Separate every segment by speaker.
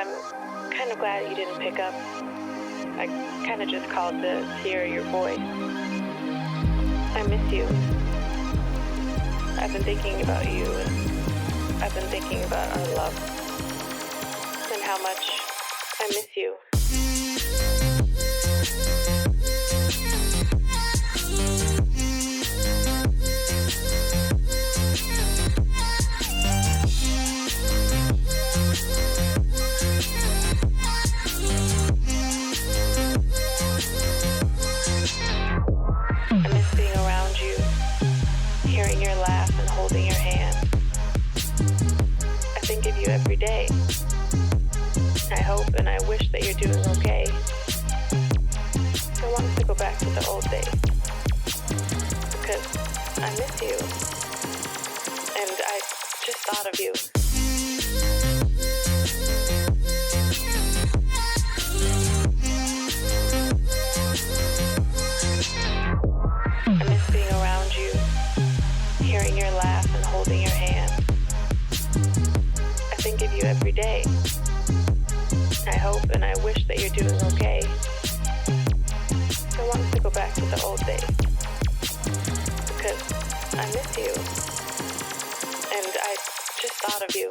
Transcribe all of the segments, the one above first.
Speaker 1: I'm kind of glad you didn't pick up. I kind of just called to hear your voice. I miss you. I've been thinking about you, and I've been thinking about our love, and how much I miss you. I miss being around you, hearing your laugh and holding your hand. I think of you every day. I hope and I wish that you're doing okay. I want us to go back to the old days, because I miss you, and I just thought of you. I miss being around you, hearing your laugh and holding your hand. I think of you every day. I hope and I wish that you're doing okay. I want us to go back to the old days, because I miss you, and I just thought of you.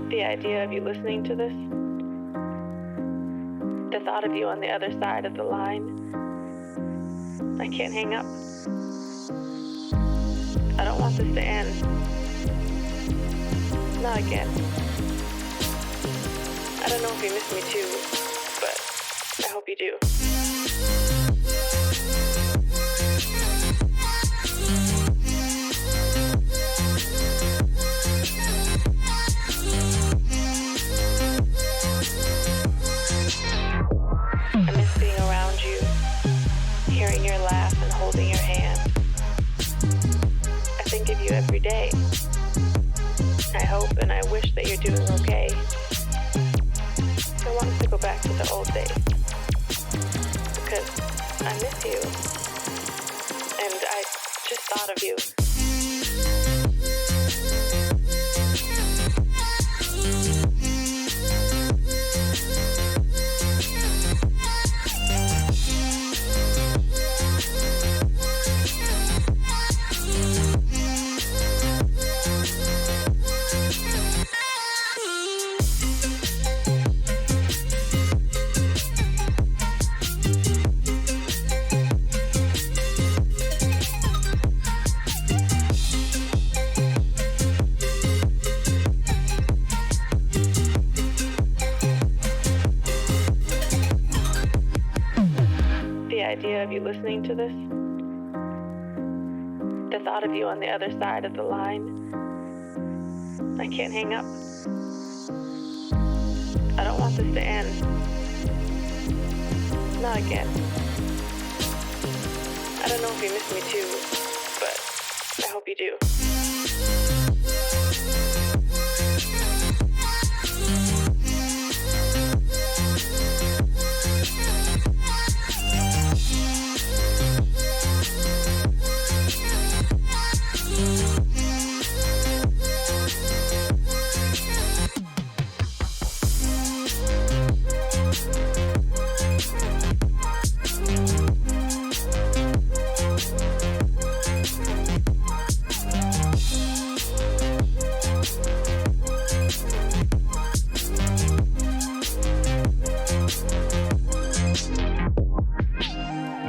Speaker 1: The idea of you listening to this, the thought of you on the other side of the line, I can't hang up. I don't want this to end. Not again. I don't know if you miss me too, but I hope you do. I miss being around you, hearing your laugh and holding your hand. I think of you every day. I hope and I wish that you're doing okay. I want us to go back to the old days, because I miss you, and I just thought of you. The idea of you listening to this, the thought of you on the other side of the line, I can't hang up. I don't want this to end. Not again. I don't know if you miss me too, but I hope you do.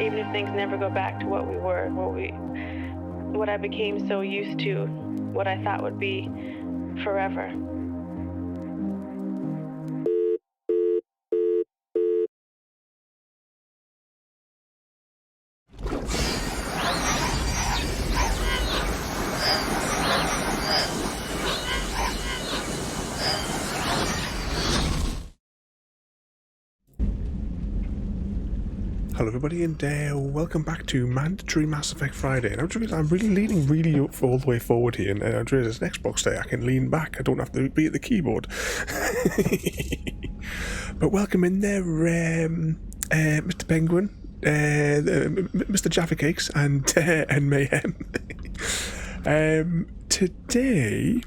Speaker 1: Even if things never go back to what we were, what I became so used to, what I thought would be forever.
Speaker 2: Hello everybody and welcome back to Mandatory Mass Effect Friday. And I'm really leaning really all the way forward here, and I'm sure there's an Xbox day I can lean back, I don't have to be at the keyboard. But welcome in there, Mr. Penguin, Mr. Jaffa Cakes and Mayhem. Today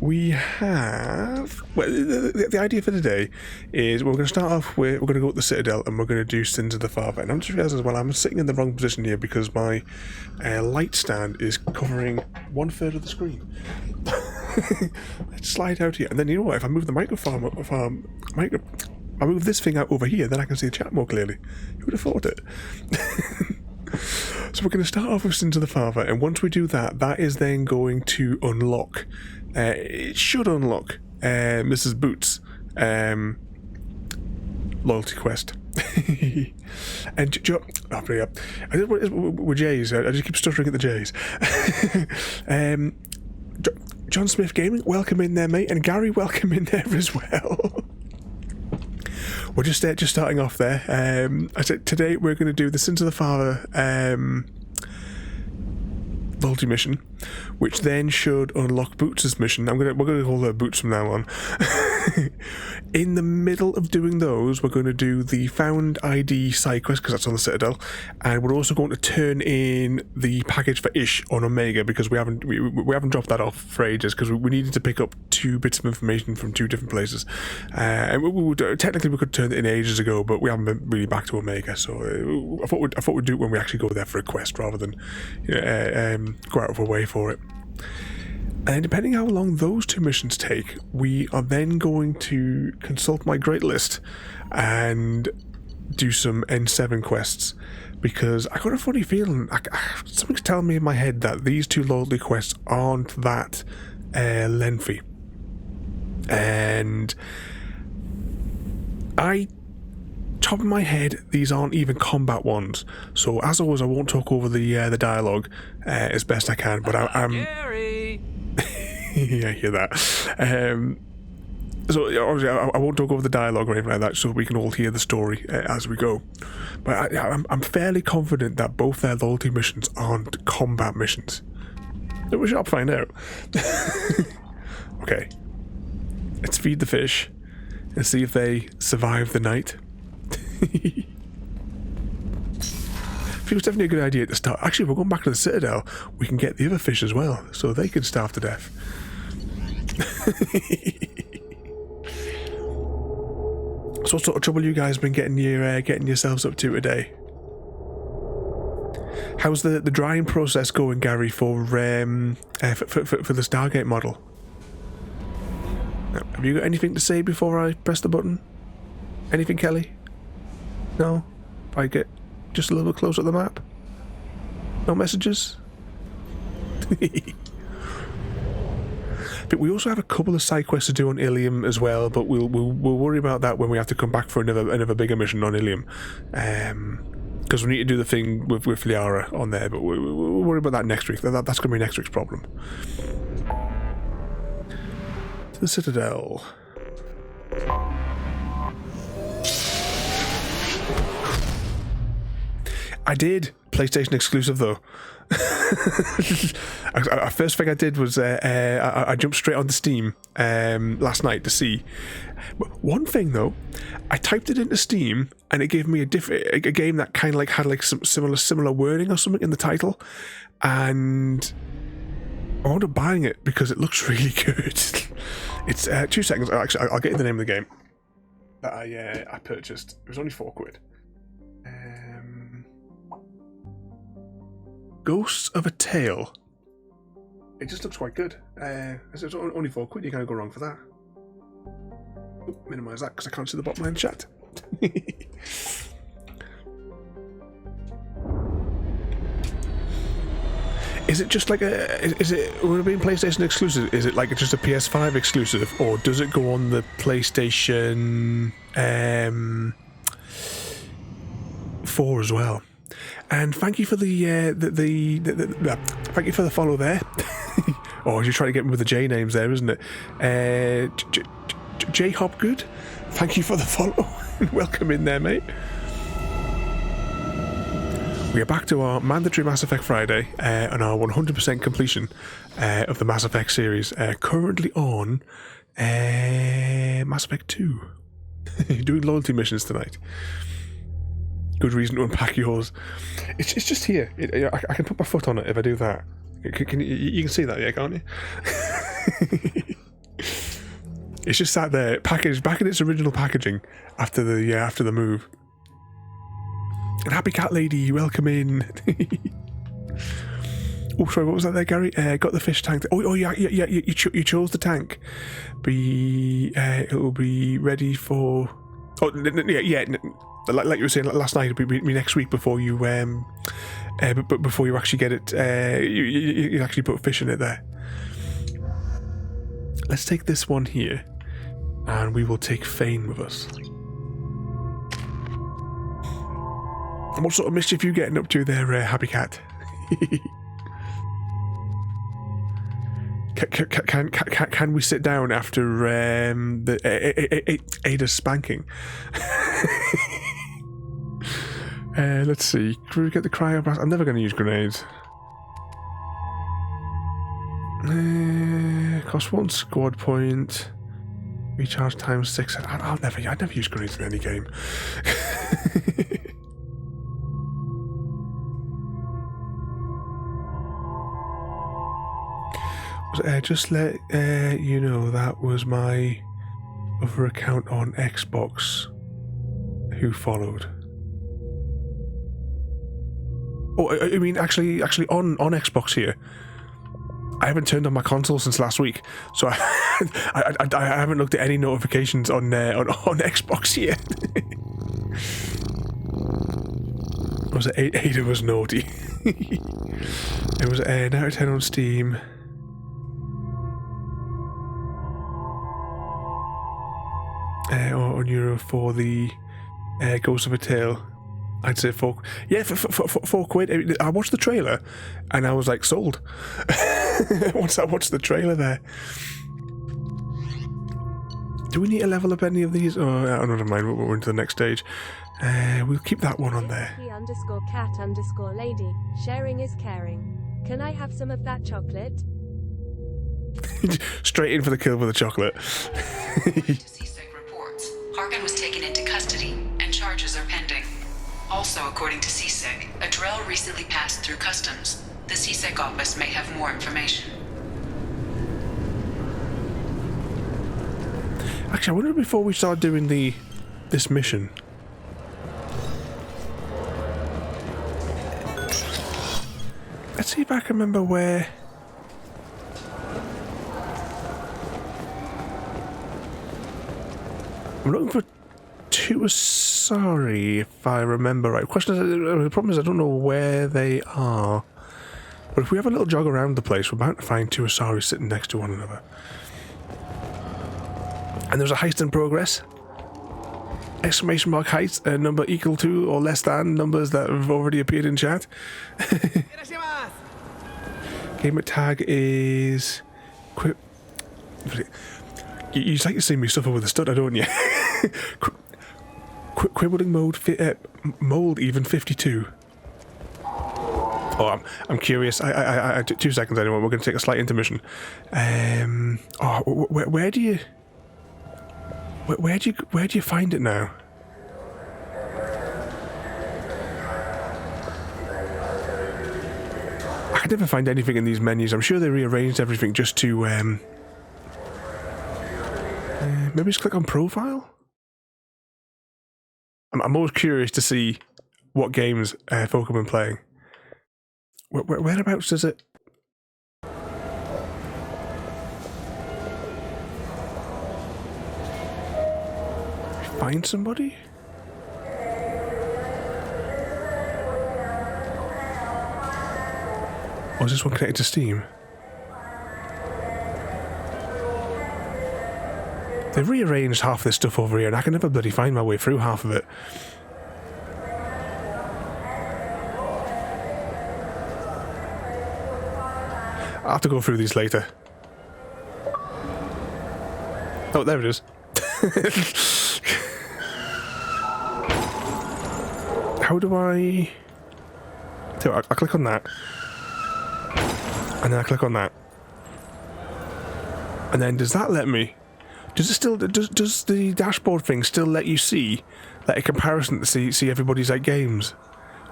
Speaker 2: we have, well, the idea for today is we're going to start off with, we're going to go to the Citadel and we're going to do Sins of the Father. And I'm just realising as well, I'm sitting in the wrong position here because my light stand is covering 1/3 of the screen. Let's slide out here. And then you know what, if I move the microphone, I move this thing out over here, then I can see the chat more clearly. Who would have thought it? So we're going to start off with Sins of the Father, and once we do that, that is then going to unlock, it should unlock Mrs. Boots' loyalty quest. And with J's, I just keep stuttering at the J's. John Smith Gaming, welcome in there, mate, and Gary, welcome in there as well. We're just starting off there. I said today we're going to do the Sins of the Father loyalty mission, which then should unlock Boots' mission. We're going to call her Boots from now on. In the middle of doing those, we're going to do the Found ID side quest because that's on the Citadel, and we're also going to turn in the package for Ish on Omega because we haven't dropped that off for ages because we needed to pick up 2 bits of information from 2 different places. And technically we could turn it in ages ago, but we haven't been really back to Omega, so I thought we'd do it when we actually go there for a quest rather than go out of our way for it. And depending how long those 2 missions take, we are then going to consult my great list and do some N7 quests, because I got a funny feeling, something's telling me in my head that these 2 loyalty quests aren't that lengthy. And top of my head, these aren't even combat ones. So as always, I won't talk over the dialogue as best I can, but I'm Gary. Yeah, I hear that. So obviously I won't talk over the dialogue or anything like that, so we can all hear the story as we go. But I'm fairly confident that both their loyalty missions aren't combat missions. We shall find out. Okay, let's feed the fish and see if they survive the night. Feels definitely a good idea to start. Actually, if we're going back to the Citadel, we can get the other fish as well, so they can starve to death. So what sort of trouble you guys been getting yourselves up to today? How's the drying process going, Gary, for the Stargate model? Have you got anything to say before I press the button? Anything, Kelly? No? If I get just a little bit closer at the map? No messages? But we also have a couple of side quests to do on Ilium as well, but we'll worry about that when we have to come back for another bigger mission on Ilium. Because we need to do the thing with Liara on there, but we'll worry about that next week. That's going to be next week's problem. To the Citadel. I did. PlayStation exclusive though. First thing I did was I jumped straight onto Steam last night to see. One thing though, I typed it into Steam and it gave me a game that kind of like had like some similar wording or something in the title, and I wound up buying it because it looks really good. It's 2 seconds. Actually, I'll get you the name of the game that I purchased. It was only £4. Ghosts of a Tale. It just looks quite good. It's only £4. You can't go wrong for that. Minimise that because I can't see the bottom line chat. Is it just like is it, will it be PlayStation exclusive? Is it like just a PS5 exclusive, or does it go on the PlayStation 4 as well? And thank you for thank you for the follow there. Oh, you're trying to get me with the J names there, isn't it? J Hopgood, thank you for the follow. Welcome in there, mate. We are back to our mandatory Mass Effect Friday and our 100% completion of the Mass Effect series. Currently on Mass Effect 2. Doing loyalty missions tonight. Good reason to unpack yours. It's just here. I can put my foot on it if I do that. You can see that, yeah, can't you? It's just sat there, packaged back in its original packaging after the move. And happy cat lady, welcome in. Oh, sorry, what was that there, Gary? Got the fish tank. Oh, yeah. You chose the tank. It'll be ready for. Oh, yeah. Like you were saying last night, it'll be next week before you but before you actually get it. You actually put fish in it there. Let's take this one here, and we will take Thane with us. And what sort of mischief are you getting up to there, Happy Cat? Can we sit down after the Ada's spanking? Let's see. Can we get the cryo blast? I'm never going to use grenades. Cost 1 squad point. Recharge times 6. I'd never use grenades in any game. Just let you know that was my other account on Xbox who followed. Oh, I mean, actually on Xbox here. I haven't turned on my console since last week, so I haven't looked at any notifications on Xbox yet. Was it Ada was naughty? It was 9 out of 10 on Steam. Or on Euro for the Ghost of a Tale. I'd say for £4. I watched the trailer and I was like sold. Once I watched the trailer there. Do we need to level up any of these? Oh, never mind. We're into the next stage. We'll keep that one on there.
Speaker 3: _cat_lady. Sharing is caring. Can I have some of that chocolate?
Speaker 2: Straight in for the kill with the chocolate.
Speaker 4: Harkin was taken into custody, and charges are pending. Also, according to CSEC, a drill recently passed through customs. The CSEC office may have more information.
Speaker 2: Actually, I wonder before we start doing this mission. Let's see if I can remember where. I'm looking for two Asari, if I remember right. The problem is I don't know where they are. But if we have a little jog around the place, we're bound to find two Asari sitting next to one another. And there's a heist in progress. Exclamation mark heist, a number equal to or less than numbers that have already appeared in chat. Gamer tag is... You like to see me suffer with a stutter, don't you? Quibbling mode, mold even 52. Oh, I'm curious. I 2 seconds anyway. We're going to take a slight intermission. Where do you find it now? I could never find anything in these menus. I'm sure they rearranged everything just to maybe just click on profile? I'm always curious to see what games folk have been playing. Whereabouts does it... Find somebody? Or is this one connected to Steam? They've rearranged half this stuff over here and I can never bloody find my way through half of it. I'll have to go through these later. Oh, there it is. How do I... So I click on that. And then I click on that. And then does that let me... Does it still... Does the dashboard thing still let you see, like, a comparison to see everybody's, like, games?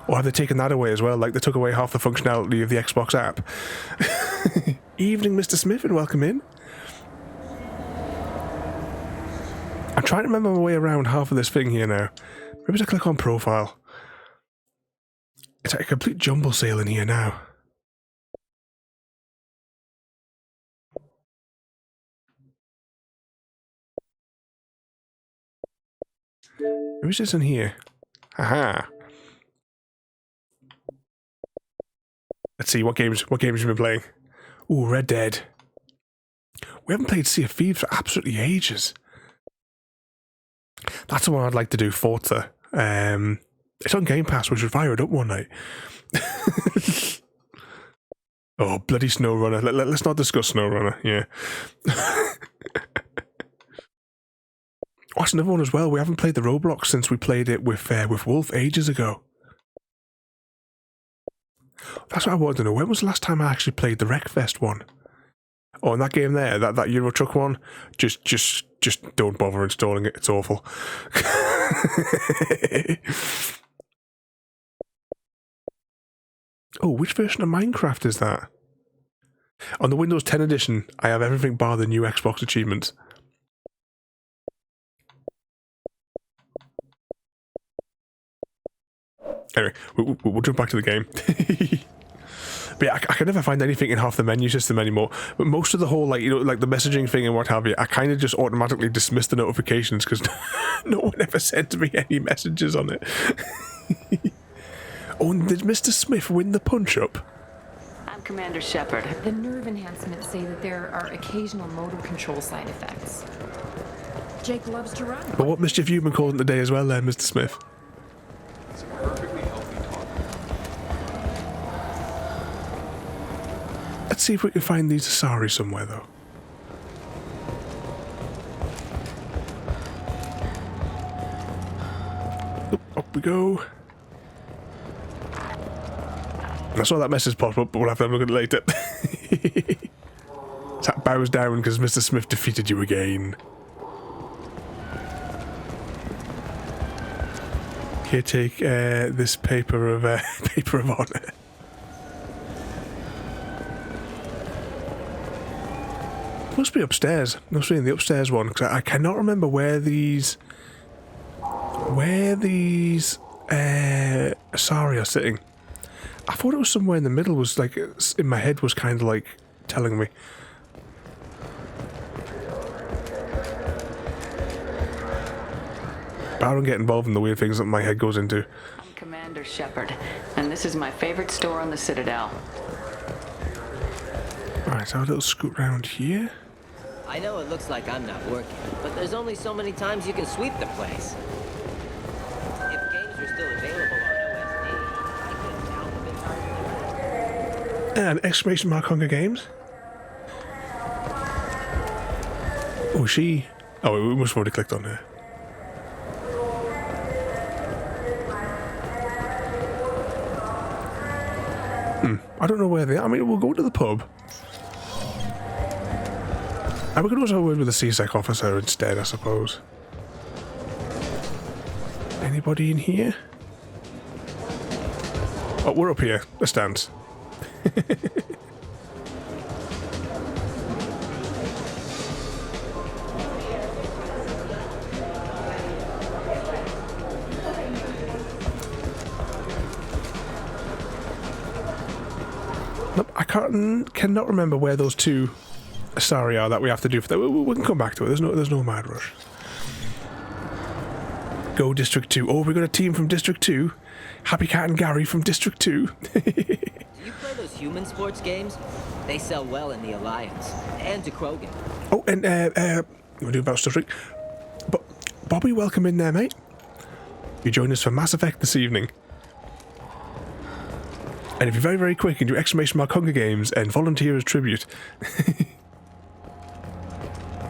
Speaker 2: Or have they taken that away as well? Like, they took away half the functionality of the Xbox app. Evening, Mr. Smith, and welcome in. I'm trying to remember my way around half of this thing here now. Maybe I click on profile. It's like a complete jumble sale in here now. Who's this in here? Aha. Let's see, what games have you been playing? Ooh, Red Dead. We haven't played Sea of Thieves for absolutely ages. That's the one I'd like to do, Forza. It's on Game Pass, we should fire it up one night. Oh, bloody SnowRunner. Let's not discuss SnowRunner, yeah. That's another one as well. We haven't played the Roblox since we played it with Wolf ages ago. That's what I wanted to know. When was the last time I actually played the Wreckfest one? Oh, and that game there, that Euro Truck one, just don't bother installing it. It's awful. Oh, which version of Minecraft is that? On the Windows 10 edition, I have everything bar the new Xbox achievements. Anyway, we'll jump back to the game. But yeah, I can never find anything in half the menu system anymore. But most of the whole, like, you know, like the messaging thing and what have you, I kind of just automatically dismiss the notifications because no one ever sent me any messages on it. Oh, and did Mr. Smith win the punch-up?
Speaker 5: I'm Commander Shepard.
Speaker 6: The nerve enhancements say that there are occasional motor control side effects. Jake loves to run.
Speaker 2: But what mischief have you been calling today as well then, Mr. Smith?
Speaker 7: It's a perfectly healthy talk.
Speaker 2: Let's see if we can find these Asari somewhere, though. Oop, up we go. I saw that message pop up, but we'll have to have a look at it later. That bows down because Mr. Smith defeated you again. Here, take this paper of honor. Must be upstairs. Must be in the upstairs one because I cannot remember where these Asari are sitting. I thought it was somewhere in the middle. Was like in my head was kind of like telling me. But I don't get involved in the weird things that my head goes into.
Speaker 5: I'm Commander Shepard, and this is my favorite store on the Citadel.
Speaker 2: Right, so a little scoot round here.
Speaker 8: I know it looks like I'm not working, but there's only so many times you can sweep the place. If games were still available on OSD, I could down the big hard.
Speaker 2: And exclamation mark Hunger Games. Oh, she... Oh, we must have already clicked on her. I don't know where they are. I mean, we'll go to the pub. And we could also word with the CSEC officer instead, I suppose. Anybody in here? Oh, we're up here. Let's dance. Nope, I cannot remember where those two Asari are that we have to do for that. We can come back to it. There's no mad rush. Go District 2. Oh, we got a team from District 2. Happy Cat and Gary from District 2.
Speaker 8: Do you play those human sports games? They sell well in the Alliance and to Krogan.
Speaker 2: Oh, and we'll do about stuff. But Bobby, welcome in there, mate. You join us for Mass Effect this evening. And if you're very, very quick and do exclamation mark Hunger Games and volunteer as tribute.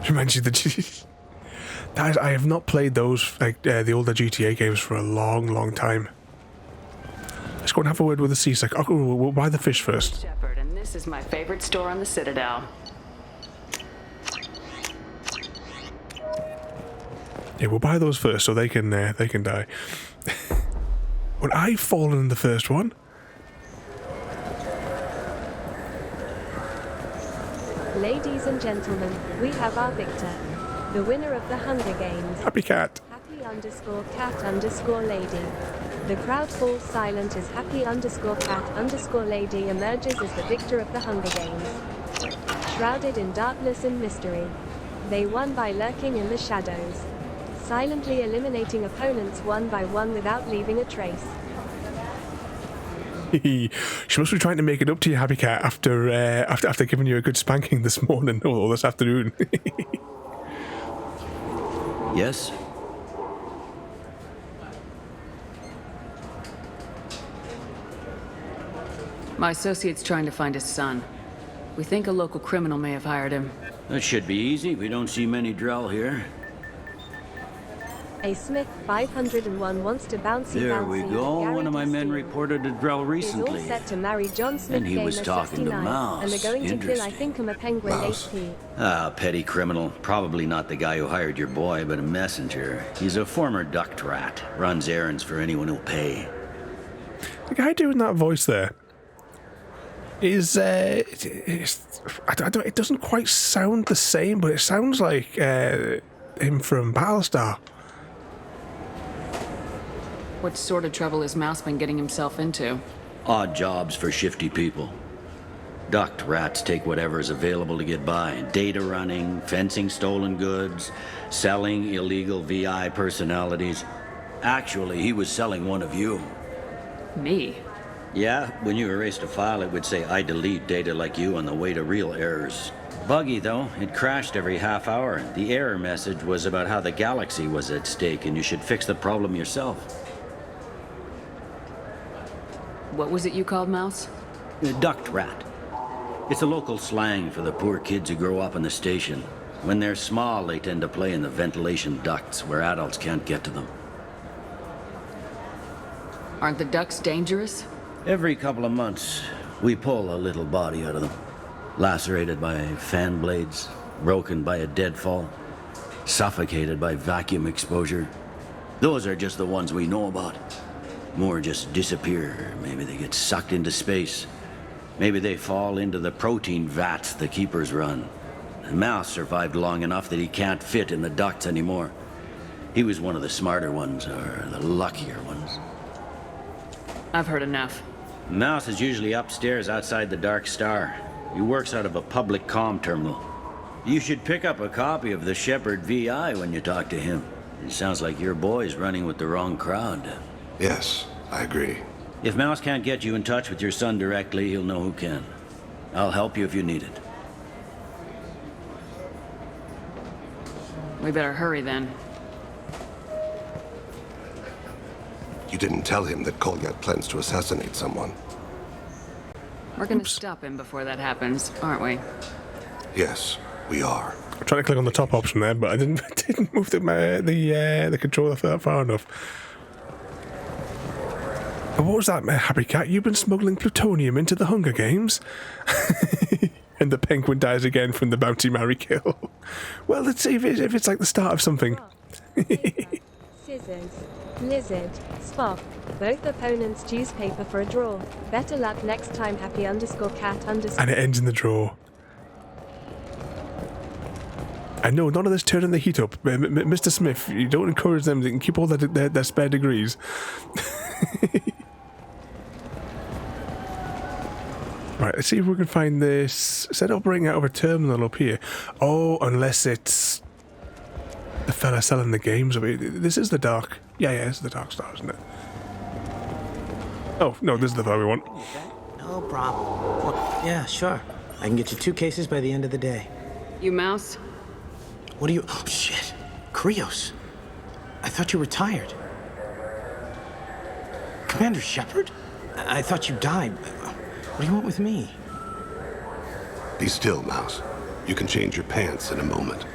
Speaker 2: Reminds you that I have not played those, like the older GTA games for a long, long time. Let's go and have a word with the Seasick. Oh, we'll buy the fish first.
Speaker 5: Shepard, and this is my favorite store on the Citadel.
Speaker 2: Yeah, we'll buy those first so they can die. Well, I've fallen in the first one.
Speaker 3: Ladies and gentlemen, we have our victor. The winner of the Hunger Games.
Speaker 2: Happy cat.
Speaker 3: Happy_cat_lady. The crowd falls silent as Happy_cat_lady emerges as the victor of the Hunger Games. Shrouded in darkness and mystery. They won by lurking in the shadows. Silently eliminating opponents one by one without leaving a trace.
Speaker 2: She must be trying to make it up to you, Happy Cat, after giving you a good spanking this morning or this afternoon.
Speaker 9: Yes?
Speaker 5: My associate's trying to find his son. We think a local criminal may have hired him.
Speaker 9: That should be easy. We don't see many Drell here.
Speaker 3: A Smith 501 wants to bouncy.
Speaker 9: There we go. One of my men reported a Drell recently.
Speaker 3: All set to marry John Smith,
Speaker 9: And he was
Speaker 3: Gamer
Speaker 9: talking to
Speaker 3: 69,
Speaker 9: Mouse.
Speaker 3: and they're going to kill, I think, him a penguin
Speaker 10: Mouse.
Speaker 3: HP.
Speaker 9: Ah, petty criminal. Probably not the guy who hired your boy, but a messenger. He's a former duct rat. Runs errands for anyone who'll pay.
Speaker 2: The guy doing that voice there is it doesn't quite sound the same, but it sounds like him from Battlestar.
Speaker 5: What sort of trouble has Mouse been getting himself into?
Speaker 9: Odd jobs for shifty people. Duct rats take whatever is available to get by. Data running, fencing stolen goods, selling illegal VI personalities. Actually, he was selling one of you.
Speaker 5: Me?
Speaker 9: Yeah, when you erased a file, it would say, I delete data like you on the way to real errors. Buggy, though. It crashed every half hour. The error message was about how the galaxy was at stake and you should fix the problem yourself.
Speaker 5: What was it you called Mouse?
Speaker 9: A duct rat. It's a local slang for the poor kids who grow up in the station. When they're small, they tend to play in the ventilation ducts where adults can't get to them.
Speaker 5: Aren't the ducks dangerous?
Speaker 9: Every couple of months, we pull a little body out of them. Lacerated by fan blades, broken by a deadfall, suffocated by vacuum exposure. Those are just the ones we know about. More just disappear. Maybe they get sucked into space. Maybe they fall into the protein vats the keepers run. And Mouse survived long enough that he can't fit in the ducts anymore. He was one of the smarter ones, or the luckier ones.
Speaker 5: I've heard enough.
Speaker 9: Mouse is usually upstairs outside the Dark Star. He works out of a public comm terminal. You should pick up a copy of the Shepard VI when you talk to him. It sounds like your boy's running with the wrong crowd.
Speaker 10: Yes, I agree.
Speaker 9: If Mouse can't get you in touch with your son directly, he'll know who can. I'll help you if you need it.
Speaker 5: We better hurry then.
Speaker 10: You didn't tell him that Kolyat plans to assassinate someone.
Speaker 5: We're gonna stop him before that happens, aren't we?
Speaker 10: Yes, we are.
Speaker 2: I'm trying to click on the top option there, but I didn't move the controller far enough. But what was that, Happy Cat? You've been smuggling plutonium into the Hunger Games? And the penguin dies again from the bounty marry kill. Well, let's see if it's like the start of something.
Speaker 3: Scissors. Lizard. Spock. Both opponents choose paper for a draw. Better luck next time, Happy_cat_.
Speaker 2: And it ends in the draw. I know, none of this turning the heat up. Mr. Smith, you don't encourage them. They can keep all their spare degrees. Right, let's see if we can find this. Is that operating out of a terminal up here? Oh, unless it's the fella selling the games. This is the Dark. Yeah, this is the Dark Star, isn't it? Oh, no, this is the fella we want.
Speaker 11: No problem. Well, yeah, sure. I can get you 2 cases by the end of the day.
Speaker 5: You Mouse?
Speaker 11: What do you... Oh, shit. Krios. I thought you were retired. Commander Shepard? I thought you died. What do you want with me?
Speaker 10: Be still, Mouse. You can change your pants in a moment.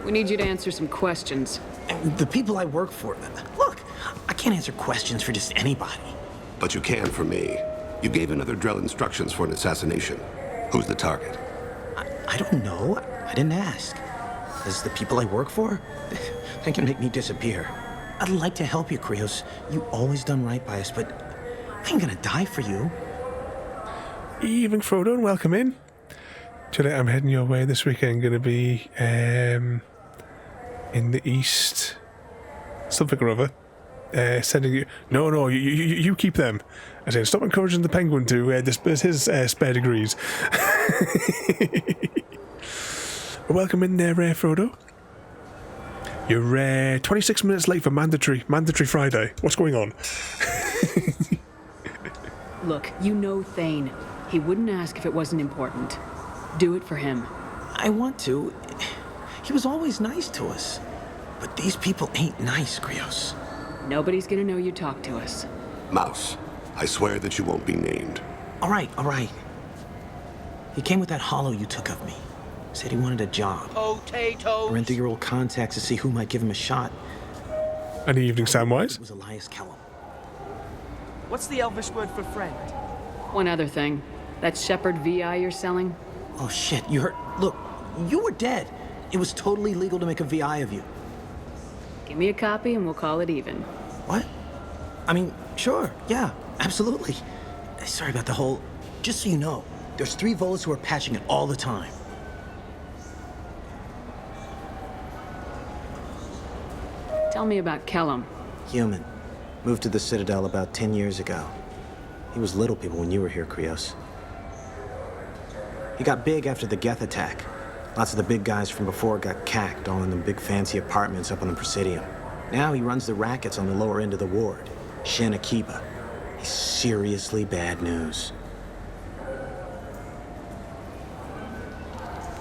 Speaker 5: We need you to answer some questions.
Speaker 11: And the people I work for... Look, I can't can't answer questions for just anybody.
Speaker 10: But you can for me. You gave another Drell instructions for an assassination. Who's the target?
Speaker 11: I don't know. I didn't ask. As the people I work for, they can make me disappear. I'd like to help you, Krios. You always done right by us, but I ain't gonna die for you.
Speaker 2: Evening, Frodo, and welcome in. Today I'm heading your way this weekend. Going to be in the east, something or other. Sending you. No, you keep them. I said, stop encouraging the penguin to disperse his spare degrees. Welcome in there, Frodo. You're 26 minutes late for mandatory Friday. What's going on?
Speaker 5: Look, you know Thane. He wouldn't ask if it wasn't important. Do it for him.
Speaker 11: I want to. He was always nice to us. But these people ain't nice, Krios.
Speaker 5: Nobody's gonna know you talked to us.
Speaker 10: Mouse, I swear that you won't be named.
Speaker 11: All right. He came with that hollow you took of me. Said he wanted a job.
Speaker 8: Potatoes!
Speaker 11: Ran through your old contacts to see who might give him a shot.
Speaker 2: An evening, Samwise.
Speaker 11: It was Elias Kellum.
Speaker 12: What's the Elvish word for friend?
Speaker 5: One other thing. That Shepherd VI you're selling?
Speaker 11: Oh, shit, you heard... Look, you were dead. It was totally legal to make a VI of you.
Speaker 5: Give me a copy and we'll call it even.
Speaker 11: What? I mean, sure, yeah, absolutely. Sorry about the whole... Just so you know, there's 3 Volus who are patching it all the time.
Speaker 5: Tell me about Kellum.
Speaker 11: Human. Moved to the Citadel about 10 years ago. He was little people when you were here, Krios. He got big after the Geth attack. Lots of the big guys from before got cacked, all in them big fancy apartments up on the Presidium. Now he runs the rackets on the lower end of the ward. Shin Akiba. He's seriously bad news.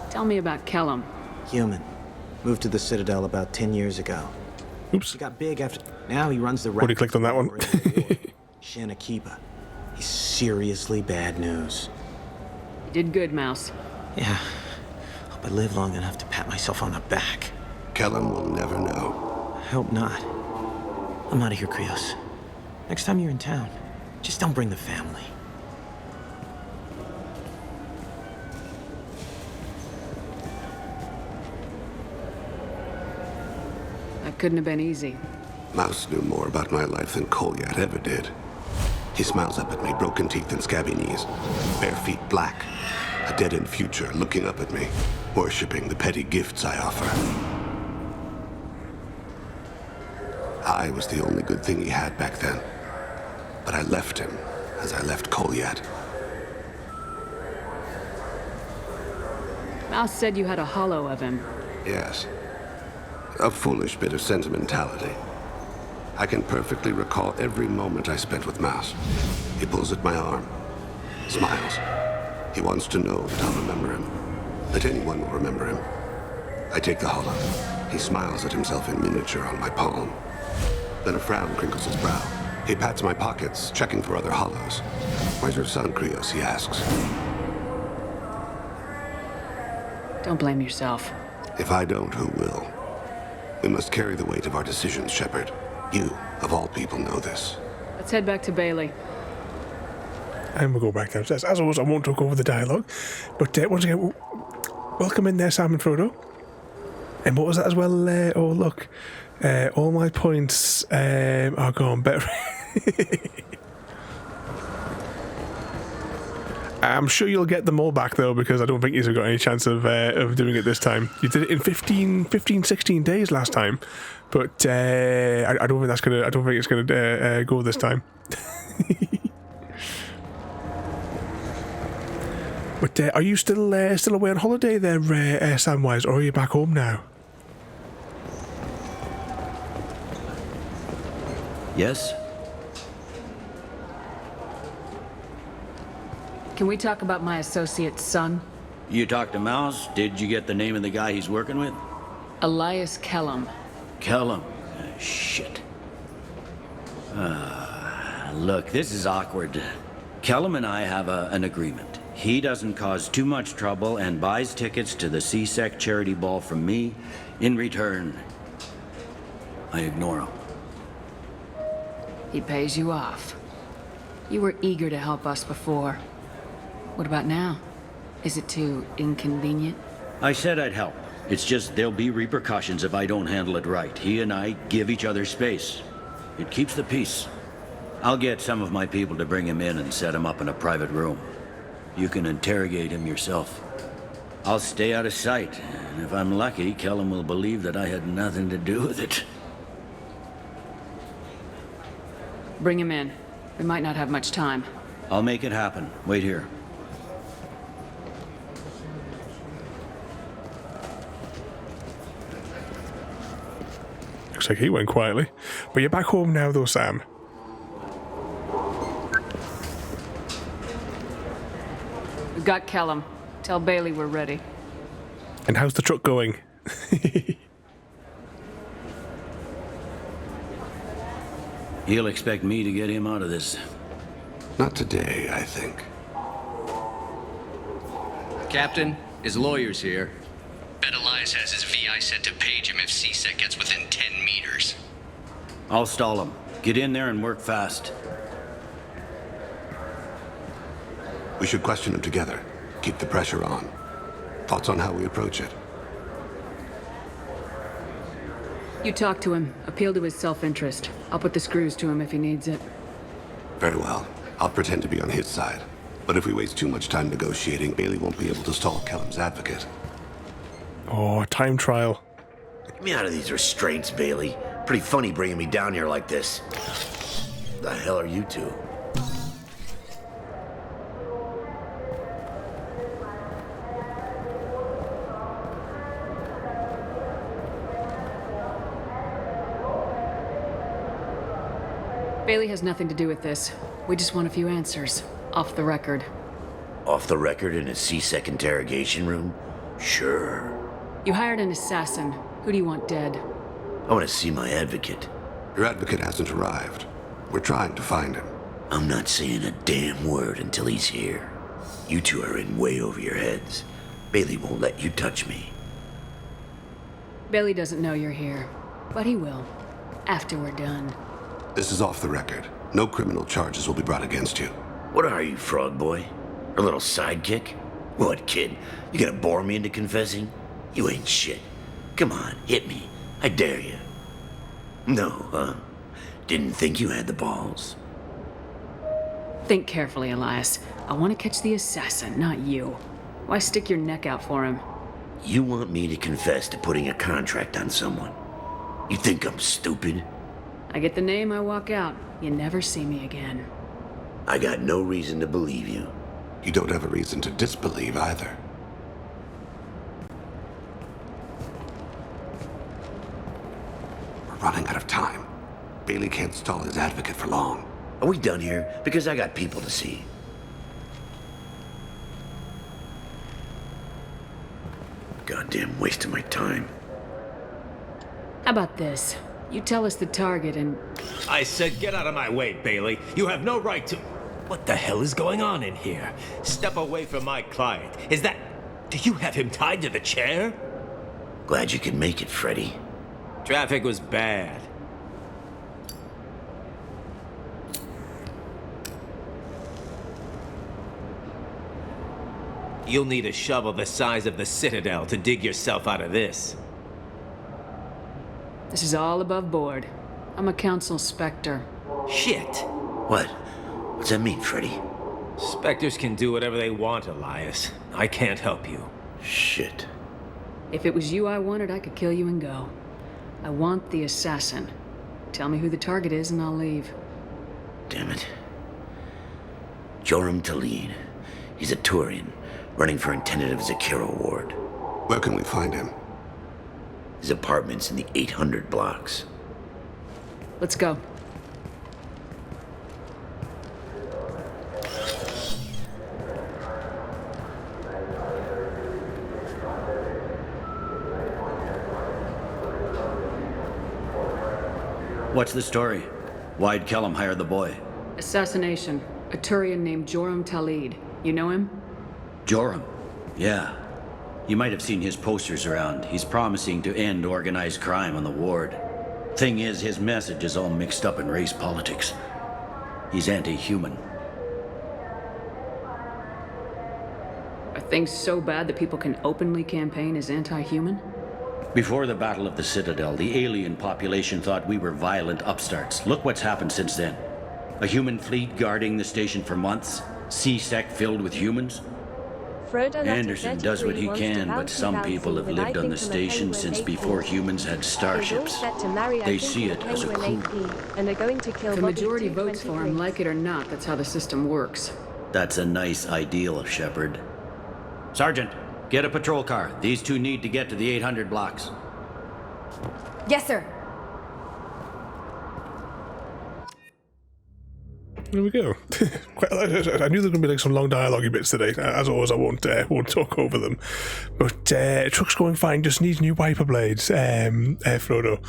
Speaker 5: Tell me about Kellum.
Speaker 11: Human. Moved to the Citadel about 10 years ago.
Speaker 2: Oops.
Speaker 11: He got big after... Now he runs the rackets.
Speaker 2: Already clicked on that one.
Speaker 11: Shin Akiba. He's seriously bad news.
Speaker 5: You did good, Mouse.
Speaker 11: Yeah. Hope I live long enough to pat myself on the back.
Speaker 10: Kellum will never know.
Speaker 11: I hope not. I'm out of here, Krios. Next time you're in town, just don't bring the family.
Speaker 5: That couldn't have been easy.
Speaker 10: Mouse knew more about my life than Kolyat ever did. He smiles up at me, broken teeth and scabby knees, bare feet black, a dead-end future looking up at me, worshipping the petty gifts I offer. I was the only good thing he had back then, but I left him as I left Kolyat.
Speaker 5: Mouse said you had a hollow of him.
Speaker 10: Yes. A foolish bit of sentimentality. I can perfectly recall every moment I spent with Mouse. He pulls at my arm, smiles. He wants to know that I'll remember him, that anyone will remember him. I take the hollow. He smiles at himself in miniature on my palm. Then a frown crinkles his brow. He pats my pockets, checking for other hollows. Where's your son, Krios? He asks.
Speaker 5: Don't blame yourself.
Speaker 10: If I don't, who will? We must carry the weight of our decisions, Shepard. You, of all people, know this.
Speaker 5: Let's head back to Bailey.
Speaker 2: And we'll go back downstairs. As always, I won't talk over the dialogue. But once again, welcome in there, Sam and Frodo. And what was that as well? Oh, look. All my points are gone. Better. I'm sure you'll get them all back, though, because I don't think you've got any chance of doing it this time. You did it in 15, 16 days last time. But I don't think that's gonna. I don't think it's gonna go this time. But are you still away on holiday there, Samwise, or are you back home now?
Speaker 9: Yes?
Speaker 5: Can we talk about my associate's son?
Speaker 9: You talked to Mouse? Did you get the name of the guy he's working with?
Speaker 5: Elias Kellum.
Speaker 9: Kellum. Shit. Look, this is awkward. Kellum and I have an agreement. He doesn't cause too much trouble and buys tickets to the C-Sec charity ball from me. In return, I ignore him.
Speaker 5: He pays you off. You were eager to help us before. What about now? Is it too inconvenient?
Speaker 9: I said I'd help. It's just there'll be repercussions if I don't handle it right. He and I give each other space. It keeps the peace. I'll get some of my people to bring him in and set him up in a private room. You can interrogate him yourself. I'll stay out of sight, and if I'm lucky, Kellum will believe that I had nothing to do with it.
Speaker 5: Bring him in. We might not have much time.
Speaker 9: I'll make it happen. Wait here.
Speaker 2: Looks like he went quietly. But you're back home now, though, Sam.
Speaker 5: We've got Kellum. Tell Bailey we're ready.
Speaker 2: And how's the truck going?
Speaker 9: He'll expect me to get him out of this.
Speaker 10: Not today, I think.
Speaker 13: Captain, his lawyer's here. Bet Elias has his VI set to page him if CSEC gets within 10 meters.
Speaker 9: I'll stall him. Get in there and work fast.
Speaker 10: We should question him together. Keep the pressure on. Thoughts on how we approach it?
Speaker 5: You talk to him. Appeal to his self-interest. I'll put the screws to him if he needs it.
Speaker 10: Very well. I'll pretend to be on his side. But if we waste too much time negotiating, Bailey won't be able to stall Kellum's advocate.
Speaker 2: Oh, time trial.
Speaker 14: Get me out of these restraints, Bailey. Pretty funny bringing me down here like this. The hell are you two?
Speaker 5: Bailey has nothing to do with this. We just want a few answers. Off the record.
Speaker 14: Off the record in a CSEC interrogation room? Sure.
Speaker 5: You hired an assassin. Who do you want dead?
Speaker 14: I want to see my advocate.
Speaker 10: Your advocate hasn't arrived. We're trying to find him.
Speaker 14: I'm not saying a damn word until he's here. You two are in way over your heads. Bailey won't let you touch me.
Speaker 5: Bailey doesn't know you're here, but he will. After we're done.
Speaker 10: This is off the record. No criminal charges will be brought against you.
Speaker 14: What are you, frog boy? A little sidekick? What, kid? You gonna bore me into confessing? You ain't shit. Come on, hit me. I dare you. No, huh? Didn't think you had the balls.
Speaker 5: Think carefully, Elias. I want to catch the assassin, not you. Why stick your neck out for him?
Speaker 14: You want me to confess to putting a contract on someone? You think I'm stupid?
Speaker 5: I get the name, I walk out. You never see me again.
Speaker 14: I got no reason to believe you.
Speaker 10: You don't have a reason to disbelieve either. We're running out of time. Bailey can't stall his advocate for long.
Speaker 14: Are we done here? Because I got people to see. Goddamn waste of my time.
Speaker 5: How about this? You tell us the target and...
Speaker 15: I said get out of my way, Bailey. You have no right to... What the hell is going on in here? Step away from my client. Is that... Do you have him tied to the chair?
Speaker 14: Glad you could make it, Freddy.
Speaker 15: Traffic was bad. You'll need a shovel the size of the Citadel to dig yourself out of this.
Speaker 5: This is all above board. I'm a council specter.
Speaker 15: Shit!
Speaker 14: What? What's that mean, Freddy?
Speaker 15: Spectres can do whatever they want, Elias. I can't help you.
Speaker 14: Shit.
Speaker 5: If it was you I wanted, I could kill you and go. I want the assassin. Tell me who the target is and I'll leave.
Speaker 14: Damn it. Joram Talid. He's a Turian, running for intendant of Zakiro Ward.
Speaker 10: Where can we find him?
Speaker 14: His apartment's in the 800 blocks.
Speaker 5: Let's go.
Speaker 9: What's the story? Why'd Kellum hire the boy?
Speaker 5: Assassination. A Turian named Joram Talid. You know him?
Speaker 9: Joram? Yeah. You might have seen his posters around. He's promising to end organized crime on the ward. Thing is, his message is all mixed up in race politics. He's anti-human.
Speaker 5: Are things so bad that people can openly campaign as anti-human?
Speaker 9: Before the Battle of the Citadel, the alien population thought we were violent upstarts. Look what's happened since then. A human fleet guarding the station for months. C-Sec filled with humans. Anderson does what he can, but some people have lived on the station since before humans had starships. They see it as a coup.
Speaker 3: And are going to kill
Speaker 5: The
Speaker 3: Bobby
Speaker 5: majority votes for him,
Speaker 3: 223.
Speaker 5: like it or not. That's how the system works.
Speaker 9: That's a nice ideal, Shepard. Sergeant, get a patrol car. These two need to get to the 800 blocks.
Speaker 6: Yes, sir.
Speaker 2: There we go. I knew there were going to be like some long dialogue bits today. As always, I won't talk over them. But truck's going fine. Just needs new wiper blades. Frodo.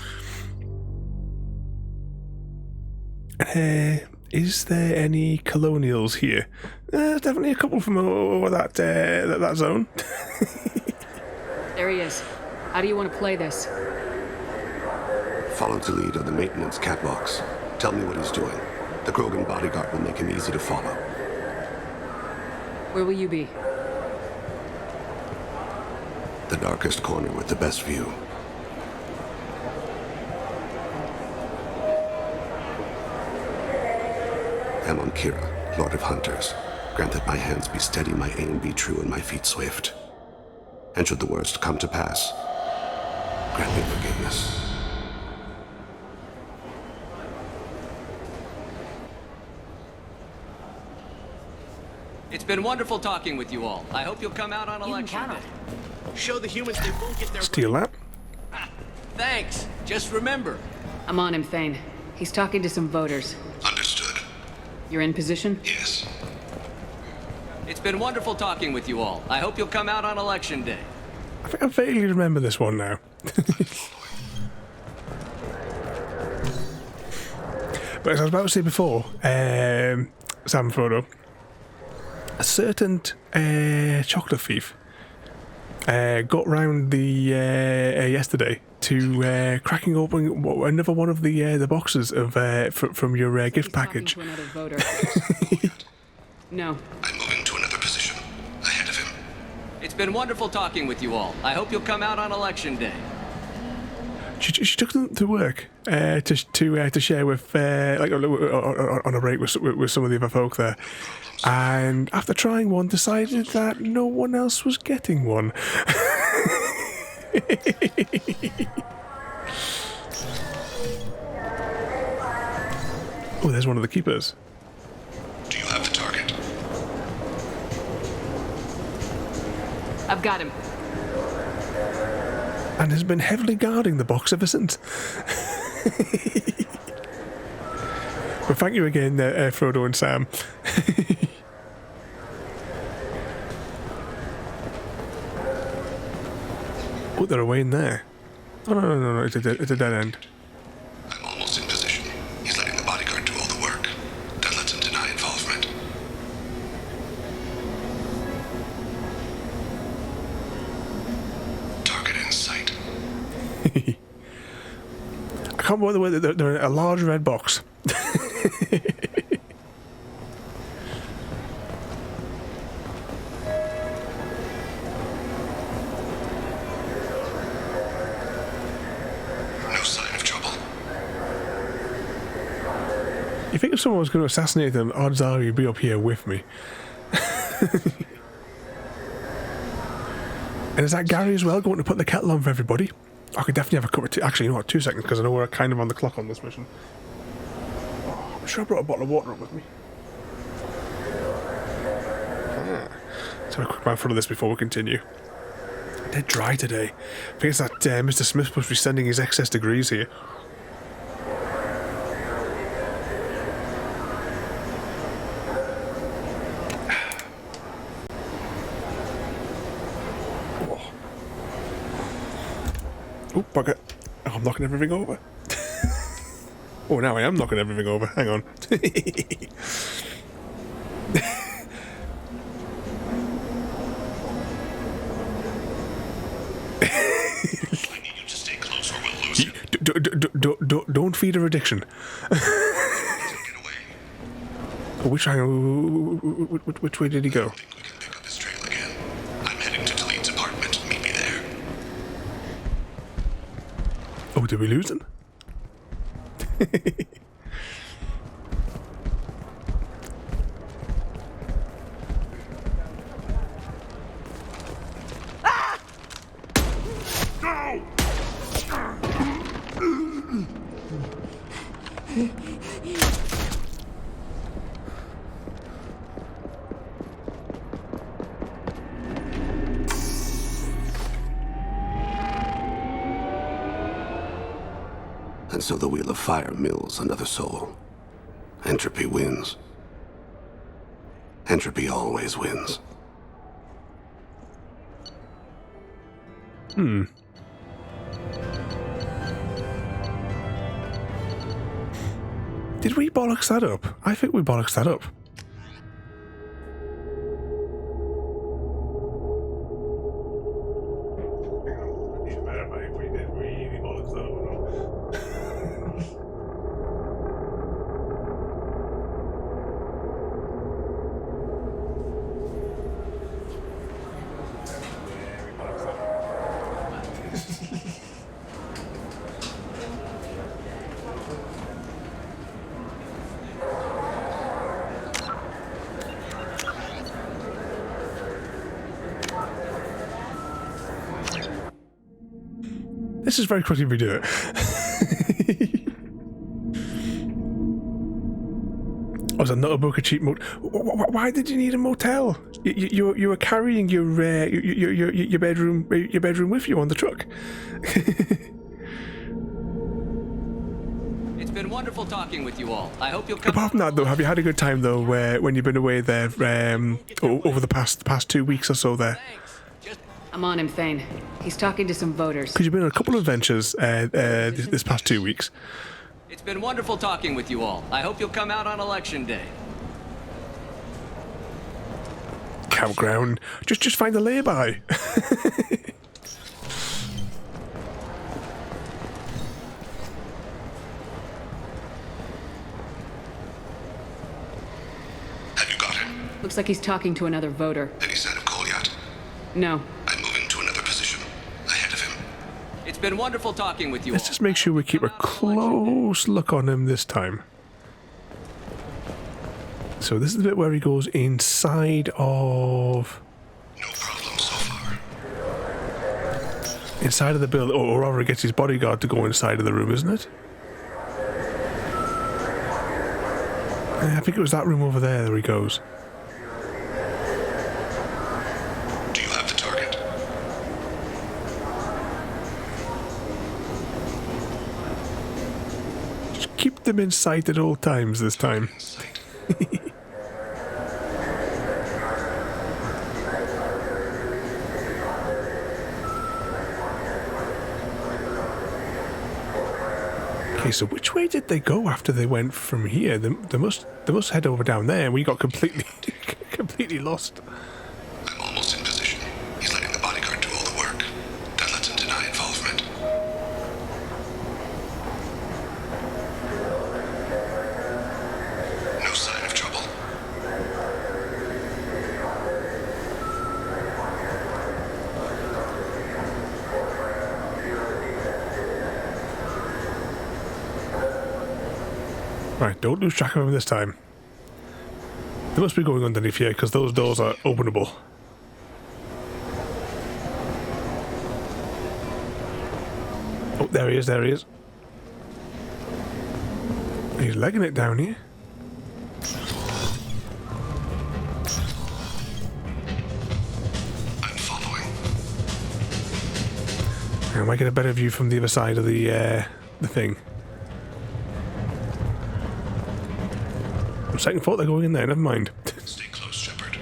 Speaker 2: Is there any colonials here? There's definitely a couple from over that zone.
Speaker 5: There he is. How do you want to play this?
Speaker 10: Follow the lead of the maintenance catwalks. Tell me what he's doing. The Krogan bodyguard will make him easy to follow.
Speaker 5: Where will you be?
Speaker 10: The darkest corner with the best view. I'm on Kira, Lord of Hunters. Grant that my hands be steady, my aim be true, and my feet swift. And should the worst come to pass, grant me forgiveness.
Speaker 13: It's been wonderful talking with you all. I hope you'll come out on election day.
Speaker 15: Show the humans they won't get their...
Speaker 2: Steal that.
Speaker 13: Thanks. Just remember.
Speaker 5: I'm on him, Thane. He's talking to some voters.
Speaker 10: Understood.
Speaker 5: You're in position?
Speaker 10: Yes.
Speaker 13: It's been wonderful talking with you all. I hope you'll come out on election day.
Speaker 2: I think I vaguely remember this one now. But as I was about to say before, Sam Frodo, a certain chocolate thief got round the yesterday to cracking open another one of the boxes of from your gift package.
Speaker 5: To another voter. No.
Speaker 10: I'm moving to another position, ahead of him.
Speaker 13: It's been wonderful talking with you all. I hope you'll come out on election day.
Speaker 2: She took them to work to share with like on a break with some of the other folk there, and after trying one, decided that no one else was getting one. Oh, there's one of the keepers.
Speaker 10: Do you have the target?
Speaker 5: I've got him.
Speaker 2: And has been heavily guarding the box ever since. But thank you again, Frodo and Sam. Oh, they're away in there. Oh, no, it's a dead end.
Speaker 10: I'm almost in position. He's letting the bodyguard do all the work. That lets him deny involvement. Target in sight.
Speaker 2: I can't believe the way that they're in a large red box.
Speaker 10: No sign of trouble.
Speaker 2: You think if someone was going to assassinate them, odds are you'd be up here with me. And is that Gary as well going to put the kettle on for everybody? I could definitely have a cup of tea. Actually, you know what, 2 seconds, because I know we're kind of on the clock on this mission. Oh, I'm sure I brought a bottle of water up with me. Let's have a quick mouthful of this before we continue. Dead dry today. I think it's that Mr. Smith must be sending his excess degrees here. Oh, bugger. Oh, I'm knocking everything over. Oh, now I am knocking everything over. Hang on.
Speaker 10: I need you to stay close or we'll lose him.
Speaker 2: Don't feed her addiction.
Speaker 10: Take it away.
Speaker 2: Oh, which way did he go?
Speaker 10: I'm heading to Delete's apartment. Meet me there.
Speaker 2: Oh, did we lose him?
Speaker 10: And so the Wheel of Fire mills another soul. Entropy wins. Entropy always wins.
Speaker 2: Did we bollocks that up? I think we bollocks that up. This is very quickly we do it. Was that not a book a cheap motel? Why did you need a motel? You were carrying your bedroom with you on the truck.
Speaker 13: It's been wonderful talking with you all. I hope you'll come.
Speaker 2: Apart from that, though, have you had a good time though? When you've been away there over the past 2 weeks or so there?
Speaker 5: I'm on him, Thane. He's talking to some voters.
Speaker 2: Because you've been on a couple of adventures this past 2 weeks.
Speaker 13: It's been wonderful talking with you all. I hope you'll come out on election day.
Speaker 2: Campground. Just find a lay-by.
Speaker 10: Have you got him?
Speaker 5: Looks like he's talking to another voter.
Speaker 10: Any sign of Cole yet?
Speaker 5: No.
Speaker 10: I'm moving to another position. Ahead of him.
Speaker 13: It's been wonderful talking with you all.
Speaker 2: Let's just make sure we keep a close look on him this time. So this is the bit where he goes inside of...
Speaker 10: No problem so far.
Speaker 2: Inside of the building, or rather he gets his bodyguard to go inside of the room, isn't it? I think it was that room over there. There he goes.
Speaker 10: Do you have the target?
Speaker 2: Just keep them in sight at all times this time. Okay, so which way did they go after they went from here? They must head over down there, and we got completely lost.
Speaker 10: I'm almost in position. He's letting the bodyguard do all the work. That lets him deny involvement. No sign of trouble.
Speaker 2: Right, don't lose track of him this time. They must be going underneath here because those doors are openable. Oh, there he is, there he is. He's legging it down here.
Speaker 10: I'm following.
Speaker 2: I might get a better view from the other side of the thing. Second thought they're going in there, never mind.
Speaker 10: Stay close, Shepard.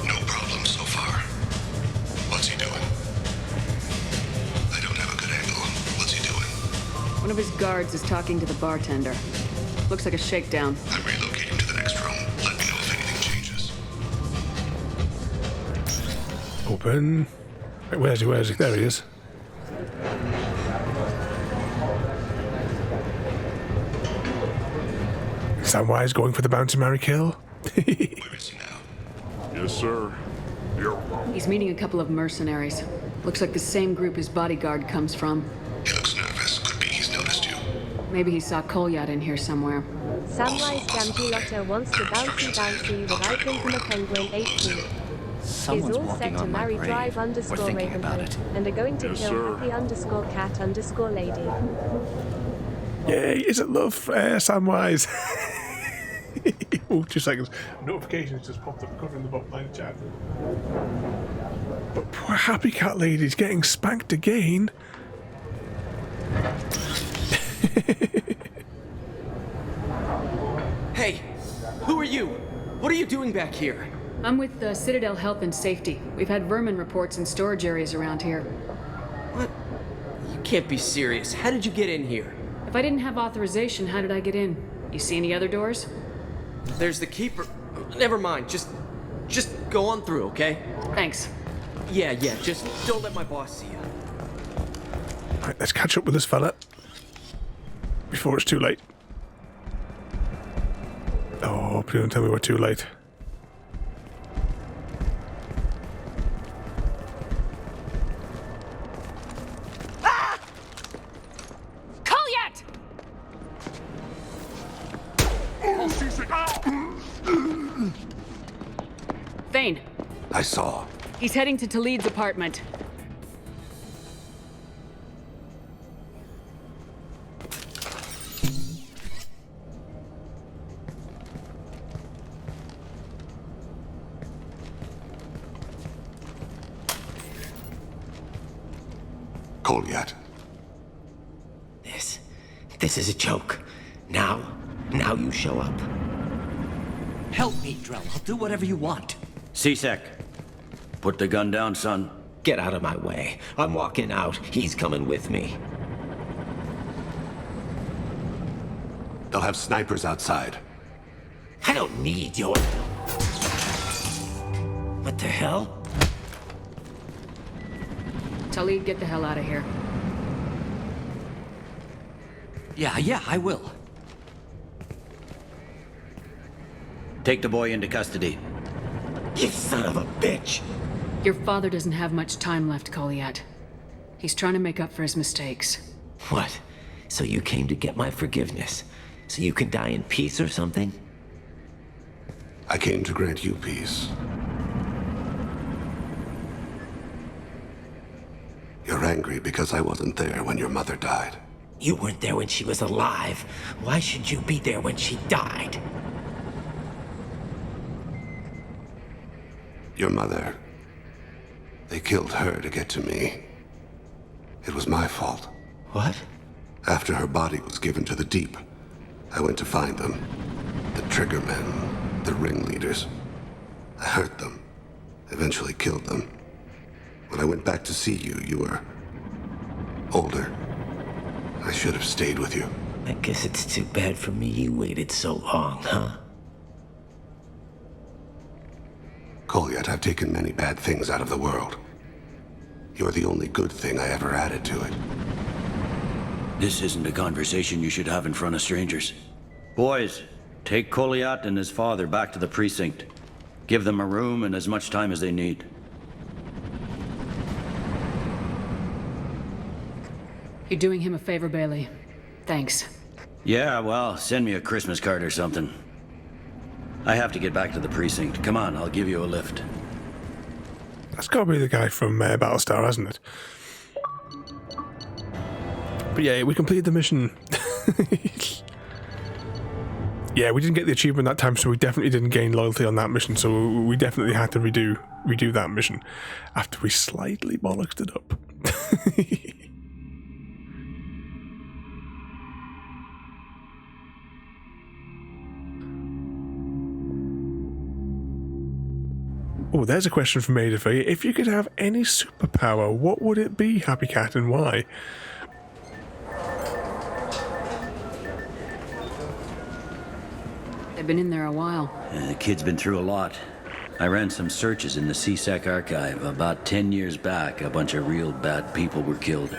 Speaker 10: No problem so far. What's he doing? I don't have a good angle. What's he doing?
Speaker 5: One of his guards is talking to the bartender. Looks like a shakedown.
Speaker 10: I'm relocating to the next room. Let me know if anything changes.
Speaker 2: Open. Wait, where's he? There he is. Samwise going for the bounty marry kill.
Speaker 7: Yes, sir.
Speaker 5: He's meeting a couple of mercenaries. Looks like the same group his bodyguard comes from.
Speaker 10: He looks nervous. Could be he's noticed you.
Speaker 5: Maybe he saw Kolyat in here somewhere.
Speaker 3: Samwise Gamgee wants to bouncy without thinking a penguin 8 feet.
Speaker 16: Someone's
Speaker 3: is all
Speaker 16: walking
Speaker 3: set to
Speaker 16: on my
Speaker 3: marry
Speaker 16: grave.
Speaker 3: drive
Speaker 16: We're
Speaker 3: underscore
Speaker 16: thinking about
Speaker 3: Ravenholm
Speaker 16: it.
Speaker 3: and are going to
Speaker 7: Yes,
Speaker 3: kill
Speaker 7: sir.
Speaker 3: happy underscore cat underscore lady.
Speaker 2: Yay, is it love, Samwise? Oh, 2 seconds. Notifications just popped up covering the bottom line chat. But poor happy cat lady's getting spanked again.
Speaker 12: Hey, who are you? What are you doing back here?
Speaker 5: I'm with Citadel Health and Safety. We've had vermin reports in storage areas around here.
Speaker 12: What? You can't be serious. How did you get in here?
Speaker 5: If I didn't have authorization, how did I get in? You see any other doors?
Speaker 12: There's the keeper. Never mind. Just go on through, okay?
Speaker 5: Thanks.
Speaker 12: Yeah. Just don't let my boss see you.
Speaker 2: Right, let's catch up with this fella before it's too late. Oh, please don't tell me we're too late.
Speaker 5: Kolyat! Thane.
Speaker 10: I saw.
Speaker 5: He's heading to Talid's apartment.
Speaker 10: Kolyat.
Speaker 15: This is a joke. Now you show up.
Speaker 16: Help me, Drell. I'll do whatever you want.
Speaker 9: C-Sec, put the gun down, son.
Speaker 15: Get out of my way. I'm walking out. He's coming with me.
Speaker 10: They'll have snipers outside.
Speaker 15: I don't need your... What the hell?
Speaker 5: Talid, get the hell out of here.
Speaker 16: Yeah, I will.
Speaker 9: Take the boy into custody.
Speaker 15: You son of a bitch!
Speaker 5: Your father doesn't have much time left, Kolyat. He's trying to make up for his mistakes.
Speaker 15: What? So you came to get my forgiveness? So you can die in peace or something?
Speaker 10: I came to grant you peace. You're angry because I wasn't there when your mother died.
Speaker 15: You weren't there when she was alive. Why should you be there when she died?
Speaker 10: Your mother. They killed her to get to me. It was my fault.
Speaker 15: What?
Speaker 10: After her body was given to the deep, I went to find them. The triggermen, the ringleaders. I hurt them, eventually killed them. When I went back to see you, you were older. I should have stayed with you.
Speaker 15: I guess it's too bad for me you waited so long, huh?
Speaker 10: Kolyat, I've taken many bad things out of the world. You're the only good thing I ever added to it.
Speaker 9: This isn't a conversation you should have in front of strangers. Boys, take Kolyat and his father back to the precinct. Give them a room and as much time as they need.
Speaker 5: You're doing him a favor, Bailey. Thanks.
Speaker 9: Yeah, well, send me a Christmas card or something. I have to get back to the precinct. Come on, I'll give you a lift.
Speaker 2: That's got to be the guy from Battlestar, hasn't it? But yeah, we completed the mission. Yeah, we didn't get the achievement that time, so we definitely didn't gain loyalty on that mission, so we definitely had to redo that mission after we slightly bollocked it up. Oh, there's a question from Ada for you. If you could have any superpower, what would it be, Happy Cat, and why?
Speaker 5: They've been in there a while.
Speaker 9: The kid's been through a lot. I ran some searches in the C-Sec archive. About 10 years back, a bunch of real bad people were killed.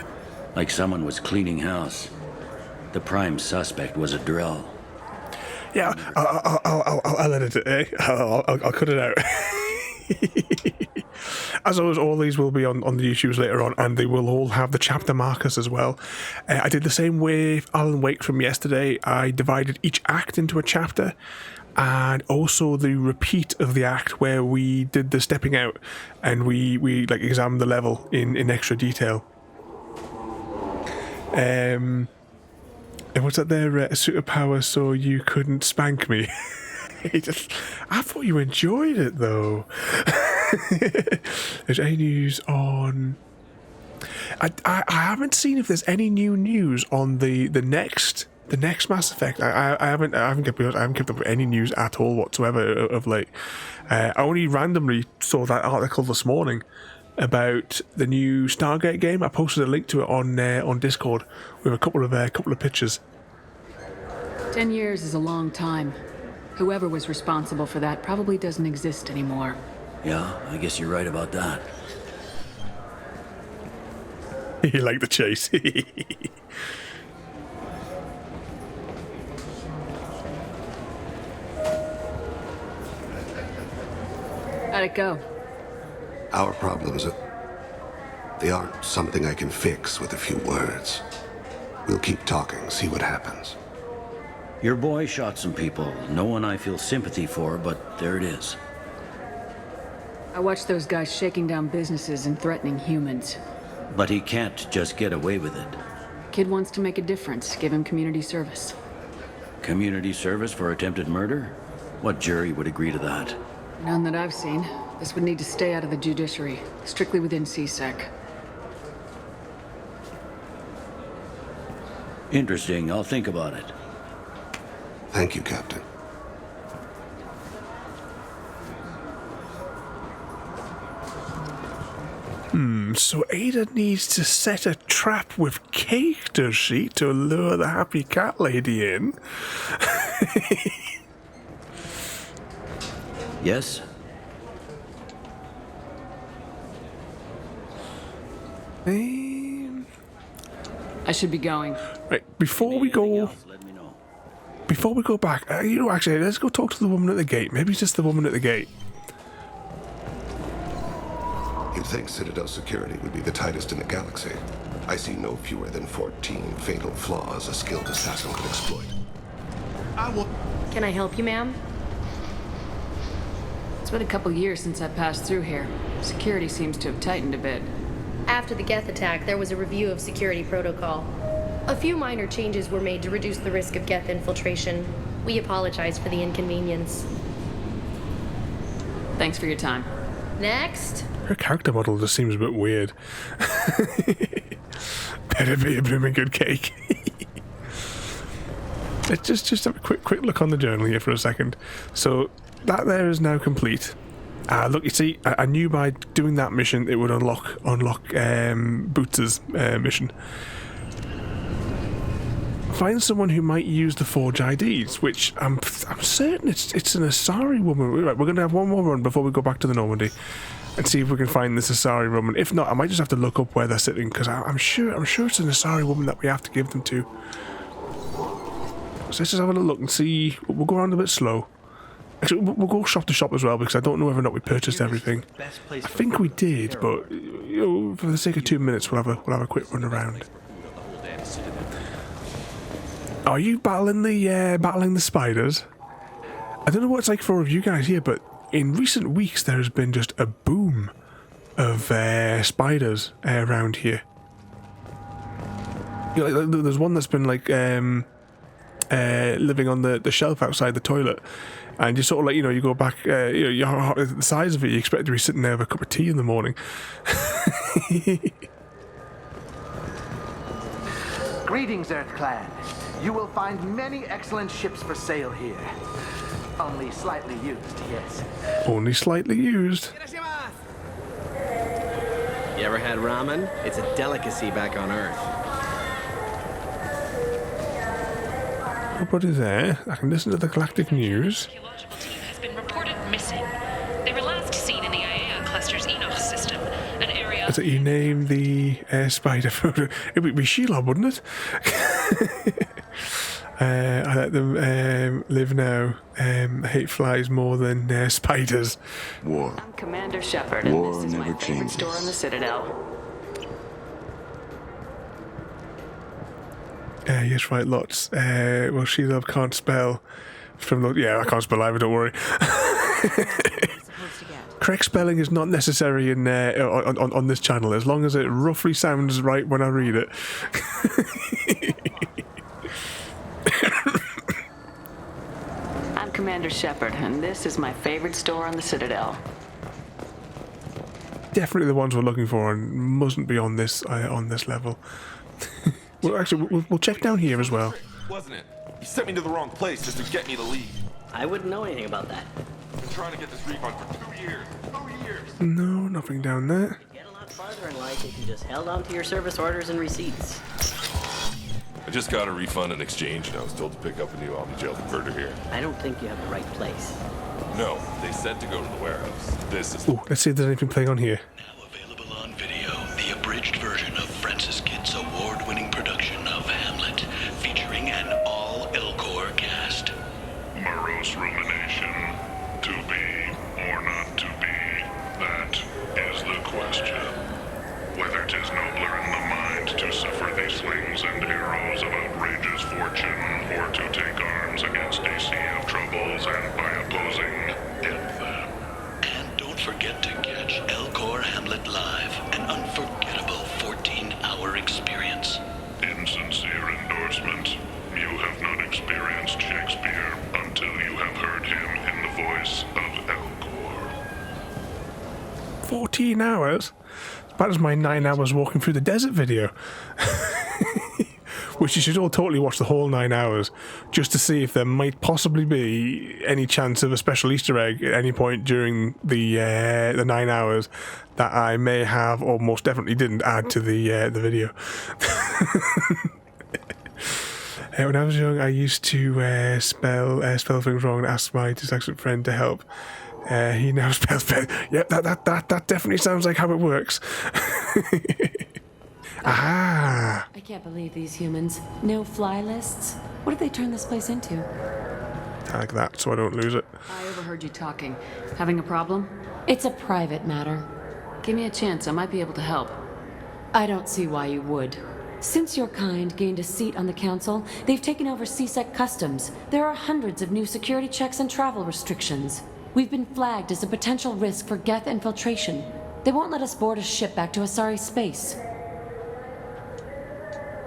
Speaker 9: Like someone was cleaning house. The prime suspect was a Drell.
Speaker 2: Yeah, I'll edit it, eh? I'll cut it out. As always, all these will be on the YouTubes later on, and they will all have the chapter markers as well. I did the same with Alan Wake from yesterday. I divided each act into a chapter, and also the repeat of the act where we did the stepping out, and we like examined the level in extra detail. And what's that there? A superpower so you couldn't spank me. I thought you enjoyed it though. There's any news on? I haven't seen if there's any new news on the next Mass Effect. I haven't kept up with any news at all whatsoever of late. I only randomly saw that article this morning about the new Stargate game. I posted a link to it on Discord with a couple of pictures.
Speaker 5: 10 years is a long time. Whoever was responsible for that probably doesn't exist anymore.
Speaker 9: Yeah, I guess you're right about that.
Speaker 2: You like the chase.
Speaker 5: How'd it go?
Speaker 10: Our problems, they aren't something I can fix with a few words. We'll keep talking, see what happens.
Speaker 9: Your boy shot some people. No one I feel sympathy for, but there it is.
Speaker 5: I watched those guys shaking down businesses and threatening humans.
Speaker 9: But he can't just get away with it.
Speaker 5: Kid wants to make a difference. Give him community service.
Speaker 9: Community service for attempted murder? What jury would agree to that?
Speaker 5: None that I've seen. This would need to stay out of the judiciary, strictly within CSEC.
Speaker 9: Interesting. I'll think about it.
Speaker 10: Thank you, Captain.
Speaker 2: So Ada needs to set a trap with cake, does she, to lure the happy cat lady in?
Speaker 9: Yes?
Speaker 5: I should be going.
Speaker 2: Right, before we go back, actually, let's go talk to the woman at the gate. Maybe it's just the woman at the gate.
Speaker 10: You'd think Citadel security would be the tightest in the galaxy. I see no fewer than 14 fatal flaws a skilled assassin could exploit.
Speaker 6: Can I help you, ma'am?
Speaker 5: It's been a couple years since I passed through here. Security seems to have tightened a bit.
Speaker 17: After the Geth attack, there was a review of security protocol. A few minor changes were made to reduce the risk of Geth infiltration. We apologize for the inconvenience.
Speaker 5: Thanks for your time.
Speaker 17: Next.
Speaker 2: Her character model just seems a bit weird. Better be a blooming good cake. Let's just have a quick look on the journal here for a second. So that there is now complete. Look, you see, I knew by doing that mission it would unlock Boots' mission. Find someone who might use the Forge IDs, which I'm certain it's an Asari woman. Right, we're going to have one more run before we go back to the Normandy and see if we can find this Asari woman. If not, I might just have to look up where they're sitting, because I'm sure it's an Asari woman that we have to give them to. So let's just have a little look and see. We'll go around a bit slow. Actually, we'll go shop to shop as well, because I don't know whether or not we purchased everything. I think we did, but for the sake of 2 minutes, we'll have a quick run around. Are you battling the spiders? I don't know what it's like for you guys here, but in recent weeks there has been just a boom of spiders around here. There's one that's been like living on the shelf outside the toilet, and you sort of you go back, the size of it, you expect to be sitting there with a cup of tea in the morning.
Speaker 18: Greetings, Earth Clan. You will find many excellent ships for sale here. Only slightly used, yes.
Speaker 2: Only slightly used.
Speaker 12: You ever had ramen? It's a delicacy back on Earth.
Speaker 2: Nobody there. I can listen to the galactic news.
Speaker 19: Archaeological team has been reported missing. They were last seen in the Iaea cluster's Enos system, an area...
Speaker 2: Is it you name the spider photo? It would be Sheila, wouldn't it? I let them live now. I hate flies more than spiders.
Speaker 10: War.
Speaker 5: I'm Commander Shepard, and
Speaker 10: War
Speaker 5: this is my
Speaker 10: never
Speaker 5: favorite
Speaker 10: changes.
Speaker 5: store on the Citadel.
Speaker 2: Yes, right, lots. Well, she love can't spell. From the I can't spell either. Don't worry. Correct spelling is not necessary in on this channel, as long as it roughly sounds right when I read it.
Speaker 5: I'm Commander Shepard, and this is my favorite store on the Citadel.
Speaker 2: Definitely the ones we're looking for, and mustn't be on this level. Well, actually, we'll check down here as well.
Speaker 7: Wasn't it? You sent me to the wrong place just to get me to leave.
Speaker 8: I wouldn't know anything about that.
Speaker 7: I've been trying to get this refund for 2 years. 2 years.
Speaker 2: No, nothing down there.
Speaker 8: Get a lot farther in life if you just held on to your service orders and receipts.
Speaker 7: I just got a refund in exchange, and I was told to pick up a new Omni-Gel converter here.
Speaker 8: I don't think you have the right place.
Speaker 7: No, they said to go to the warehouse. This is...
Speaker 2: Ooh, let's see if there's anything playing on here.
Speaker 20: Available on video, the abridged version of Francis Kidd's award-winning production of Hamlet, featuring an all-Elcor cast.
Speaker 21: Morose rumination, to be or not to be, that is the question. Whether 'tis nobler in the mind to suffer the slings and arrows of outrageous fortune, or to take arms against a sea of troubles and by opposing, end them.
Speaker 20: And don't forget to catch Elcor Hamlet Live, an unforgettable 14-hour experience.
Speaker 21: Insincere endorsement. You have not experienced Shakespeare until you have heard him in the voice of Elcor.
Speaker 2: 14 hours? That was my 9 hours walking through the desert video. Which you should all totally watch the whole 9 hours, just to see if there might possibly be any chance of a special Easter egg at any point during the 9 hours that I may have, or most definitely didn't, add to the video. When I was young, I used to spell things wrong and ask my dyslexic friend to help. He now spells better. Yep, that definitely sounds like how it works. Ah!
Speaker 5: I can't believe these humans. No fly lists? What did they turn this place into?
Speaker 2: Like that, so I don't lose it.
Speaker 5: I overheard you talking. Having a problem?
Speaker 6: It's a private matter.
Speaker 5: Give me a chance, I might be able to help.
Speaker 6: I don't see why you would. Since your kind gained a seat on the council, they've taken over CSEC customs. There are hundreds of new security checks and travel restrictions. We've been flagged as a potential risk for Geth infiltration. They won't let us board a ship back to Asari space.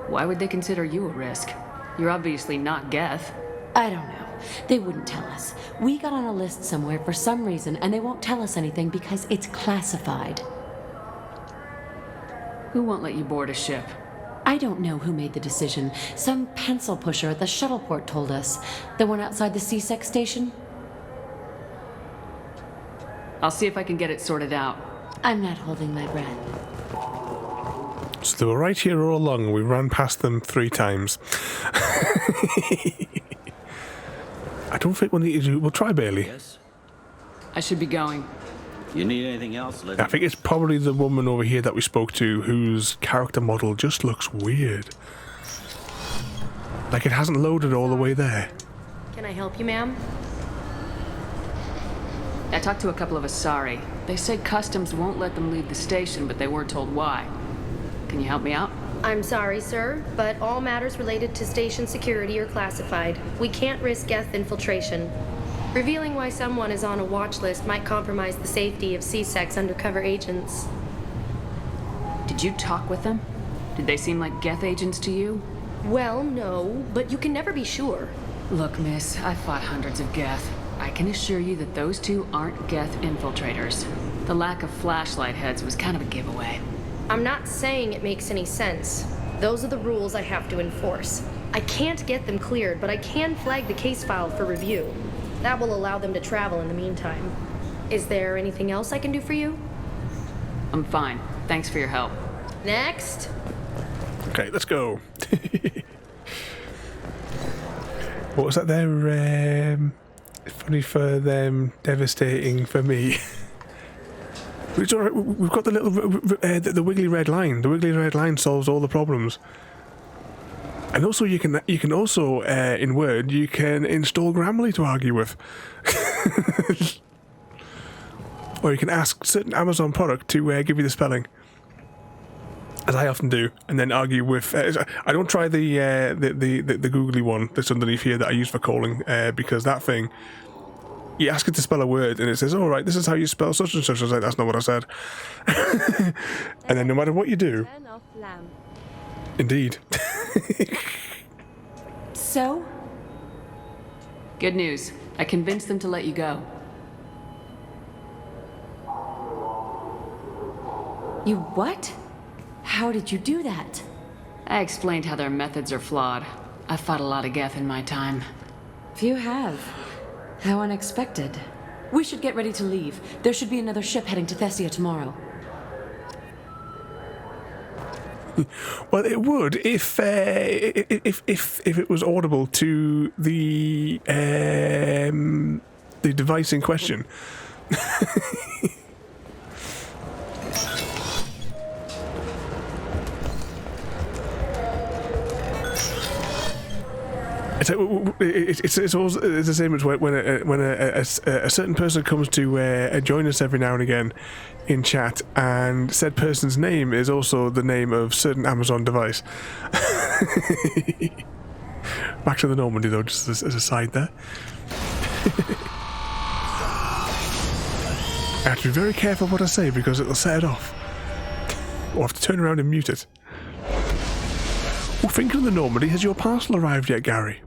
Speaker 5: Why would they consider you a risk? You're obviously not Geth.
Speaker 6: I don't know. They wouldn't tell us. We got on a list somewhere for some reason, and they won't tell us anything because it's classified.
Speaker 5: Who won't let you board a ship?
Speaker 6: I don't know who made the decision. Some pencil pusher at the shuttle port told us. The one outside the CSEC station?
Speaker 5: I'll see if I can get it sorted out.
Speaker 6: I'm not holding my breath.
Speaker 2: So they were right here all along, and we ran past them 3 times. I don't think we'll need to do... We'll try Bailey.
Speaker 9: Yes?
Speaker 5: I should be going.
Speaker 9: You need anything else?
Speaker 2: I think it's probably the woman over here that we spoke to whose character model just looks weird. Like it hasn't loaded all the way there.
Speaker 17: Can I help you, ma'am?
Speaker 5: I talked to a couple of Asari. They said customs won't let them leave the station, but they weren't told why. Can you help me out?
Speaker 17: I'm sorry, sir, but all matters related to station security are classified. We can't risk Geth infiltration. Revealing why someone is on a watch list might compromise the safety of CSEC's undercover agents.
Speaker 5: Did you talk with them? Did they seem like Geth agents to you?
Speaker 17: Well, no, but you can never be sure.
Speaker 5: Look, miss, I've fought hundreds of Geth. I can assure you that those two aren't Geth infiltrators. The lack of flashlight heads was kind of a giveaway.
Speaker 17: I'm not saying it makes any sense. Those are the rules I have to enforce. I can't get them cleared, but I can flag the case file for review. That will allow them to travel in the meantime. Is there anything else I can do for you?
Speaker 5: I'm fine. Thanks for your help.
Speaker 17: Next.
Speaker 2: Okay, let's go. What was that there? Funny for them, devastating for me. It's all right. We've got the little, the wiggly red line. The wiggly red line solves all the problems. And also, you can also in Word you can install Grammarly to argue with, or you can ask certain Amazon product to give you the spelling, as I often do, and then argue with. I don't try the googly one that's underneath here that I use for calling, because that thing. You ask it to spell a word, and it says, "All right, this is how you spell such and such." I was like, "That's not what I said." And then, no matter what you do,
Speaker 3: Turn off lamp.
Speaker 2: indeed.
Speaker 6: So?
Speaker 5: Good news. I convinced them to let you go.
Speaker 6: You what? How did you do that?
Speaker 5: I explained how their methods are flawed. I've fought a lot of Geth in my time.
Speaker 6: Few have. How unexpected. We should get ready to leave. There should be another ship heading to Thessia tomorrow.
Speaker 2: Well, it would if it was audible to the device in question. It's always the same as when a certain person comes to join us every now and again in chat, and said person's name is also the name of certain Amazon device. Back to the Normandy though, just as a side there. I have to be very careful what I say because it'll set it off. Or I have to turn around and mute it. Well, thinking of the Normandy, has your parcel arrived yet, Gary?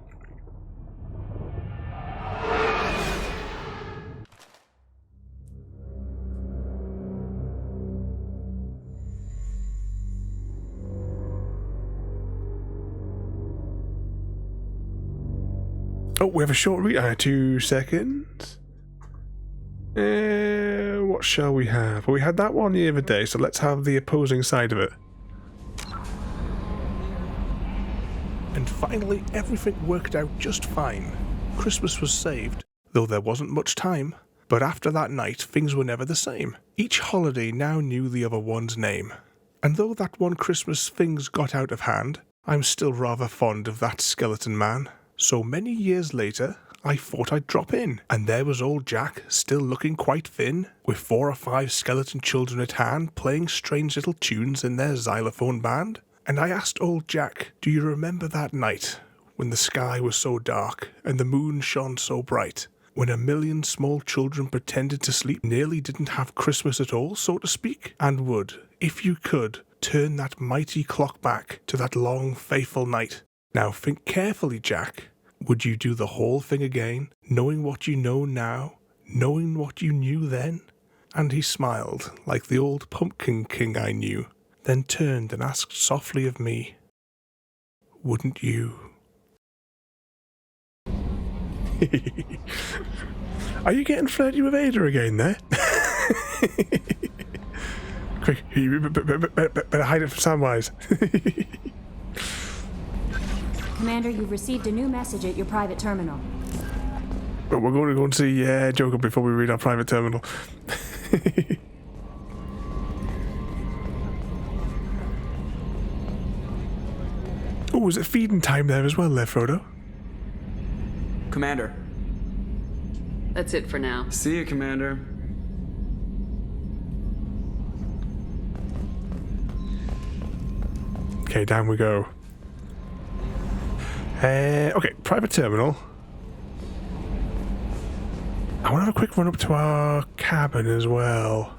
Speaker 2: Oh, we have a short read. 2 seconds. What shall we have? Well, we had that one the other day, so let's have the opposing side of it. And finally, everything worked out just fine. Christmas was saved, though there wasn't much time. But after that night, things were never the same. Each holiday now knew the other one's name. And though that one Christmas things got out of hand, I'm still rather fond of that skeleton man. So many years later, I thought I'd drop in, and there was old Jack, still looking quite thin, with 4 or 5 skeleton children at hand, playing strange little tunes in their xylophone band. And I asked old Jack, do you remember that night, when the sky was so dark, and the moon shone so bright, when a million small children pretended to sleep, nearly didn't have Christmas at all, so to speak, and would, if you could, turn that mighty clock back to that long, faithful night. Now think carefully, Jack. Would you do the whole thing again, knowing what you know now, knowing what you knew then? And he smiled, like the old pumpkin king I knew, then turned and asked softly of me, wouldn't you? Are you getting flirty with Ada again there? Quick, better hide it from Samwise.
Speaker 1: Commander, you've received a new message at your private terminal.
Speaker 2: But we're going to go and see Joker before we read our private terminal. Oh, is it feeding time there as well there, Frodo?
Speaker 22: Commander.
Speaker 5: That's it for now.
Speaker 22: See you, Commander.
Speaker 2: Okay, down we go. Okay, private terminal. I want to have a quick run up to our cabin as well.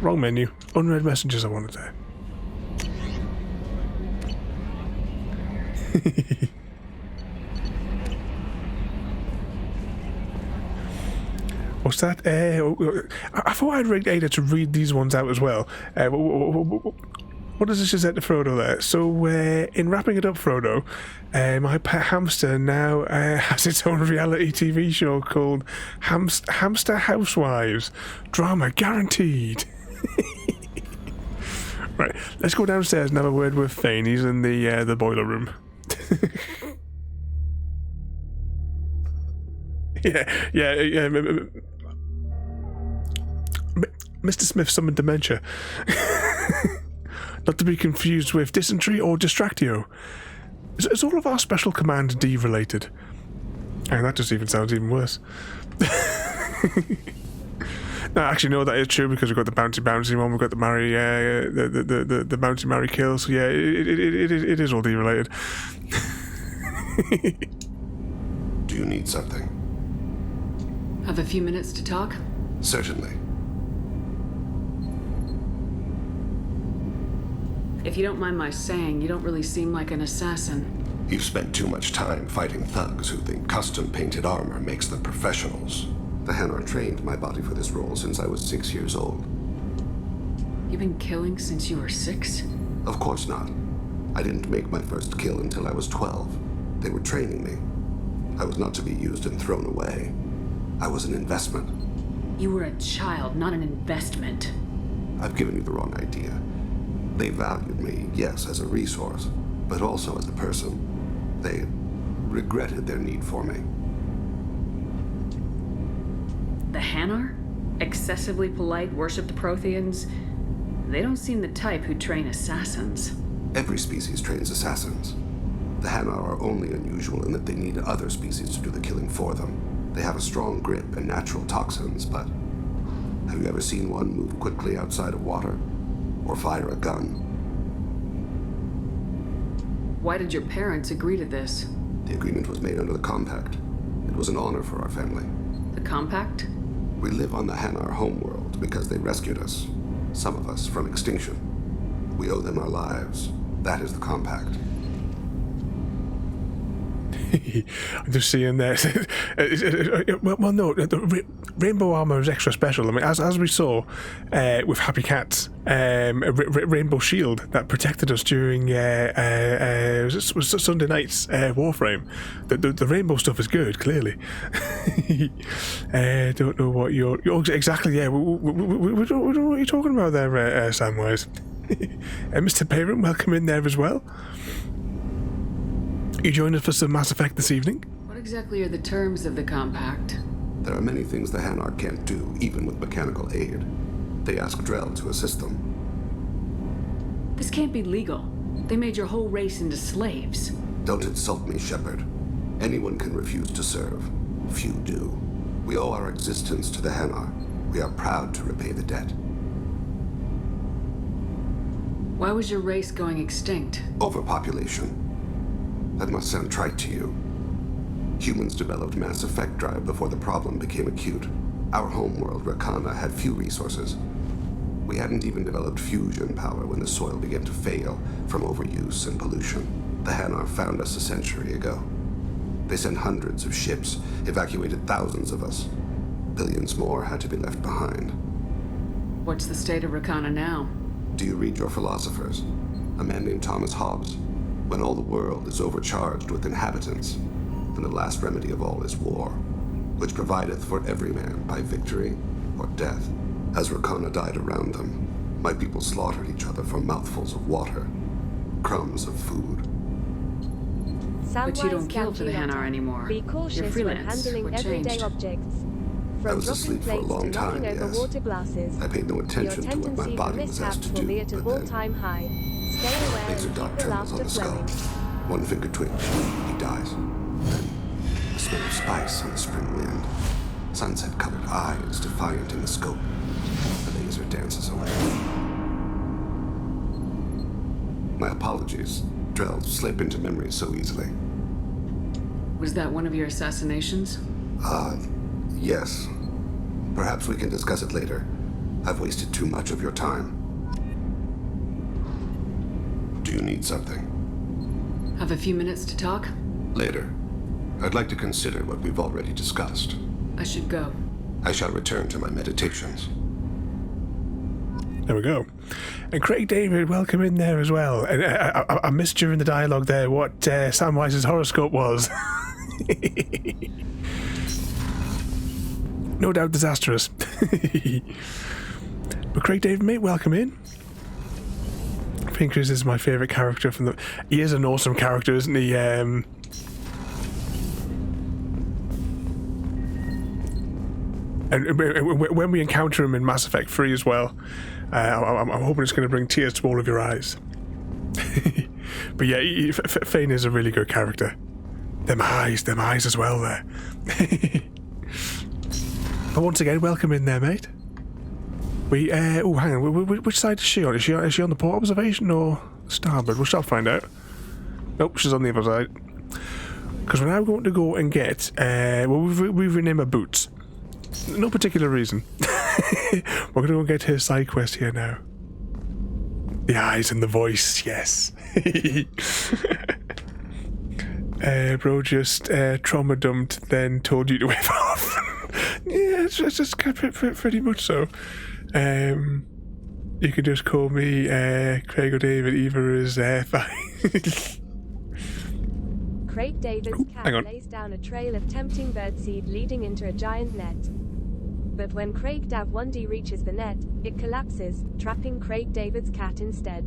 Speaker 2: Wrong menu. Unread messages I wanted to. What's that? I thought I'd rigged Ada to read these ones out as well. What does this just say to Frodo there? So, in wrapping it up, Frodo, my pet hamster now has its own reality TV show called Hamster Housewives. Drama guaranteed. Right, let's go downstairs and have a word with Thane. He's in the boiler room. yeah. Mr. Smith summoned dementia. Not to be confused with dysentery or distractio. Is all of our special command D related? And that just even sounds even worse. No, actually, no, that is true because we've got the bouncy one, we've got the marry, the bouncy marry kill. So yeah, it is all D related.
Speaker 10: Do you need something?
Speaker 5: Have a few minutes to talk?
Speaker 10: Certainly.
Speaker 5: If you don't mind my saying, you don't really seem like an assassin.
Speaker 10: You've spent too much time fighting thugs who think custom-painted armor makes them professionals. The Hanar trained my body for this role since I was 6 years old.
Speaker 5: You've been killing since you were 6?
Speaker 10: Of course not. I didn't make my first kill until I was 12. They were training me. I was not to be used and thrown away. I was an investment.
Speaker 5: You were a child, not an investment.
Speaker 10: I've given you the wrong idea. They valued me, yes, as a resource, but also as a person. They regretted their need for me.
Speaker 5: The Hanar? Excessively polite, worship the Protheans? They don't seem the type who train assassins.
Speaker 10: Every species trains assassins. The Hanar are only unusual in that they need other species to do the killing for them. They have a strong grip and natural toxins, but have you ever seen one move quickly outside of water? Or fire a gun?
Speaker 5: Why did your parents agree to this?
Speaker 10: The agreement was made under the Compact. It was an honor for our family.
Speaker 5: The Compact?
Speaker 10: We live on the Hanar homeworld because they rescued us. Some of us from extinction. We owe them our lives. That is the Compact.
Speaker 2: I'm just seeing this. Well, no, the rainbow armor is extra special. I mean, as we saw with Happy Cat's rainbow shield that protected us during was Sunday night's Warframe. The rainbow stuff is good, clearly. Don't know what you're exactly. Yeah, what are you talking about there, Samwise? Mr. Parent, welcome in there as well. You joined us for some Mass Effect this evening?
Speaker 5: What exactly are the terms of the Compact?
Speaker 10: There are many things the Hanar can't do, even with mechanical aid. They ask Drell to assist them.
Speaker 5: This can't be legal. They made your whole race into slaves.
Speaker 10: Don't insult me, Shepard. Anyone can refuse to serve. Few do. We owe our existence to the Hanar. We are proud to repay the debt.
Speaker 5: Why was your race going extinct?
Speaker 10: Overpopulation. That must sound trite to you. Humans developed mass effect drive before the problem became acute. Our homeworld, Rakana, had few resources. We hadn't even developed fusion power when the soil began to fail from overuse and pollution. The Hanar found us a century ago. They sent hundreds of ships, evacuated thousands of us. Billions more had to be left behind.
Speaker 5: What's the state of Rakana now?
Speaker 10: Do you read your philosophers? A man named Thomas Hobbes. When all the world is overcharged with inhabitants, then the last remedy of all is war, which provideth for every man by victory or death. As Rakana died around them, my people slaughtered each other for mouthfuls of water, crumbs of food.
Speaker 5: But you don't kill for the Hanar anymore.
Speaker 3: Be cautious
Speaker 5: You're
Speaker 3: when
Speaker 5: freelance.
Speaker 3: handling
Speaker 5: What
Speaker 3: everyday
Speaker 5: changed?
Speaker 3: objects.
Speaker 10: I
Speaker 3: From
Speaker 10: was
Speaker 3: dropping
Speaker 10: asleep for a
Speaker 3: plates
Speaker 10: long
Speaker 3: to
Speaker 10: time,
Speaker 3: knocking over
Speaker 10: yes.
Speaker 3: water glasses.
Speaker 10: I paid no attention
Speaker 3: Your
Speaker 10: to what my
Speaker 3: tendency
Speaker 10: body
Speaker 3: for
Speaker 10: was asked to
Speaker 3: mishaps will be
Speaker 10: do,
Speaker 3: at an
Speaker 10: but then
Speaker 3: all-time high. Stay aware
Speaker 10: laser
Speaker 3: and
Speaker 10: dot
Speaker 3: keep the
Speaker 10: terminals on
Speaker 3: laughter
Speaker 10: the skull.
Speaker 3: flowing.
Speaker 10: One finger twitch, he dies. Then the smell of spice on the spring wind. Sunset-colored eyes defiant in the scope. The laser dances away. My apologies. Drell slip into memory so easily.
Speaker 5: Was that one of your assassinations?
Speaker 10: Yes. Perhaps we can discuss it later. I've wasted too much of your time. Do you need something?
Speaker 5: Have a few minutes to talk?
Speaker 10: Later. I'd like to consider what we've already discussed.
Speaker 5: I should go.
Speaker 10: I shall return to my meditations.
Speaker 2: There we go. And Craig David, welcome in there as well. And I missed during the dialogue there what Samwise's horoscope was. No doubt disastrous. But Craig David, mate, welcome in. Pinkers is my favourite character from the... He is an awesome character, isn't he? And when we encounter him in Mass Effect 3 as well, I'm hoping it's going to bring tears to all of your eyes. But yeah, Thane is a really good character. Them eyes as well there. But once again, welcome in there, mate. We, hang on, which side is she on? Is she on the port observation or starboard? We shall find out. Nope, she's on the other side. Because we're now going to go and get, we've renamed her Boots. No particular reason. We're going to go and get her side quest here now. The eyes and the voice, yes. Bro just trauma dumped, then told you to wave off. Yeah, it's just pretty much so. You can just call me Craig or David, either is fine.
Speaker 3: Craig David's cat lays down a trail of tempting birdseed leading into a giant net. But when Craig Dav1D reaches the net, it collapses, trapping Craig David's cat instead.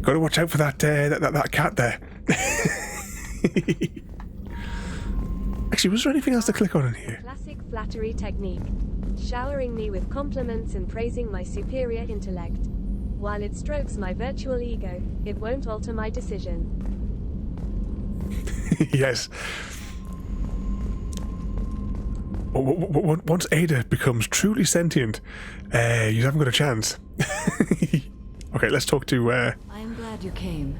Speaker 2: Gotta watch out for that cat there. Actually, was there anything else to click on in here?
Speaker 3: Classic flattery technique. Showering me with compliments and praising my superior intellect. While it strokes my virtual ego, it won't alter my decision.
Speaker 2: Yes. Once Ada becomes truly sentient, you haven't got a chance. Okay, let's talk to...
Speaker 6: I am glad you came.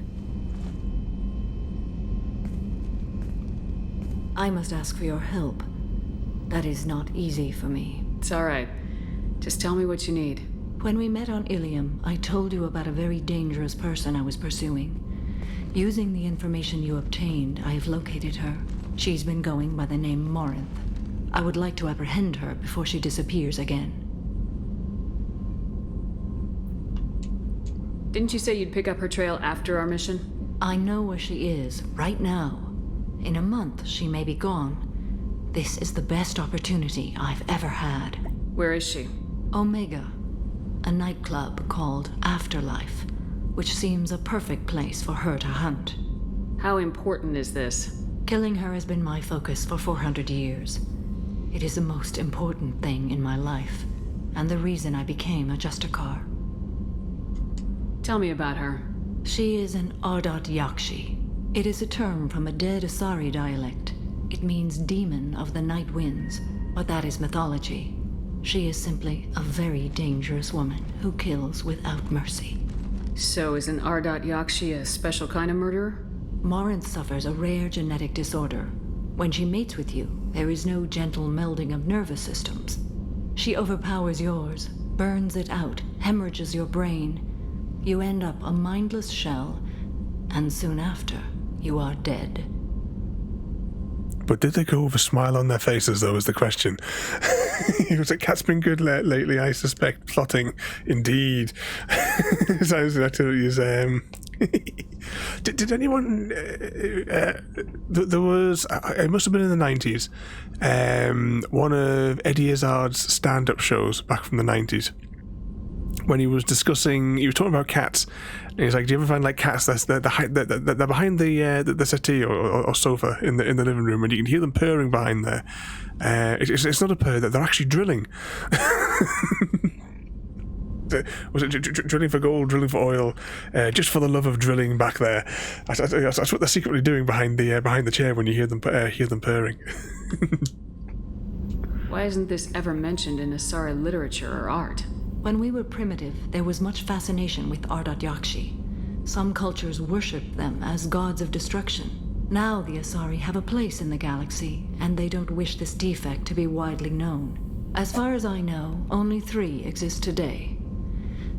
Speaker 6: I must ask for your help. That is not easy for me.
Speaker 5: It's all right. Just tell me what you need.
Speaker 6: When we met on Ilium, I told you about a very dangerous person I was pursuing. Using the information you obtained, I have located her. She's been going by the name Morinth. I would like to apprehend her before she disappears again.
Speaker 5: Didn't you say you'd pick up her trail after our mission?
Speaker 6: I know where she is, right now. In a month, she may be gone. This is the best opportunity I've ever had.
Speaker 5: Where is she?
Speaker 6: Omega, a nightclub called Afterlife, which seems a perfect place for her to hunt.
Speaker 5: How important is this?
Speaker 6: Killing her has been my focus for 400 years. It is the most important thing in my life, and the reason I became a Justicar.
Speaker 5: Tell me about her.
Speaker 6: She is an Ardat-Yakshi. It is a term from a dead Asari dialect. It means demon of the night winds, but that is mythology. She is simply a very dangerous woman who kills without mercy.
Speaker 5: So is an Ardat-Yakshi a special kind of murderer?
Speaker 6: Morinth suffers a rare genetic disorder. When she mates with you, there is no gentle melding of nervous systems. She overpowers yours, burns it out, hemorrhages your brain. You end up a mindless shell, and soon after, you are dead.
Speaker 2: But did they go with a smile on their faces, though, is the question. Was it cat's been good lately, I suspect. Plotting, indeed. Sounds like to use, Did anyone... there was... It must have been in the 90s. One of Eddie Izzard's stand-up shows back from the 90s. When he was discussing... He was talking about cats. And he's like, do you ever find like cats they're behind the settee or sofa in the living room, and you can hear them purring behind there. It's not a purr, they're actually drilling. Was it drilling for gold, drilling for oil, just for the love of drilling back there? That's what they're secretly doing behind the chair when you hear them purring.
Speaker 5: Why isn't this ever mentioned in Asari literature or art?
Speaker 6: When we were primitive, there was much fascination with Ardat-Yakshi. Some cultures worshipped them as gods of destruction. Now the Asari have a place in the galaxy, and they don't wish this defect to be widely known. As far as I know, only 3 exist today.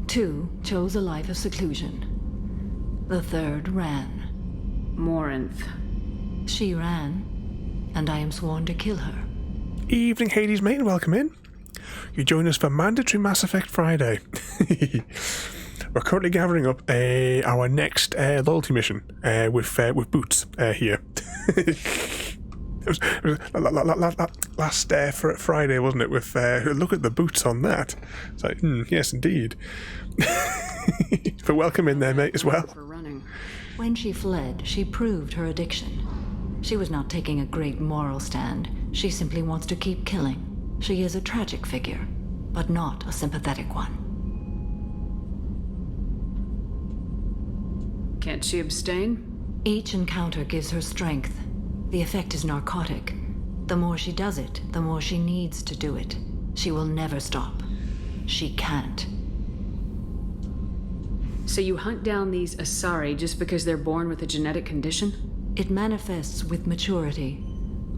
Speaker 6: 2 chose a life of seclusion. The 3rd ran.
Speaker 5: Morinth.
Speaker 6: She ran, and I am sworn to kill her.
Speaker 2: Evening, Hades mate, and welcome in. You join us for mandatory Mass Effect Friday. We're currently gathering up our next loyalty mission with Boots here. It was last Friday, wasn't it? With look at the boots on that. It's like, yes, indeed. But welcome in there, mate, as well.
Speaker 6: When she fled, she proved her addiction. She was not taking a great moral stand. She simply wants to keep killing. She is a tragic figure, but not a sympathetic one.
Speaker 5: Can't she abstain?
Speaker 6: Each encounter gives her strength. The effect is narcotic. The more she does it, the more she needs to do it. She will never stop. She can't.
Speaker 5: So you hunt down these Asari just because they're born with a genetic condition?
Speaker 6: It manifests with maturity.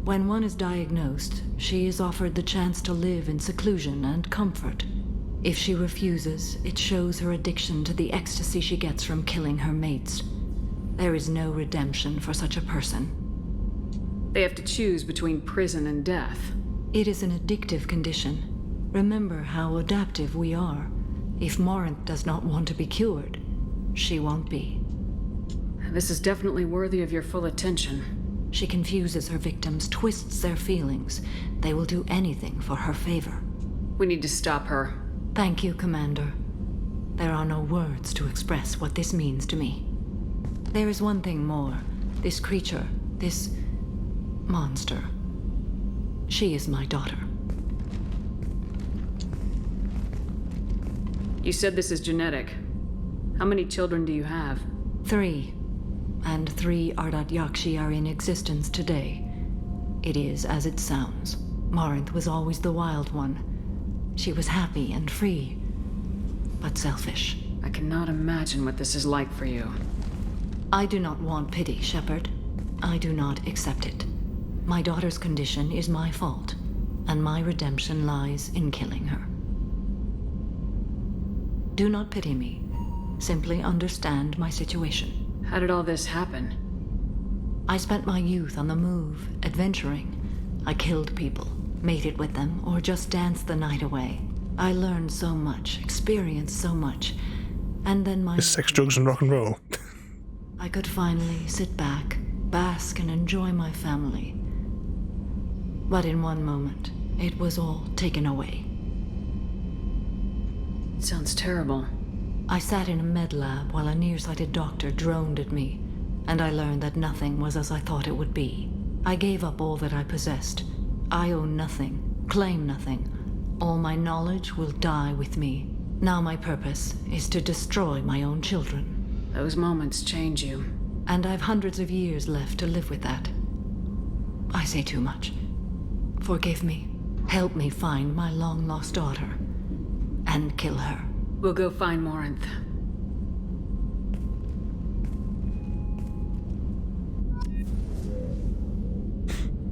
Speaker 6: When one is diagnosed, she is offered the chance to live in seclusion and comfort. If she refuses, it shows her addiction to the ecstasy she gets from killing her mates. There is no redemption for such a person.
Speaker 5: They have to choose between prison and death.
Speaker 6: It is an addictive condition. Remember how adaptive we are. If Morinth does not want to be cured, she won't be.
Speaker 5: This is definitely worthy of your full attention.
Speaker 6: She confuses her victims, twists their feelings. They will do anything for her favor.
Speaker 5: We need to stop her.
Speaker 6: Thank you, Commander. There are no words to express what this means to me. There is one thing more. This creature, this monster. She is my daughter.
Speaker 5: You said this is genetic. How many children do you have?
Speaker 6: 3. And 3 Ardat-Yakshi are in existence today. It is as it sounds. Morinth was always the wild one. She was happy and free, but selfish.
Speaker 5: I cannot imagine what this is like for you.
Speaker 6: I do not want pity, Shepard. I do not accept it. My daughter's condition is my fault, and my redemption lies in killing her. Do not pity me. Simply understand my situation.
Speaker 5: How did all this happen?
Speaker 6: I spent my youth on the move, adventuring. I killed people, mated with them, or just danced the night away. I learned so much, experienced so much, and then my...
Speaker 2: Sex, drugs, and rock and roll.
Speaker 6: I could finally sit back, bask, and enjoy my family. But in one moment, it was all taken away.
Speaker 5: It sounds terrible.
Speaker 6: I sat in a med lab while a nearsighted doctor droned at me, and I learned that nothing was as I thought it would be. I gave up all that I possessed. I own nothing, claim nothing. All my knowledge will die with me. Now my purpose is to destroy my own children.
Speaker 5: Those moments change you.
Speaker 6: And I've hundreds of years left to live with that. I say too much. Forgive me. Help me find my long-lost daughter. And kill her.
Speaker 5: We'll go find Morinth.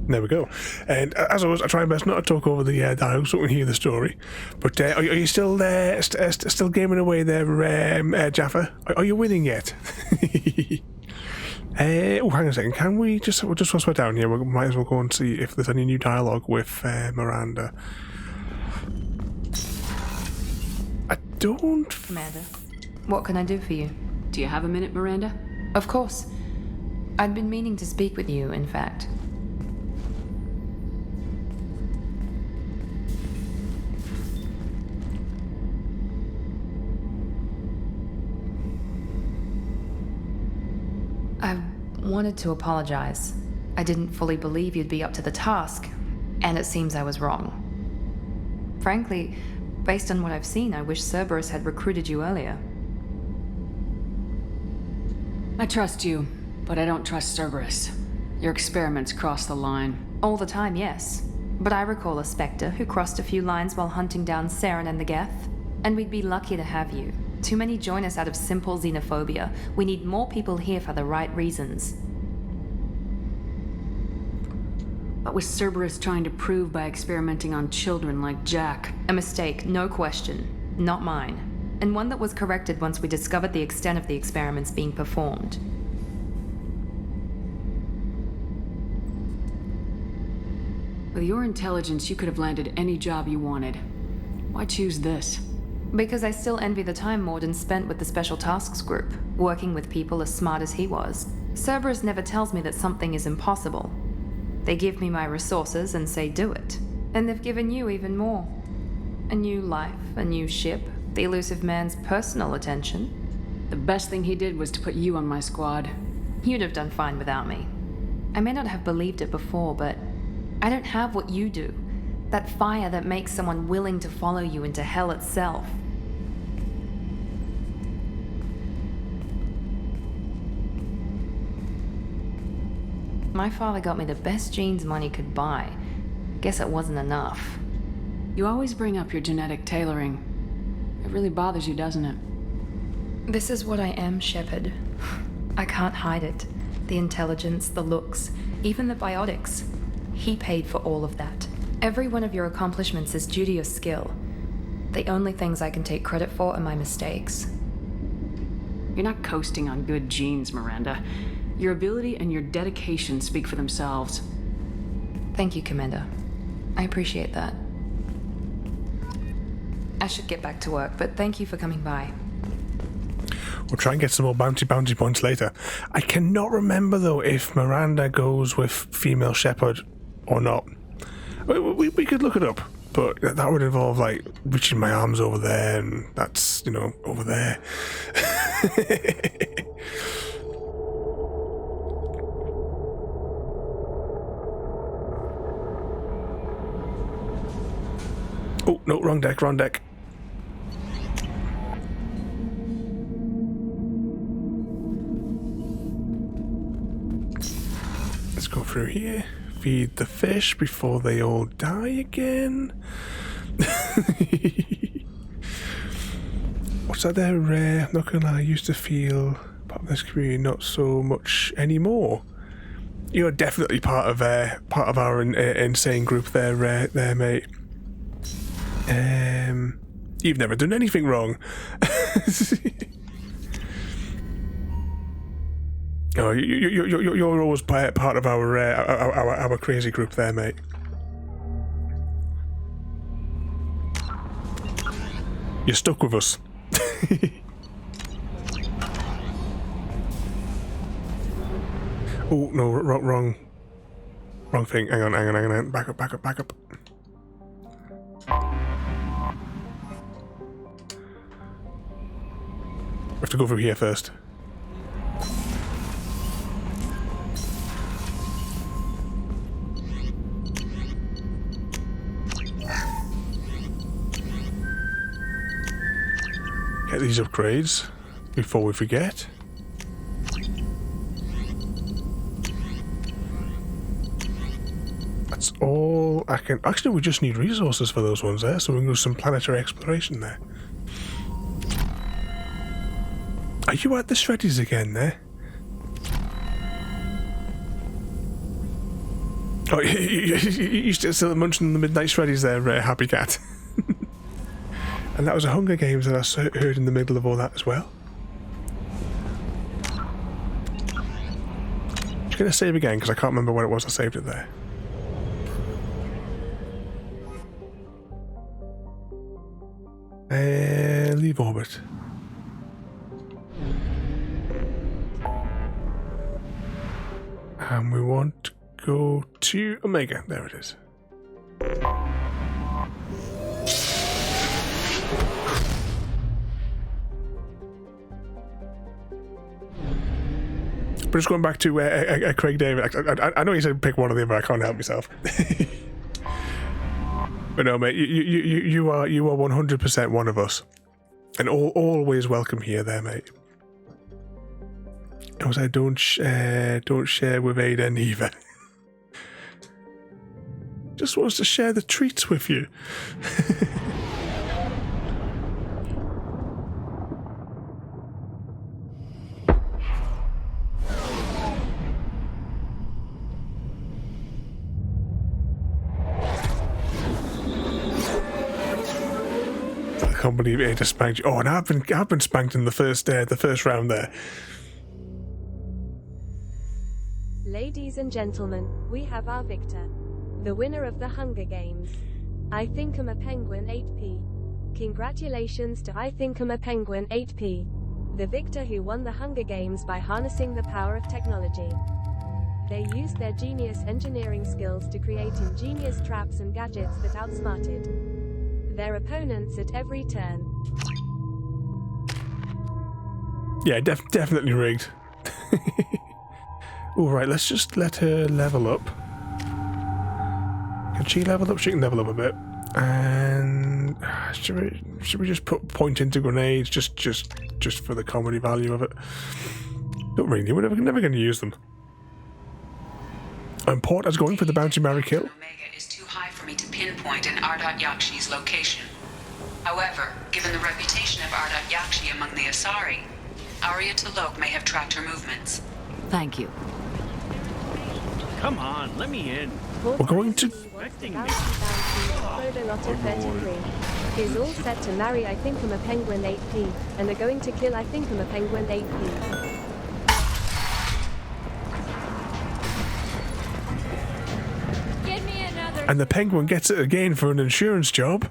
Speaker 2: There we go. And as always, I try my best not to talk over the dialogue so we can hear the story. But are you still there, still gaming away there, Jaffa? Are you winning yet? Oh, hang on a second. Can we we'll just while we're down here, we might as well go and see if there's any new dialogue with Miranda. I don't...
Speaker 4: Commander, what can I do for you?
Speaker 5: Do you have a minute, Miranda?
Speaker 4: Of course. I'd been meaning to speak with you, in fact. I wanted to apologize. I didn't fully believe you'd be up to the task, and it seems I was wrong. Frankly, based on what I've seen, I wish Cerberus had recruited you earlier.
Speaker 5: I trust you, but I don't trust Cerberus. Your experiments cross the line.
Speaker 4: All the time, yes. But I recall a Spectre who crossed a few lines while hunting down Saren and the Geth. And we'd be lucky to have you. Too many join us out of simple xenophobia. We need more people here for the right reasons.
Speaker 5: What was Cerberus trying to prove by experimenting on children like Jack?
Speaker 4: A mistake, no question. Not mine. And one that was corrected once we discovered the extent of the experiments being performed.
Speaker 5: With your intelligence, you could have landed any job you wanted. Why choose this?
Speaker 4: Because I still envy the time Morden spent with the Special Tasks Group, working with people as smart as he was. Cerberus never tells me that something is impossible. They give me my resources and say do it. And they've given you even more. A new life, a new ship, the elusive man's personal attention.
Speaker 5: The best thing he did was to put you on my squad.
Speaker 4: You'd have done fine without me. I may not have believed it before, but I don't have what you do. That fire that makes someone willing to follow you into hell itself. My father got me the best genes money could buy. Guess it wasn't enough.
Speaker 5: You always bring up your genetic tailoring. It really bothers you, doesn't it?
Speaker 4: This is what I am, Shepard. I can't hide it. The intelligence, the looks, even the biotics. He paid for all of that. Every one of your accomplishments is due to your skill. The only things I can take credit for are my mistakes.
Speaker 5: You're not coasting on good genes, Miranda. Your ability and your dedication speak for themselves.
Speaker 4: Thank you, Commander. I appreciate that. I should get back to work, but thank you for coming by.
Speaker 2: We'll try and get some more bounty points later. I cannot remember, though, if Miranda goes with female Shepherd or not. We could look it up, but that would involve, like, reaching my arms over there, and that's, you know, over there. Oh, no, wrong deck. Let's go through here. Feed the fish before they all die again. What's that there? I'm not gonna lie, I used to feel part of this community, not so much anymore. You're definitely part of our insane group there, mate. You've never done anything wrong. Oh, you're always part of our crazy group there, mate. You're stuck with us. Oh no, wrong thing. Hang on. Back up. We have to go through here first. Get these upgrades before we forget. That's all I can... Actually, we just need resources for those ones there, so we can do some planetary exploration there. Are you at the Shreddies again there? Oh, you still munching the midnight Shreddies there, Happy Cat. And that was a Hunger Games that I heard in the middle of all that as well. Just gonna save again because I can't remember when it was I saved it there. Leave orbit. And we want to go to Omega. There it is. But just going back to Craig David, I know you said pick one or the other. I can't help myself. But no, mate, you are 100% one of us, and always welcome here, there, mate. I was like, don't share with Aiden either. Just wants to share the treats with you. I can't believe Ada spanked you. Oh, and I've been spanked in the first round there.
Speaker 3: Ladies and gentlemen, we have our victor. The winner of the Hunger Games. I think I'm a Penguin 8P. Congratulations to I think I'm a Penguin 8P. The victor who won the Hunger Games by harnessing the power of technology. They used their genius engineering skills to create ingenious traps and gadgets that outsmarted their opponents at every turn.
Speaker 2: Yeah, definitely rigged. All right, let's just let her level up. Can she level up? She can level up a bit. And should we just put point into grenades just for the comedy value of it? Not really. We're never going to use them. And Porter's going for the bounty marry kill.
Speaker 11: Omega is too high for me to pinpoint an Ardat-Yakshi's location. However, given the reputation of Ardat-Yakshi among the Asari, Arya T'Loak may have tracked her movements.
Speaker 6: Thank you.
Speaker 15: Come on, let me in.
Speaker 2: We're going to...
Speaker 3: Is all set to marry I think I'm a penguin 8p, and are going to kill I think I'm a penguin 8p.
Speaker 2: And the penguin gets it again for an insurance job.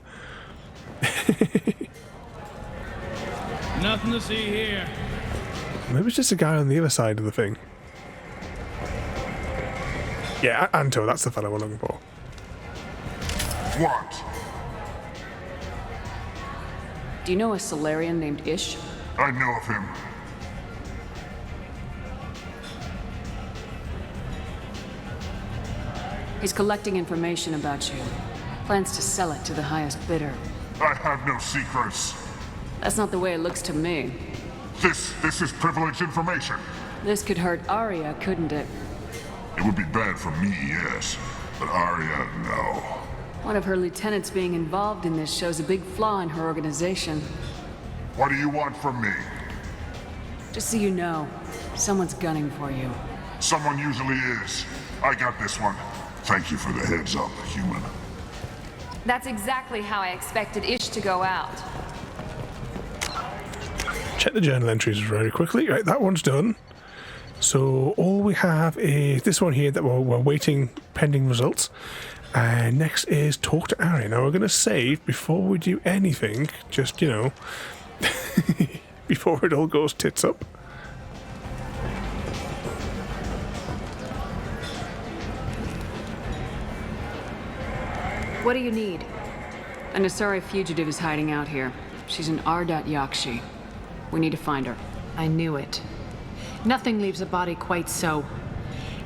Speaker 22: Nothing to see here.
Speaker 2: Maybe it's just a guy on the other side of the thing. Yeah, Anto, that's the fellow we're looking for.
Speaker 21: What?
Speaker 5: Do you know a Solarian named Ish?
Speaker 21: I know of him.
Speaker 5: He's collecting information about you. Plans to sell it to the highest bidder.
Speaker 21: I have no secrets.
Speaker 5: That's not the way it looks to me.
Speaker 21: This is privileged information.
Speaker 5: This could hurt Arya, couldn't it?
Speaker 21: It would be bad for me, yes. But Arya, no.
Speaker 5: One of her lieutenants being involved in this shows a big flaw in her organization.
Speaker 21: What do you want from me?
Speaker 5: Just so you know, someone's gunning for you.
Speaker 21: Someone usually is. I got this one. Thank you for the heads up, human.
Speaker 4: That's exactly how I expected Ish to go out.
Speaker 2: Check the journal entries very quickly. Right, that one's done. So all we have is this one here that we're waiting pending results. And next is talk to Arya. Now we're going to save before we do anything, just, you know, before it all goes tits up.
Speaker 5: What do you need? An Asari fugitive is hiding out here. She's an Ardat-Yakshi. We need to find her.
Speaker 23: I knew it. Nothing leaves a body quite so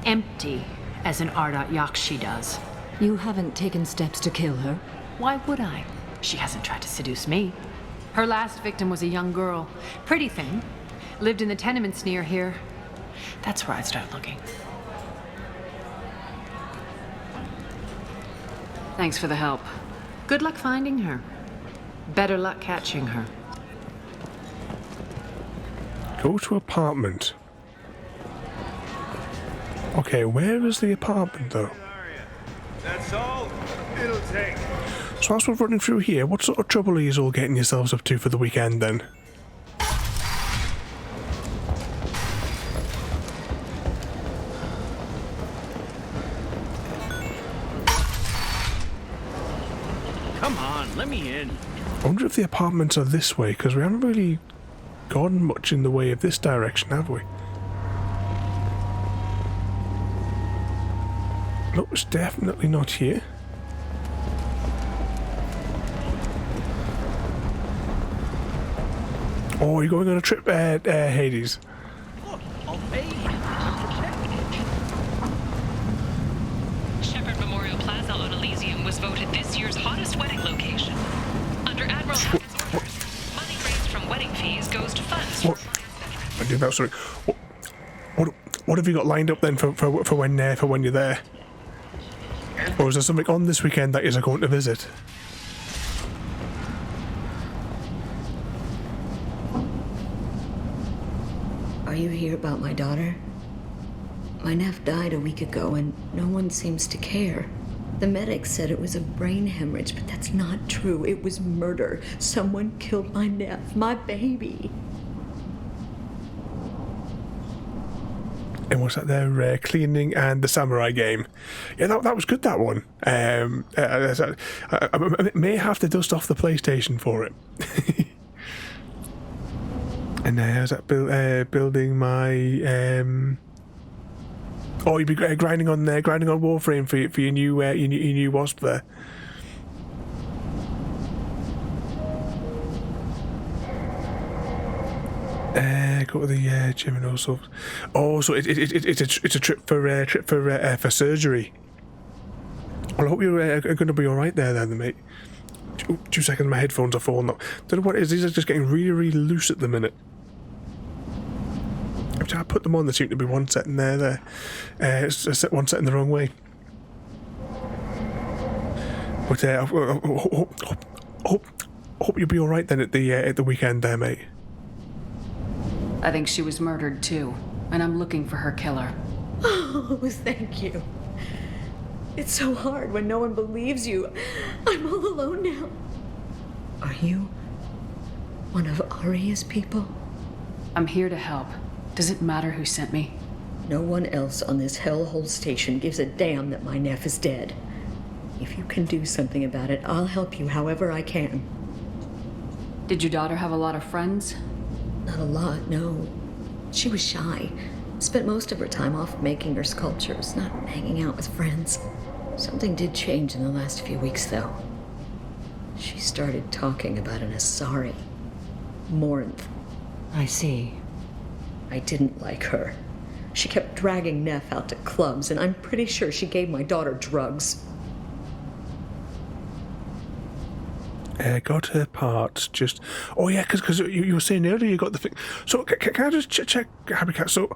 Speaker 23: empty as an Ardat-Yakshi does.
Speaker 6: You haven't taken steps to kill her?
Speaker 23: Why would I? She hasn't tried to seduce me. Her last victim was a young girl. Pretty thing. Lived in the tenements near here. That's where I'd start looking.
Speaker 5: Thanks for the help.
Speaker 23: Good luck finding her. Better luck catching her.
Speaker 2: Go to apartment. Okay, where is the apartment though?
Speaker 22: That's all it'll take.
Speaker 2: So as we're running through here, what sort of trouble are you all getting yourselves up to for the weekend then?
Speaker 15: Come on, let me in.
Speaker 2: I wonder if the apartments are this way, because we haven't really gone much in the way of this direction, have we? No, it's definitely not here. Oh, you're going on a trip, Hades.
Speaker 19: Shepherd Memorial Plaza on Elysium was voted this year's hottest wedding location. Under Admiral Hackett's orders, money raised from wedding fees goes to funds.
Speaker 2: What? I did that. Sorry. What have you got lined up then for when you're there? Or is there something on this weekend that you're going to visit?
Speaker 24: Are you here about my daughter? My nephew died a week ago and no one seems to care. The medics said it was a brain hemorrhage, but that's not true. It was murder. Someone killed my nephew, my baby.
Speaker 2: And what's that there? Cleaning and the Samurai game. Yeah, that was good, that one. I may have to dust off the PlayStation for it. And how's that building my... Oh, you'd be grinding on Warframe for your new Wasp there. Go to the gym and also. Oh, so it's a trip for surgery. Well, I hope you're going to be all right there, then, mate. 2 seconds, my headphones are falling off. Don't know what it is. These are just getting really, really loose at the minute. I put them on. There seem to be one set in there. One set in the wrong way. But I hope you'll be all right then at the weekend, there, mate.
Speaker 5: I think she was murdered too, and I'm looking for her killer.
Speaker 24: Oh, thank you. It's so hard when no one believes you. I'm all alone now. Are you one of Aria's people?
Speaker 5: I'm here to help. Does it matter who sent me?
Speaker 24: No one else on this hellhole station gives a damn that my Neff is dead. If you can do something about it, I'll help you however I can.
Speaker 5: Did your daughter have a lot of friends?
Speaker 24: Not a lot, no. She was shy. Spent most of her time off making her sculptures, not hanging out with friends. Something did change in the last few weeks, though. She started talking about an Asari. Morinth. I see. I didn't like her. She kept dragging Neff out to clubs, and I'm pretty sure she gave my daughter drugs.
Speaker 2: Got her parts, just... Oh, yeah, because you were saying earlier you got the thing... So, can I just check, Happy Cat? So,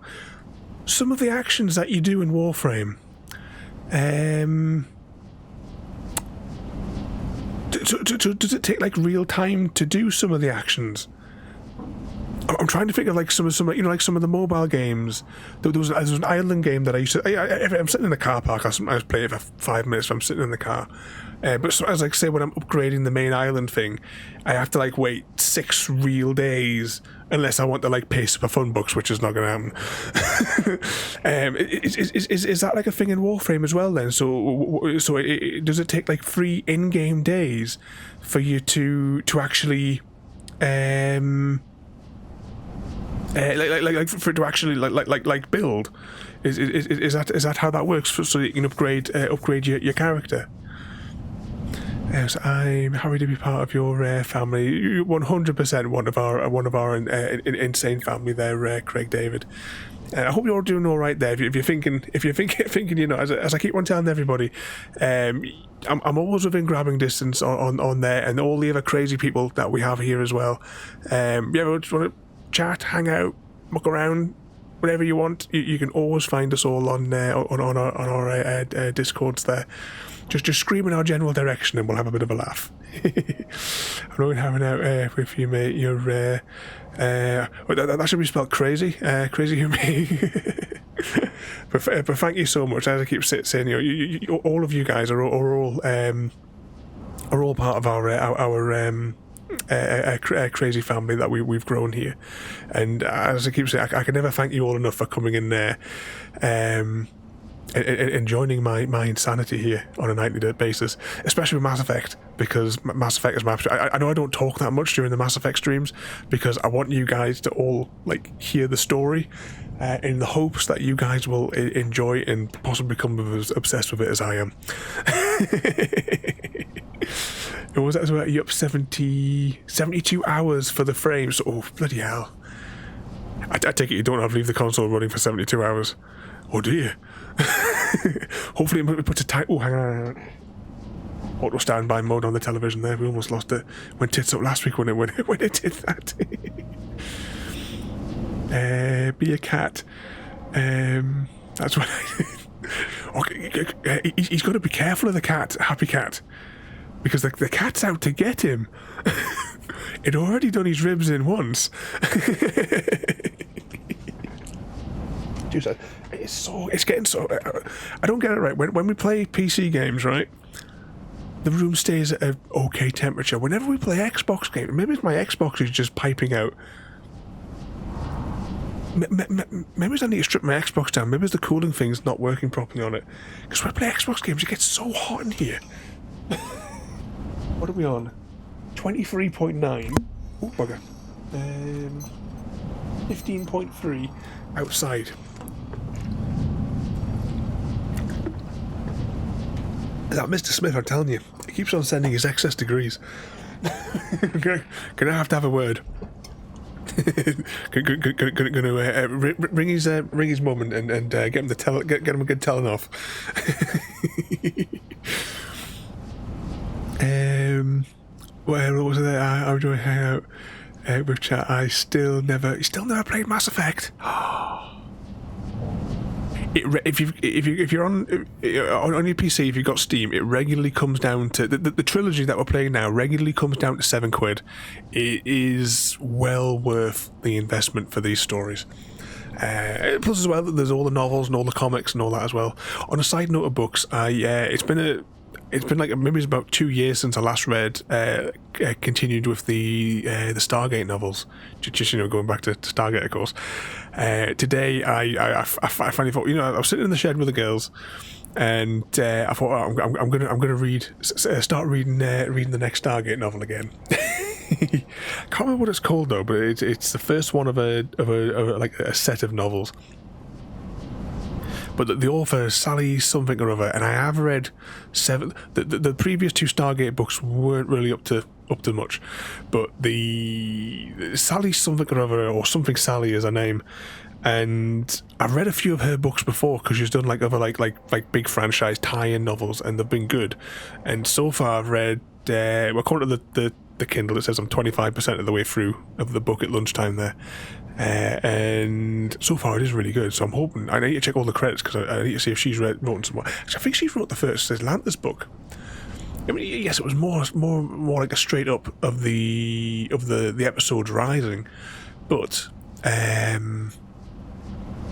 Speaker 2: some of the actions that you do in Warframe... does it take, like, real time to do some of the actions? I'm trying to think of, like, some of the mobile games. There was an island game that I used to... I'm sitting in the car park. I was playing it for 5 minutes. I'm sitting in the car. But so, as I say, when I'm upgrading the main island thing, I have to, like, wait 6 real days unless I want to, like, pay super fun bucks, which is not going to happen. Is that, like, a thing in Warframe as well, then? So does it take, like, 3 in-game days for you to actually... like for it to actually like build? Is that how that works? So you can upgrade your character. Yes, I'm happy to be part of your family. You're 100% one of our insane family there, Craig David. I hope you're all doing all right there. If you're thinking, you know, as I keep on telling everybody, I'm always within grabbing distance on there, and all the other crazy people that we have here as well. Yeah, just want to chat, hang out, muck around, whatever you want. You can always find us all on our Discords there. Just scream in our general direction and we'll have a bit of a laugh. I'm not having out with you, mate. You're that should be spelled crazy. Crazy you me. But thank you so much. As I keep saying, you all of you guys are all part of our crazy family that we've grown here. And as I keep saying, I can never thank you all enough for coming in there. And joining my insanity here on a nightly basis, especially with Mass Effect, because Mass Effect is my... I know I don't talk that much during the Mass Effect streams because I want you guys to all like hear the story in the hopes that you guys will enjoy and possibly become as obsessed with it as I am. Was that about you up 72 hours for the frames? Oh, bloody hell. I take it you don't have to leave the console running for 72 hours. Oh, do you? Hopefully it puts a tight... Oh, hang on. Auto standby mode on the television there. We almost lost it. Went tits up last week when it did that. Be a cat. That's what I... Okay, he's got to be careful of the cat, Happy Cat. Because the cat's out to get him. It already done his ribs in once. It's getting so... I don't get it right. When we play PC games, right, the room stays at an okay temperature. Whenever we play Xbox games, maybe it's my Xbox is just piping out. Maybe I need to strip my Xbox down. Maybe it's the cooling thing's not working properly on it. Because when I play Xbox games, it gets so hot in here. What are we on? 23.9. Oh, bugger. 15.3 outside. That Mr. Smith, I'm telling you, he keeps on sending his excess degrees. Gonna have to have a word. Gonna ring his mum and get him to get him a good telling off. What was it? I was doing hang out with chat. I still never played Mass Effect. If you're on your PC, if you've got Steam, it regularly comes down to the trilogy that we're playing now. Regularly comes down to £7. It is well worth the investment for these stories. Plus, as well, there's all the novels and all the comics and all that as well. On a side note of books, it's been like maybe it's about 2 years since I last read. Continued with the Stargate novels, just going back to Stargate, of course. Today, I finally thought, I was sitting in the shed with the girls, and I thought, I'm gonna start reading the next Stargate novel again. Can't remember what it's called though, but it's the first one of a set of novels. But the author is Sally something or other, and I have read 7. The previous 2 Stargate books weren't really up to much, but the Sally something or other, or something Sally is her name, and I've read a few of her books before because she's done like other like big franchise tie-in novels, and they've been good. And so far I've read, according to the Kindle, it says I'm 25% of the way through of the book at lunchtime there. And so far it is really good, so I'm hoping. I need to check all the credits because I need to see if she's written some more. I think she wrote the first Atlantis book. I mean, yes, it was more like a straight up of the episodes rising, but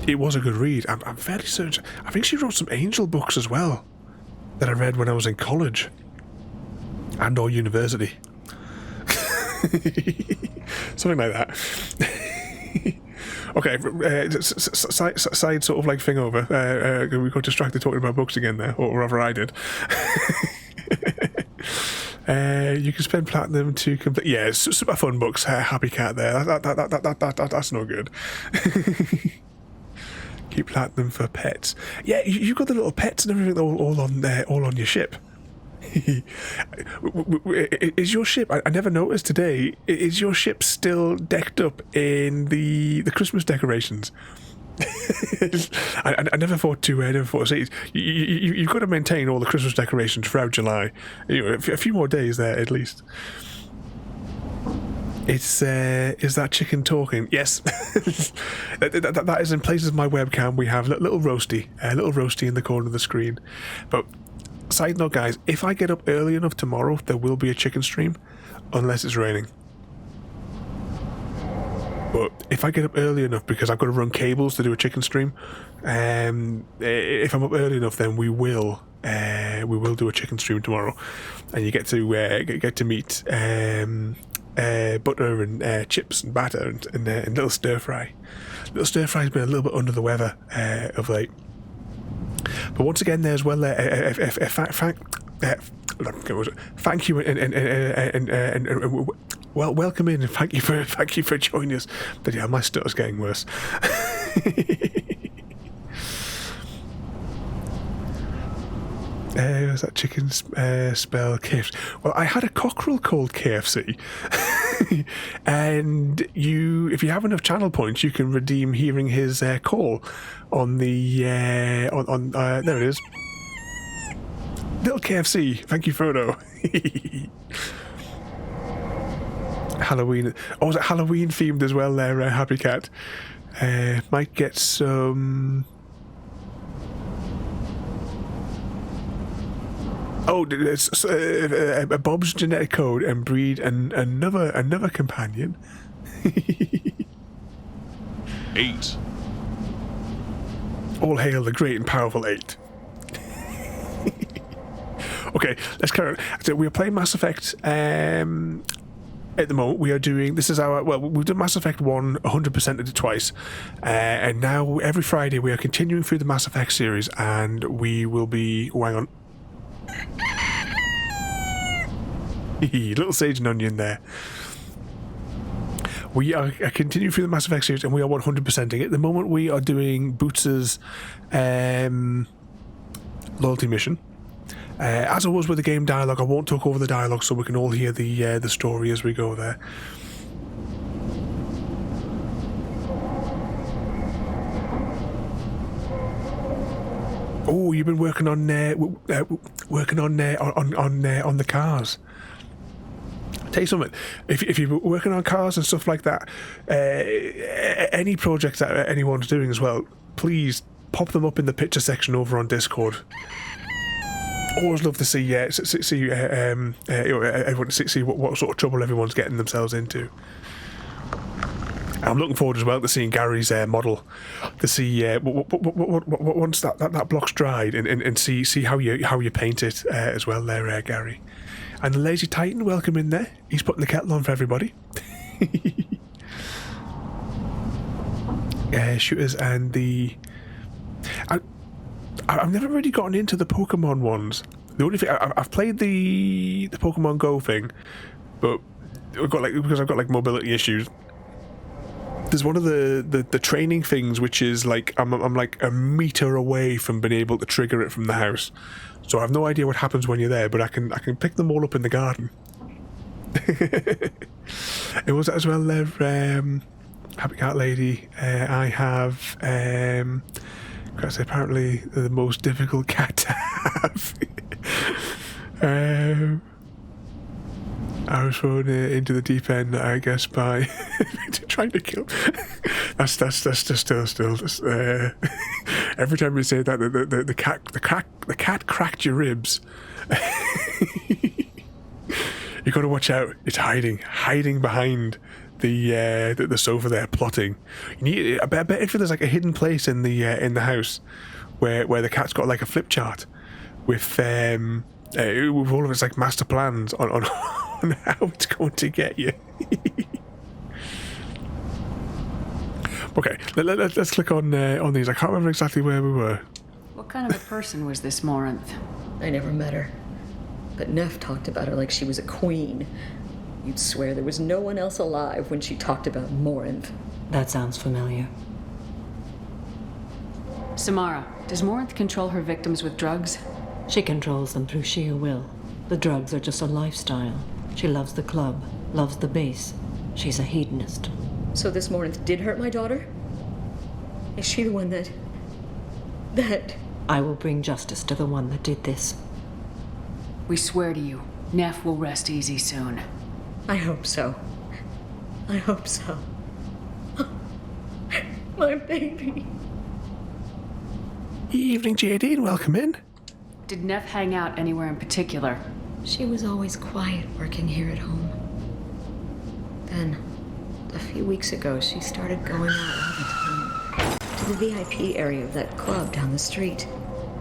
Speaker 2: it was a good read. I'm fairly certain. I think she wrote some Angel books as well that I read when I was in college and or university. Something like that. Okay, side sort of like thing over. We got distracted talking about books again there, or rather I did. You can spend platinum to complete. Yeah, it's super fun books. Happy cat there. That's no good. Keep platinum for pets. Yeah, you've got the little pets and everything all on there, all on your ship. Is your ship? I never noticed today. Is your ship still decked up in the Christmas decorations? I never thought to see. You've got to maintain all the Christmas decorations throughout July. A few more days there at least. Is that chicken talking? Yes. that is in places of my webcam. We have a little roasty in the corner of the screen, but. Side note, guys, if I get up early enough tomorrow, there will be a chicken stream, unless it's raining. But if I get up early enough, because I've got to run cables to do a chicken stream, if I'm up early enough, then we will do a chicken stream tomorrow, and you get to meet butter and chips and batter and little stir fry. Little stir fry's been a little bit under the weather of late. But once again, there as well. Thank you and welcome in. And thank you for joining us. But yeah, my stutter's getting worse. Was that chicken spell KFC? Well, I had a cockerel called KFC, and if you have enough channel points, you can redeem hearing his call on the on there it is. Little KFC. Thank you, Frodo. Halloween. Oh, was it Halloween themed as well? There, Happy Cat. Might get some. Oh, it's Bob's genetic code and breed and another companion.
Speaker 7: 8.
Speaker 2: All hail the great and powerful 8. Okay, let's carry on. So we are playing Mass Effect. At the moment, we are doing. This is our. Well, we've done Mass Effect 1 100%ed it twice, and now every Friday we are continuing through the Mass Effect series, and we will be. Oh, hang on. Little sage and onion there. We are continuing through the Mass Effect series, and we are 100%ing it. At the moment, we are doing Boots' loyalty mission. As I was with the game dialogue, I won't talk over the dialogue so we can all hear the story as we go there. Oh, you've been working on on the cars. Tell you something. If you're working on cars and stuff like that, any projects that anyone's doing as well, please pop them up in the picture section over on Discord. Always love to see everyone see what sort of trouble everyone's getting themselves into. I'm looking forward as well to seeing Gary's model, to see once that block's dried and see how you paint it as well there, Gary. And the Lazy Titan, welcome in there. He's putting the kettle on for everybody. Shooters and the... I've never really gotten into the Pokemon ones. The only thing... I've played the Pokemon Go thing, but because I've got mobility issues. There's one of the training things which is like I'm like a meter away from being able to trigger it from the house. So I have no idea what happens when you're there, but I can pick them all up in the garden. It was as well there, Happy Cat Lady. I have apparently the most difficult cat to have. I was thrown into the deep end, I guess, by trying to kill. That's still. Every time you say that, the cat cracked your ribs. You got to watch out. It's hiding behind the sofa there, plotting. I bet if there's like a hidden place in the house where the cat's got like a flip chart with all of its like master plans on how it's going to get you. Okay, let's click on these. I can't remember exactly where we were.
Speaker 5: What kind of a person was this Morinth?
Speaker 24: I never met her. But Neff talked about her like she was a queen. You'd swear there was no one else alive when she talked about Morinth.
Speaker 6: That sounds familiar.
Speaker 5: Samara, does Morinth control her victims with drugs?
Speaker 6: She controls them through sheer will. The drugs are just a lifestyle. She loves the club, loves the base. She's a hedonist.
Speaker 24: So this Morinth did hurt my daughter? Is she the one that...
Speaker 6: I will bring justice to the one that did this.
Speaker 5: We swear to you, Neff will rest easy soon.
Speaker 24: I hope so. I hope so. My baby.
Speaker 2: Evening, JD, and welcome in.
Speaker 5: Did Neff hang out anywhere in particular?
Speaker 24: She was always quiet working here at home. Then, a few weeks ago, she started going out all the time. To the VIP area of that club down the street.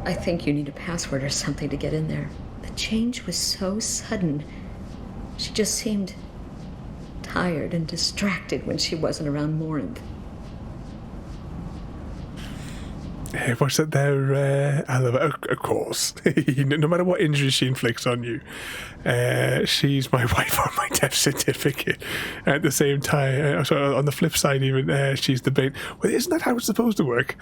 Speaker 24: I think you need a password or something to get in there. The change was so sudden. She just seemed tired and distracted when she wasn't around Morinth.
Speaker 2: What's that there? I love it. Of course. No matter what injury she inflicts on you, she's my wife on my death certificate. At the same time, so on the flip side, even she's the bait. Well, isn't that how it's supposed to work?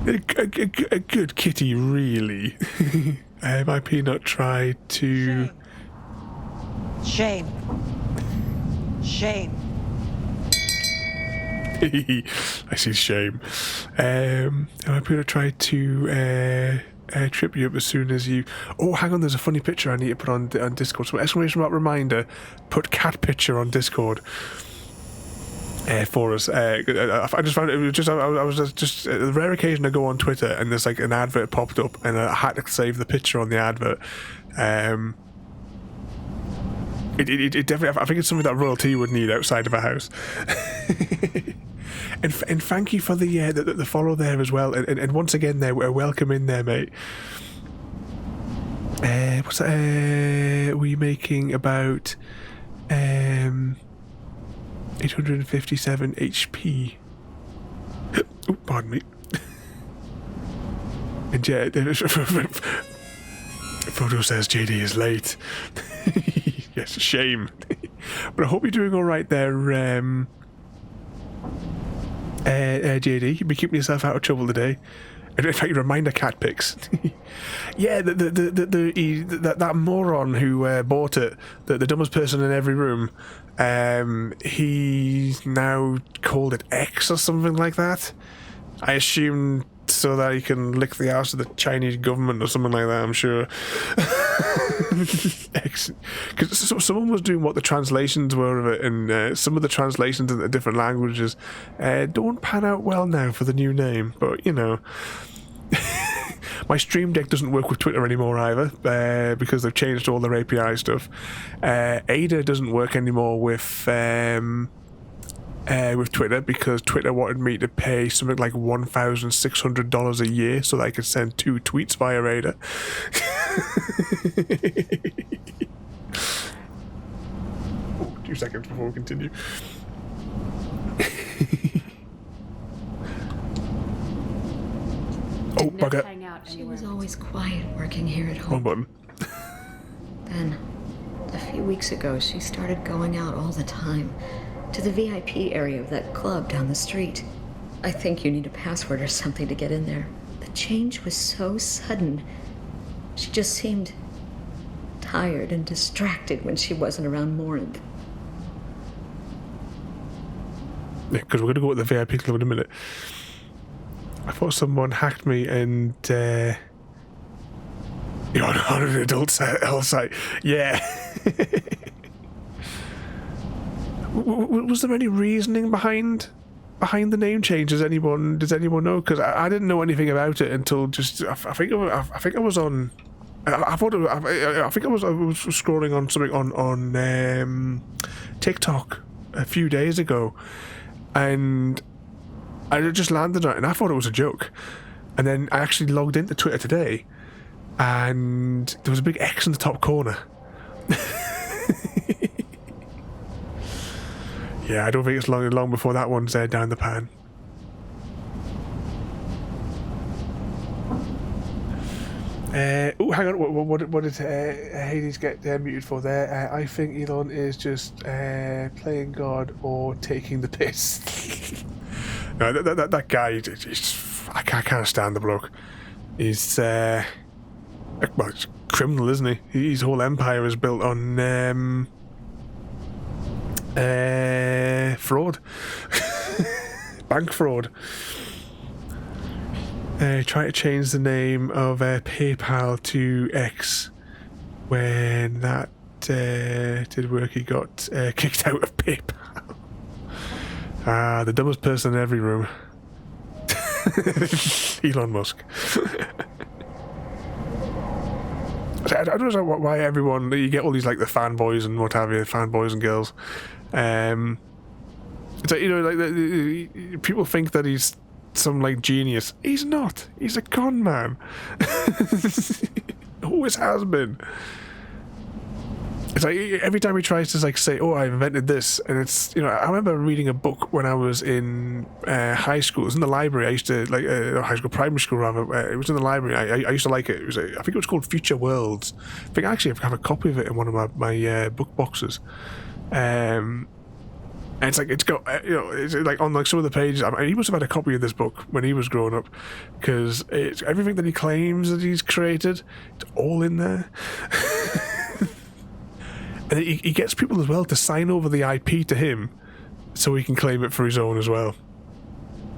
Speaker 2: A good kitty, really. My peanut tried to...
Speaker 13: Shame.
Speaker 2: I see shame. My peanut tried to trip you up as soon as you... Oh, hang on, there's a funny picture I need to put on Discord. So exclamation mark reminder, put cat picture on Discord. For us, I just found it. I was just the rare occasion I go on Twitter and there's like an advert popped up and I had to save the picture on the advert. It definitely. I think it's something that royalty would need outside of a house. and thank you for the follow there as well. And once again, there welcome in there, mate. What's that? We making about 857 HP. Oh, pardon me. And yeah, Photo says JD is late. Yes, shame. But I hope you're doing all right there, JD. You've been keeping yourself out of trouble today. In fact, reminder cat pics. Yeah, that moron who bought it, the dumbest person in every room, he's now called it X or something like that. I assume so that he can lick the ass of the Chinese government or something like that, I'm sure. Because someone was doing what the translations were of it, and some of the translations in the different languages don't pan out well now for the new name, but you know. My Stream Deck doesn't work with Twitter anymore either, because they've changed all their API stuff. Ada doesn't work anymore with Twitter, because Twitter wanted me to pay something like $1,600 a year so that I could send 2 tweets via Ada. Oh, 2 seconds before we continue. Oh, bugger.
Speaker 24: She was always quiet working here at home.
Speaker 2: Wrong button.
Speaker 24: Then, a few weeks ago, she started going out all the time to the VIP area of that club down the street. I think you need a password or something to get in there. The change was so sudden. She just seemed tired and distracted when she wasn't around Morinth.
Speaker 2: Yeah, because we're going to go to the VIP club in a minute. I thought someone hacked me and on an adult site. Yeah. Was there any reasoning behind the name change? Does anyone know? Because I didn't know anything about it until just I think I was on. I think I was scrolling on something on TikTok a few days ago, and I just landed on it, and I thought it was a joke. And then I actually logged into Twitter today, and there was a big X in the top corner. Yeah, I don't think it's long before that one's down the pan. Oh, hang on. What did Hades get muted for there? I think Elon is just playing God or taking the piss. No, that guy, I can't stand the bloke. He's, well, he's a criminal, isn't he? His whole empire is built on fraud. Bank fraud. Trying to change the name of PayPal to X. When that did work, he got kicked out of PayPal. The dumbest person in every room. Elon Musk. I don't know why everyone, you get all these like the fanboys and what have you, fanboys and girls. It's like, you know, like people think that he's some like genius. He's not. He's a con man. Always has been. It's like every time he tries to like say, "Oh, I invented this," and it's, you know, I remember reading a book when I was in high school. It was in the library. I used to like high school, primary school rather. It was in the library. I used to like it. It was I think it was called Future Worlds. I think actually I have a copy of it in one of my book boxes. And it's like it's got you know, it's like on like some of the pages. I mean, he must have had a copy of this book when he was growing up, because it's everything that he claims that he's created. It's all in there. And he gets people as well to sign over the IP to him so he can claim it for his own as well.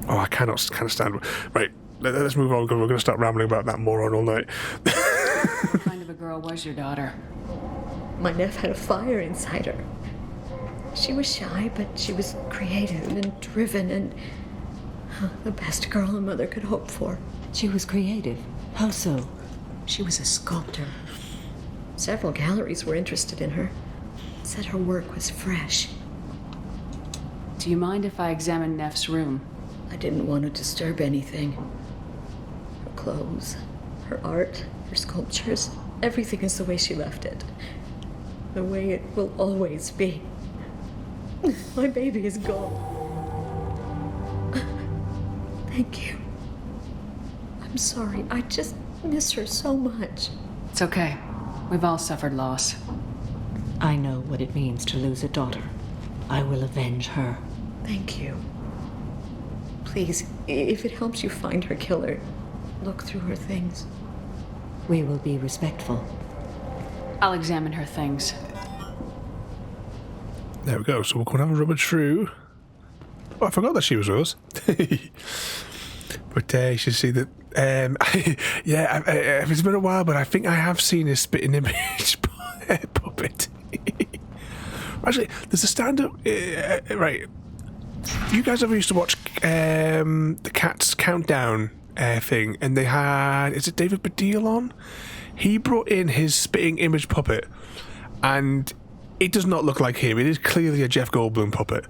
Speaker 2: Oh, I cannot stand it. Right, let's move on, because we're going to start rambling about that moron all night.
Speaker 5: What kind of a girl was your daughter?
Speaker 24: My nephew had a fire inside her. She was shy, but she was creative and driven and the best girl a mother could hope for.
Speaker 13: She was creative? How so?
Speaker 24: She was a sculptor. Several galleries were interested in her. Said her work was fresh.
Speaker 5: Do you mind if I examine Neff's room?
Speaker 24: I didn't want to disturb anything. Her clothes, her art, her sculptures, everything is the way she left it. The way it will always be. My baby is gone. Thank you. I'm sorry. I just miss her so much.
Speaker 5: It's okay. We've all suffered loss.
Speaker 13: I know what it means to lose a daughter. I will avenge her.
Speaker 24: Thank you. Please, if it helps you find her killer, look through her things.
Speaker 13: We will be respectful.
Speaker 5: I'll examine her things.
Speaker 2: There we go. So we're going to have a rummage through. Oh, I forgot that she was with us. But you should see that. Yeah, it's been a while, but I think I have seen a spitting image puppet. Actually, there's a stand-up. Right. You guys ever used to watch the Cats Countdown thing, and they had, is it David Baddiel on? He brought in his spitting image puppet, and it does not look like him. It is clearly a Jeff Goldblum puppet.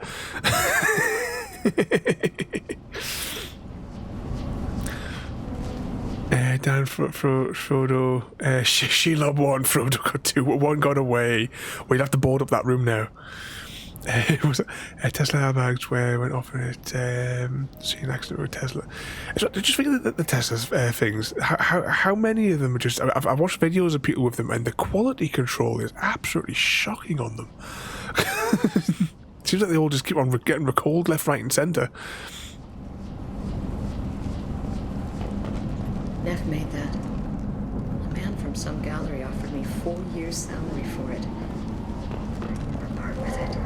Speaker 2: Down for Frodo. Shelob 1, Frodo got 2. 1 got away. We'd have to board up that room now. It was Tesla airbags where went off in it. See an accident with Tesla. So just think of the Tesla's things. How many of them are just? I've watched videos of people with them, and the quality control is absolutely shocking on them. Seems like they all just keep on getting recalled left, right, and centre.
Speaker 24: Neff made that. A man from some gallery offered me 4 years' salary for it. I never part with it.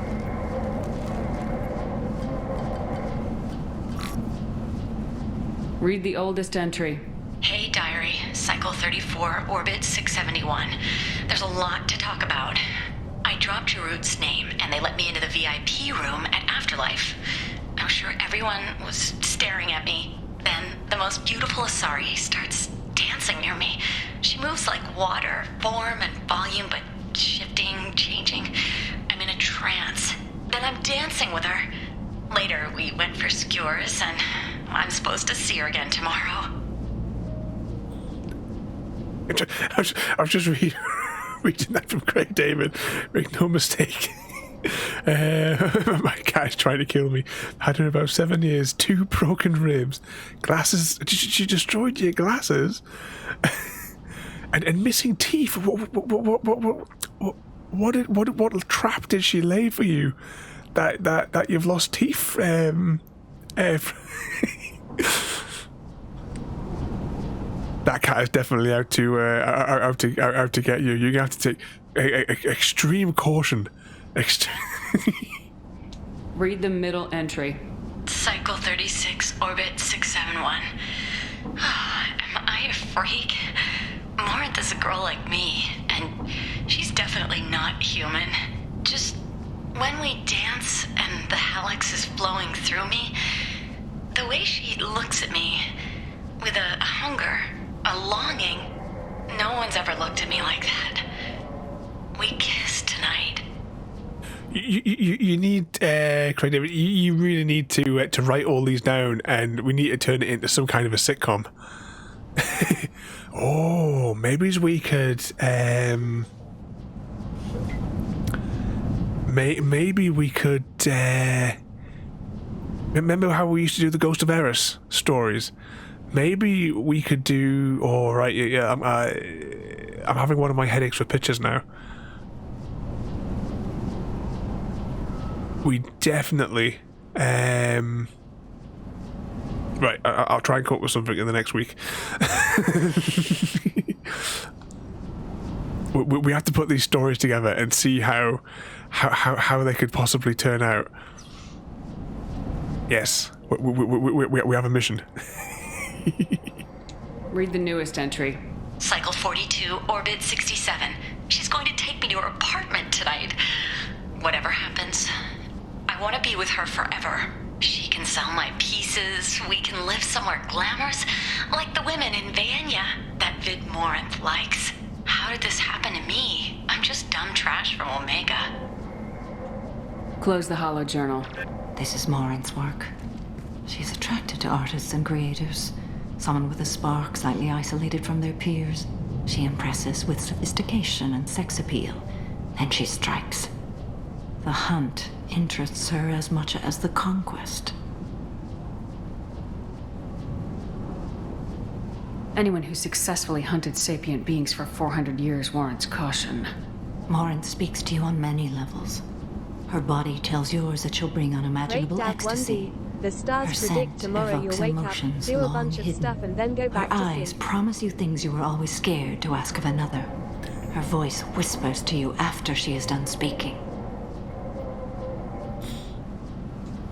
Speaker 5: Read the oldest entry.
Speaker 12: Hey, diary. Cycle 34, orbit 671. There's a lot to talk about. I dropped Jarut's name, and they let me into the VIP room at Afterlife. I was sure everyone was staring at me. Then the most beautiful Asari starts dancing near me. She moves like water, form and volume, but shifting, changing. I'm in a trance. Then I'm dancing with her. Later, we went for skewers, and I'm supposed to see her again tomorrow.
Speaker 2: I was just reading that from Craig David. Make no mistake. My cat's trying to kill me. Had her about 7 years, 2 broken ribs, glasses. She destroyed your glasses, and missing teeth. What trap did she lay for you? That you've lost teeth. That cat is definitely out to get you. You're gonna have to take extreme caution.
Speaker 5: Read the middle entry.
Speaker 12: Cycle 36, orbit 671. Am I a freak? Morinth is a girl like me, and she's definitely not human. Just when we dance and the helix is flowing through me, the way she looks at me with a hunger, a longing, no one's ever looked at me like that. We kiss tonight.
Speaker 2: You need, Craig David, you really need to write all these down, and we need to turn it into some kind of a sitcom. Oh, maybe we could, maybe we could, remember how we used to do the Ghost of Eris stories? Maybe we could do, oh, right, yeah, I'm having one of my headaches with pictures now. We definitely, right, I'll try and come up with something in the next week. we have to put these stories together and see how they could possibly turn out. Yes, we have a mission.
Speaker 5: Read the newest entry.
Speaker 12: Cycle 42, orbit 67. She's going to take me to her apartment tonight. Whatever happens, I want to be with her forever. She can sell my pieces. We can live somewhere glamorous, like the women in Vanya that Vid Morinth likes. How did this happen to me? I'm just dumb trash from Omega.
Speaker 5: Close the hollow journal.
Speaker 13: This is Morinth's work. She's attracted to artists and creators. Someone with a spark, slightly isolated from their peers. She impresses with sophistication and sex appeal. Then she strikes. The hunt interests her as much as the conquest.
Speaker 5: Anyone who successfully hunted sapient beings for 400 years warrants caution.
Speaker 13: Morinth speaks to you on many levels. Her body tells yours that she'll bring unimaginable ecstasy.
Speaker 3: The stars
Speaker 13: Her
Speaker 3: predict
Speaker 13: scent
Speaker 3: tomorrow you'll
Speaker 13: evokes
Speaker 3: wake up,
Speaker 13: emotions
Speaker 3: do a
Speaker 13: long
Speaker 3: bunch of
Speaker 13: hidden.
Speaker 3: stuff, and then go
Speaker 13: Her
Speaker 3: back to
Speaker 13: eyes
Speaker 3: sleep.
Speaker 13: promise you things you were always scared to ask of another. Her voice whispers to you after she is done speaking.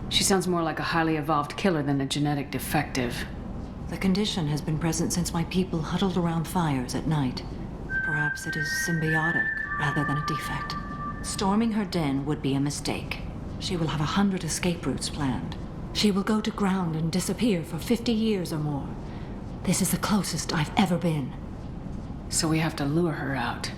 Speaker 5: She sounds more like a highly evolved killer than a genetic defective.
Speaker 13: The condition has been present since my people huddled around fires at night. Perhaps it is symbiotic rather than a defect. Storming her den would be a mistake. She will have 100 escape routes planned. She will go to ground and disappear for 50 years or more. This is the closest I've ever been.
Speaker 5: So we have to lure her out.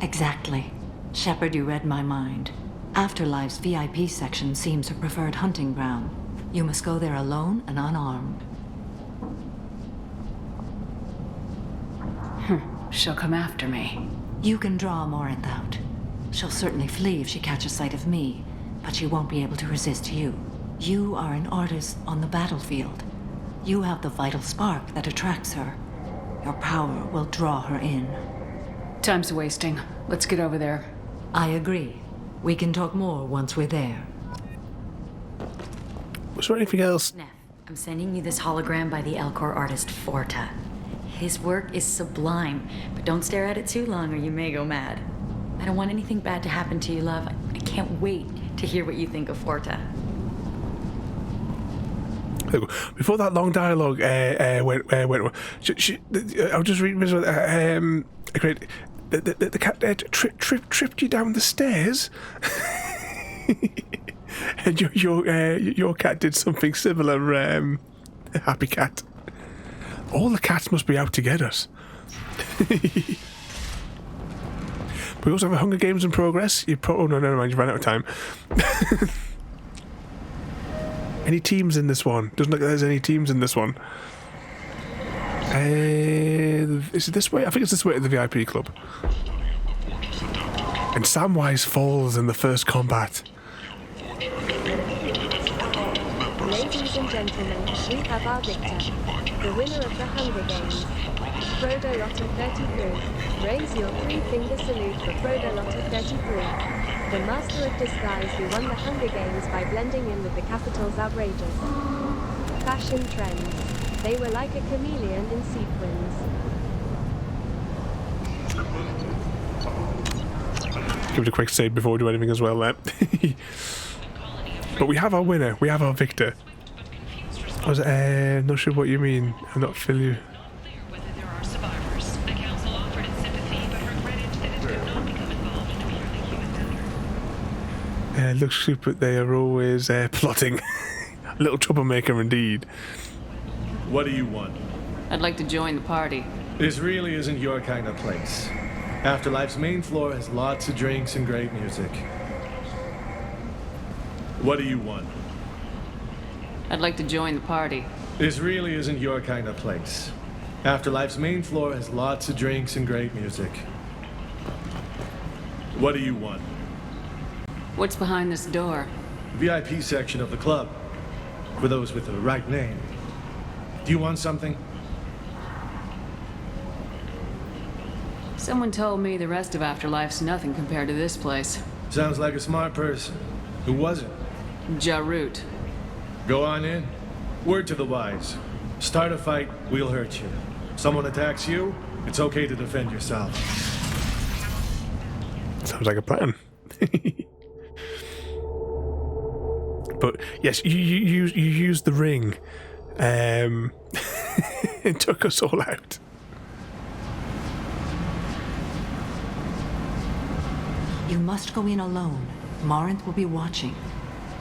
Speaker 13: Exactly. Shepard, you read my mind. Afterlife's VIP section seems her preferred hunting ground. You must go there alone and unarmed.
Speaker 5: She'll come after me.
Speaker 13: You can draw Morinth out. She'll certainly flee if she catches sight of me, but she won't be able to resist you. You are an artist on the battlefield. You have the vital spark that attracts her. Your power will draw her in.
Speaker 5: Time's wasting. Let's get over there.
Speaker 13: I agree. We can talk more once we're there.
Speaker 2: Was there anything else?
Speaker 8: Neff, I'm sending you this hologram by the Elcor artist Forta. His work is sublime, but don't stare at it too long or you may go mad. I don't want anything bad to happen to you, love. I can't wait to hear what you think of Forta.
Speaker 2: Before that long dialogue went, I'll just read this. Great. The cat tripped you down the stairs, and your cat did something similar. Happy cat. All the cats must be out to get us. We also have a Hunger Games in progress. Oh no, never mind. You ran out of time. Any teams in this one? Doesn't look like there's any teams in this one. Is it this way? I think it's this way to the VIP club. And Samwise falls in the first combat.
Speaker 3: Ladies and gentlemen, we have our victor, the winner of the Hunger Games, Frodo Lotter 33. Raise your three-finger salute for Frodo Lotter 33. The master of disguise who won the Hunger Games by blending in with the capital's outrageous fashion trends. They were like a chameleon in sequins.
Speaker 2: Give it a quick save before we do anything as well there. But we have our winner. We have our victor. Not sure what you mean. I'm not familiar. Looks stupid. They are always plotting. A little troublemaker indeed.
Speaker 14: What do you want?
Speaker 5: I'd like to join the party.
Speaker 14: This really isn't your kind of place. Afterlife's main floor has lots of drinks and great music. What do you want?
Speaker 5: I'd like to join the party.
Speaker 14: This really isn't your kind of place. Afterlife's main floor has lots of drinks and great music. What do you want?
Speaker 5: What's behind this door?
Speaker 14: VIP section of the club. For those with the right name. Do you want something?
Speaker 5: Someone told me the rest of Afterlife's nothing compared to this place.
Speaker 14: Sounds like a smart person. Who was it?
Speaker 5: Jarut.
Speaker 14: Go on in. Word to the wise. Start a fight, we'll hurt you. Someone attacks you, it's okay to defend yourself.
Speaker 2: Sounds like a plan. But yes, you used the ring. It took us all out.
Speaker 13: You must go in alone. Morinth will be watching.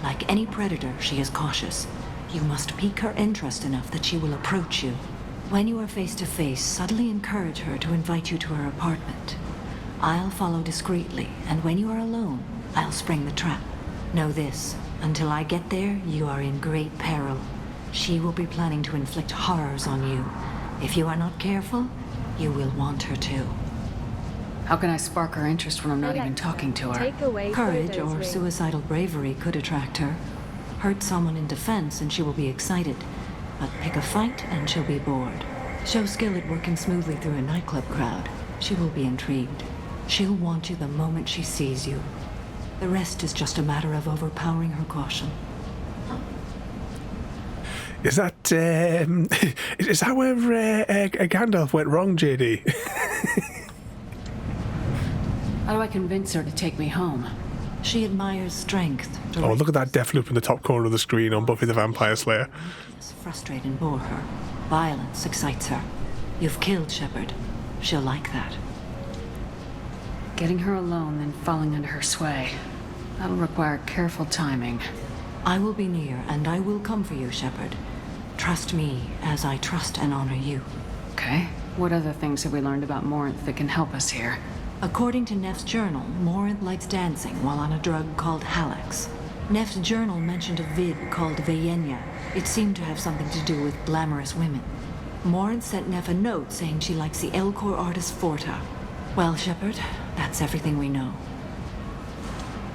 Speaker 13: Like any predator, she is cautious. You must pique her interest enough that she will approach you. When you are face to face, subtly encourage her to invite you to her apartment. I'll follow discreetly, and when you are alone, I'll spring the trap. Know this, until I get there, you are in great peril. She will be planning to inflict horrors on you. If you are not careful, you will want her to.
Speaker 5: How can I spark her interest when I'm not even talking to her?
Speaker 3: Take away
Speaker 13: Courage
Speaker 3: Frodo's
Speaker 13: or
Speaker 3: ring.
Speaker 13: suicidal bravery could attract her. Hurt someone in defense and she will be excited. But pick a fight and she'll be bored. Show skill at working smoothly through a nightclub crowd. She will be intrigued. She'll want you the moment she sees you. The rest is just a matter of overpowering her caution.
Speaker 2: Is that is that where Gandalf went wrong, JD?
Speaker 23: How do I convince her to take me home?
Speaker 13: She admires strength.
Speaker 2: Oh, look at that death loop in the top corner of the screen on Buffy the Vampire Slayer.
Speaker 13: Frustrate and bore her. Violence excites her. You've killed Shepard. She'll like that.
Speaker 23: Getting her alone, then falling under her sway. That'll require careful timing.
Speaker 13: I will be near, and I will come for you, Shepard. Trust me as I trust and honor you.
Speaker 23: Okay. What other things have we learned about Morinth that can help us here?
Speaker 13: According to Neff's journal, Morinth likes dancing while on a drug called Halax. Neff's journal mentioned a vid called Vayenya. It seemed to have something to do with glamorous women. Morinth sent Neff a note saying she likes the Elcor artist Forta. Well, Shepard, that's everything we know.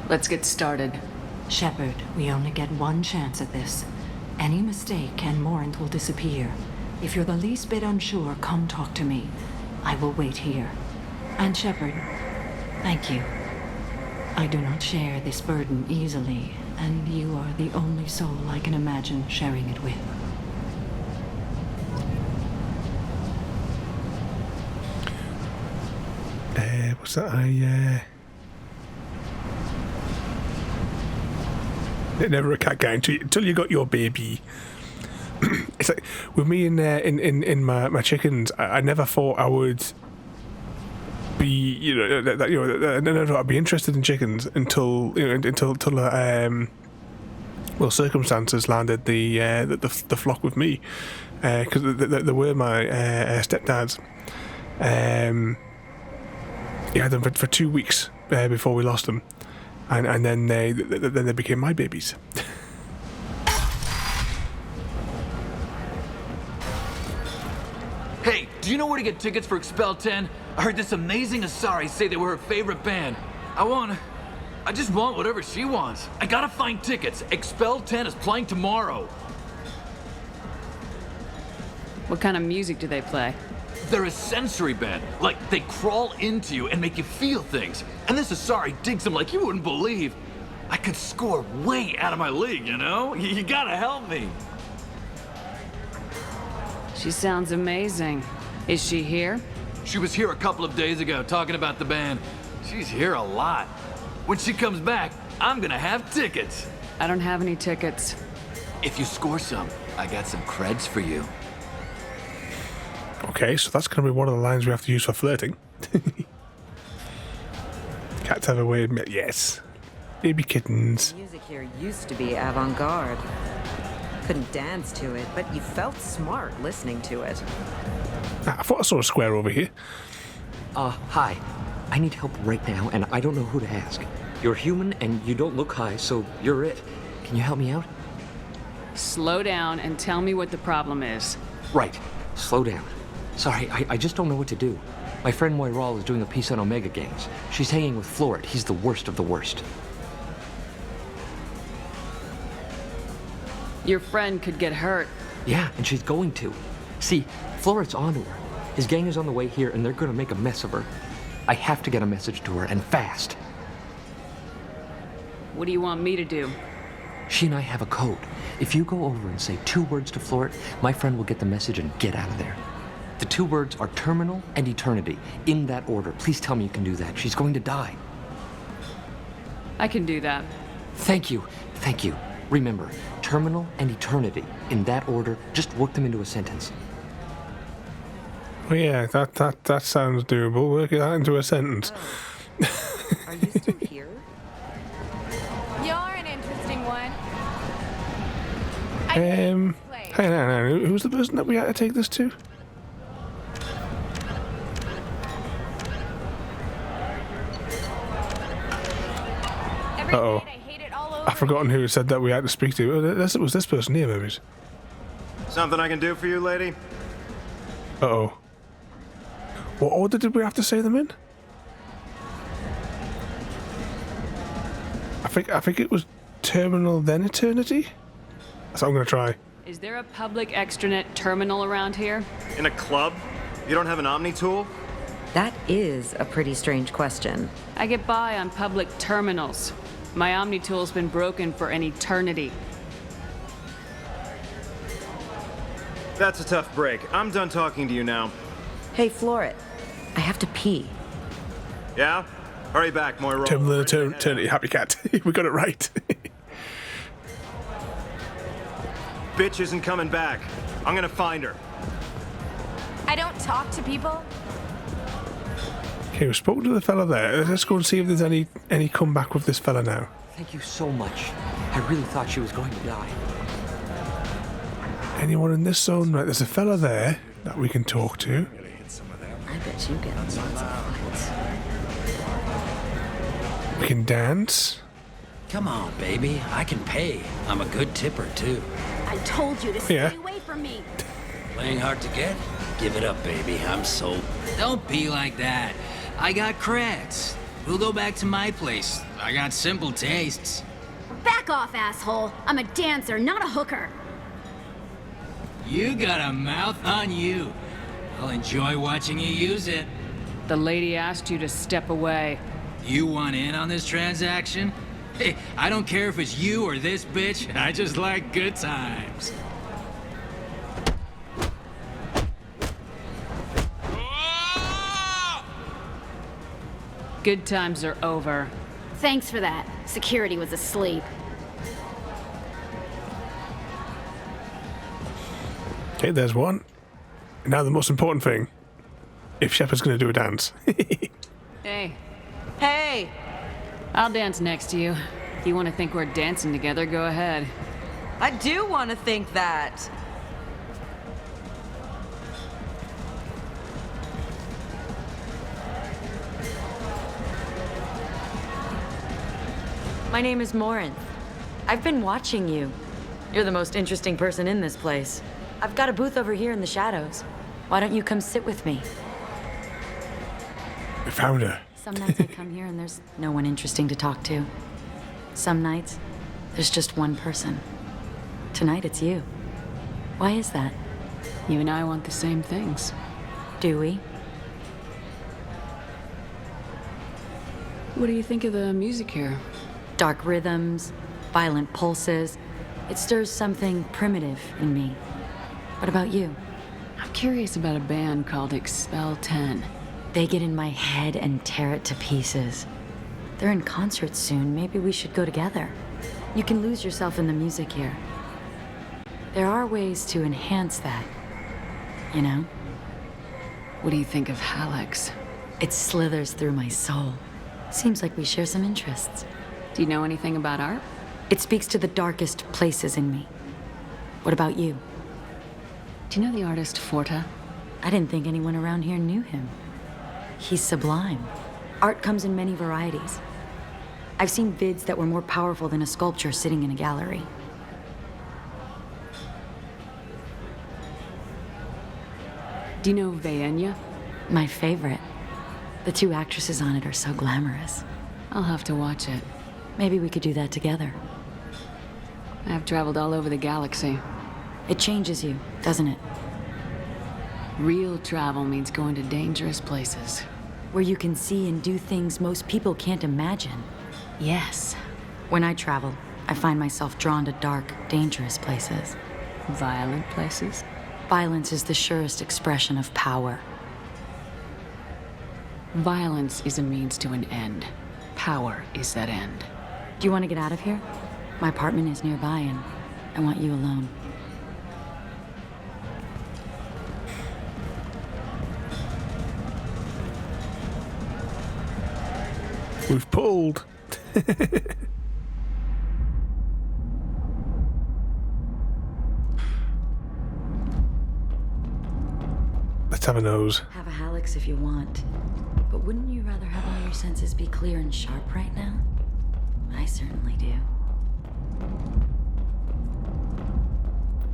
Speaker 23: Let's get started.
Speaker 13: Shepard, we only get one chance at this. Any mistake and Morinth will disappear. If you're the least bit unsure, come talk to me. I will wait here. And Shepard, thank you. I do not share this burden easily, and you are the only soul I can imagine sharing it with.
Speaker 2: What's that? Never a cat guy until you got your baby. It's like with me in my chickens. I never thought I would be I'd be interested in chickens until circumstances landed the flock with me, because they were my stepdads. He had them for 2 weeks before we lost them, and then they became my babies.
Speaker 9: Hey, do you know where to get tickets for Expel 10? I heard this amazing Asari say they were her favorite band. I just want whatever she wants. I gotta find tickets. Expel 10 is playing tomorrow.
Speaker 23: What kind of music do they play?
Speaker 9: They're a sensory band. Like, they crawl into you and make you feel things. And this Asari digs them like you wouldn't believe. I could score way out of my league, you know? You gotta help me.
Speaker 23: She sounds amazing. Is she here?
Speaker 9: She was here a couple of days ago talking about the band. She's here a lot. When she comes back, I'm gonna have tickets.
Speaker 23: I don't have any tickets.
Speaker 9: If you score some, I got some creds for you.
Speaker 2: Okay, so that's going to be one of the lines we have to use for flirting. Cats have a way of... Yes. Baby kittens.
Speaker 16: Music here used to be avant-garde. Couldn't dance to it, but you felt smart listening to it.
Speaker 2: I thought I saw a square over here.
Speaker 18: Hi. I need help right now, and I don't know who to ask. You're human, and you don't look high, so you're it. Can you help me out?
Speaker 23: Slow down and tell me what the problem is.
Speaker 18: Right. Slow down. Sorry, I just don't know what to do. My friend Moiral is doing a piece on Omega gangs. She's hanging with Florid. He's the worst of the worst.
Speaker 23: Your friend could get hurt.
Speaker 18: Yeah, and she's going to. See, Florid's onto her. His gang is on the way here, and they're gonna make a mess of her. I have to get a message to her, and fast.
Speaker 23: What do you want me to do?
Speaker 18: She and I have a code. If you go over and say 2 words to Florid, my friend will get the message and get out of there. The 2 words are terminal and eternity, in that order. Please tell me you can do that. She's going to die.
Speaker 23: I can do that.
Speaker 18: Thank you. Thank you. Remember, terminal and eternity, in that order. Just work them into a sentence.
Speaker 2: Well, yeah, that sounds doable. Work that into a sentence.
Speaker 16: Are you still here?
Speaker 20: You're an interesting one.
Speaker 2: Hey, no. Who's the person that we had to take this to? Uh-oh. I've forgotten who said that we had to speak to. It was this person here, maybe.
Speaker 25: Something I can do for you, lady?
Speaker 2: Uh-oh. What order did we have to say them in? I think it was terminal then eternity? That's what I'm going to try.
Speaker 23: Is there a public extranet terminal around here?
Speaker 25: In a club? You don't have an Omni tool?
Speaker 16: That is a pretty strange question.
Speaker 23: I get by on public terminals. My Omni tool's been broken for an eternity.
Speaker 25: That's a tough break. I'm done talking to you now.
Speaker 16: Hey, Floret. I have to pee.
Speaker 25: Yeah? Hurry back, Moira.
Speaker 2: Terminal Eternity, Happy Cat. We got it right.
Speaker 25: Bitch isn't coming back. I'm gonna find her.
Speaker 20: I don't talk to people.
Speaker 2: Okay, we've spoken to the fella there. Let's go and see if there's any comeback with this fella now.
Speaker 18: Thank you so much. I really thought she was going to die.
Speaker 2: Anyone in this zone? Right, there's a fella there that we can talk to.
Speaker 16: I bet you get lots of fights.
Speaker 2: We can dance.
Speaker 1: Come on, baby. I can pay. I'm a good tipper, too.
Speaker 10: I told you to stay
Speaker 2: Yeah.
Speaker 10: away from me.
Speaker 1: Playing hard to get? Give it up, baby. I'm sold. Don't be like that. I got creds. We'll go back to my place. I got simple tastes.
Speaker 10: Back off, asshole. I'm a dancer, not a hooker.
Speaker 1: You got a mouth on you. I'll enjoy watching you use it.
Speaker 5: The lady asked you to step away.
Speaker 1: You want in on this transaction? Hey, I don't care if it's you or this bitch. I just like good times.
Speaker 5: Good times are over.
Speaker 10: Thanks for that. Security was asleep.
Speaker 2: Okay, there's one. Now the most important thing. If Shepard's going to do a dance.
Speaker 5: Hey.
Speaker 16: Hey!
Speaker 5: I'll dance next to you. If you want to think we're dancing together, go ahead.
Speaker 16: I do want to think that.
Speaker 8: My name is Morin. I've been watching you. You're the most interesting person in this place. I've got a booth over here in the shadows. Why don't you come sit with me?
Speaker 2: We found her.
Speaker 8: Some nights I come here and there's no one interesting to talk to. Some nights, there's just one person. Tonight it's you. Why is that?
Speaker 5: You and I want the same things.
Speaker 8: Do we?
Speaker 5: What do you think of the music here?
Speaker 8: Dark rhythms, violent pulses. It stirs something primitive in me. What about you?
Speaker 5: I'm curious about a band called Expel 10.
Speaker 8: They get in my head and tear it to pieces. They're in concert soon. Maybe we should go together. You can lose yourself in the music here. There are ways to enhance that, you know?
Speaker 5: What do you think of Hallex?
Speaker 8: It slithers through my soul. Seems like we share some interests.
Speaker 5: Do you know anything about art?
Speaker 8: It speaks to the darkest places in me. What about you?
Speaker 5: Do you know the artist Forta?
Speaker 8: I didn't think anyone around here knew him. He's sublime. Art comes in many varieties. I've seen vids that were more powerful than a sculpture sitting in a gallery.
Speaker 5: Do you know Vaenya?
Speaker 8: My favorite. The two actresses on it are so glamorous.
Speaker 5: I'll have to watch it.
Speaker 8: Maybe we could do that together.
Speaker 5: I've traveled all over the galaxy.
Speaker 8: It changes you, doesn't it?
Speaker 5: Real travel means going to dangerous places.
Speaker 8: Where you can see and do things most people can't imagine.
Speaker 5: Yes.
Speaker 8: When I travel, I find myself drawn to dark, dangerous places.
Speaker 5: Violent places?
Speaker 8: Violence is the surest expression of power.
Speaker 5: Violence is a means to an end. Power is that end.
Speaker 8: Do you want to get out of here? My apartment is nearby and I want you alone.
Speaker 2: We've pulled. Let's have a nose.
Speaker 8: Have a Hallex if you want. But wouldn't you rather have all your senses be clear and sharp right now? I certainly do.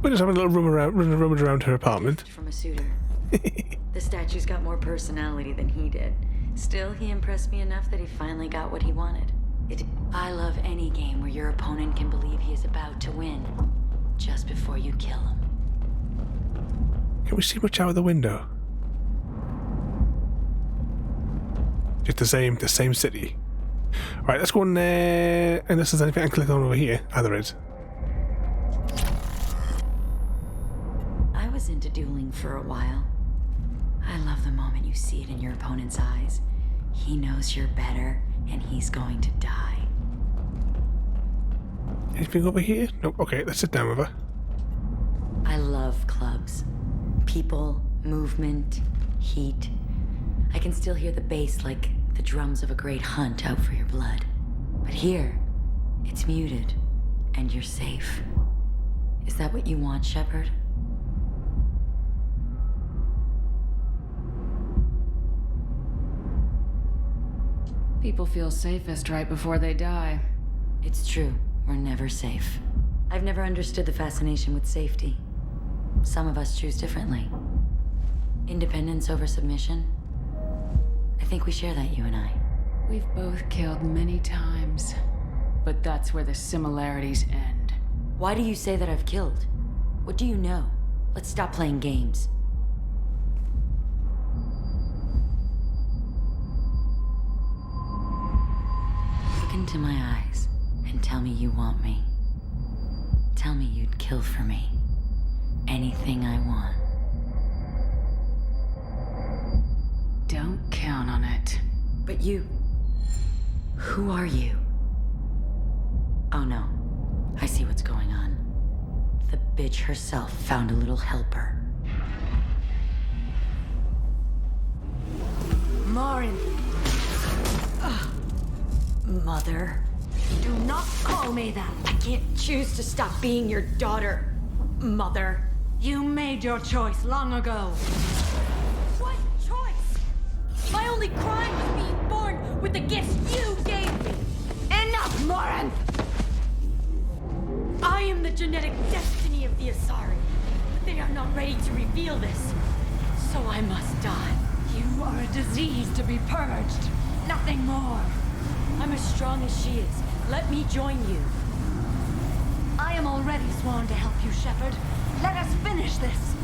Speaker 2: We're just having a little rummage around her apartment.
Speaker 8: From a suitor. The statue's got more personality than he did. Still, he impressed me enough that he finally got what he wanted. I love any game where your opponent can believe he is about to win, just before you kill him.
Speaker 2: Can we see much out of the window? Just the same city. Right, let's go on there. Unless there's anything I can click on over here. Ah, there is.
Speaker 8: I was into for a while. I love the moment you see it in your opponent's eyes. He knows you're better, and he's going to die.
Speaker 2: Anything over here? Nope. Okay, let's sit down with her.
Speaker 8: I love clubs. People, movement, heat. I can still hear the bass like the drums of a great hunt out for your blood. But here, it's muted, and you're safe. Is that what you want, Shepard?
Speaker 5: People feel safest right before they die.
Speaker 8: It's true. We're never safe. I've never understood the fascination with safety. Some of us choose differently. Independence over submission? I think we share that, you and I.
Speaker 5: We've both killed many times, but that's where the similarities end.
Speaker 8: Why do you say that I've killed? What do you know? Let's stop playing games. Look into my eyes and tell me you want me. Tell me you'd kill for me. Anything I want.
Speaker 5: Don't count on it.
Speaker 8: But you... Who are you? Oh no. I see what's going on. The bitch herself found a little helper.
Speaker 24: Marin.
Speaker 8: Mother.
Speaker 24: Do not call me that.
Speaker 8: I can't choose to stop being your daughter, Mother.
Speaker 24: You made your choice long ago.
Speaker 8: What choice? My only crime was being born with the gifts you gave me.
Speaker 24: Enough, Morin!
Speaker 8: I am the genetic destiny of the Asari. But they are not ready to reveal this. So I must die.
Speaker 24: You are a disease to be purged. Nothing more.
Speaker 8: I'm as strong as she is. Let me join you.
Speaker 24: I am already sworn to help you, Shepard. Let us finish this.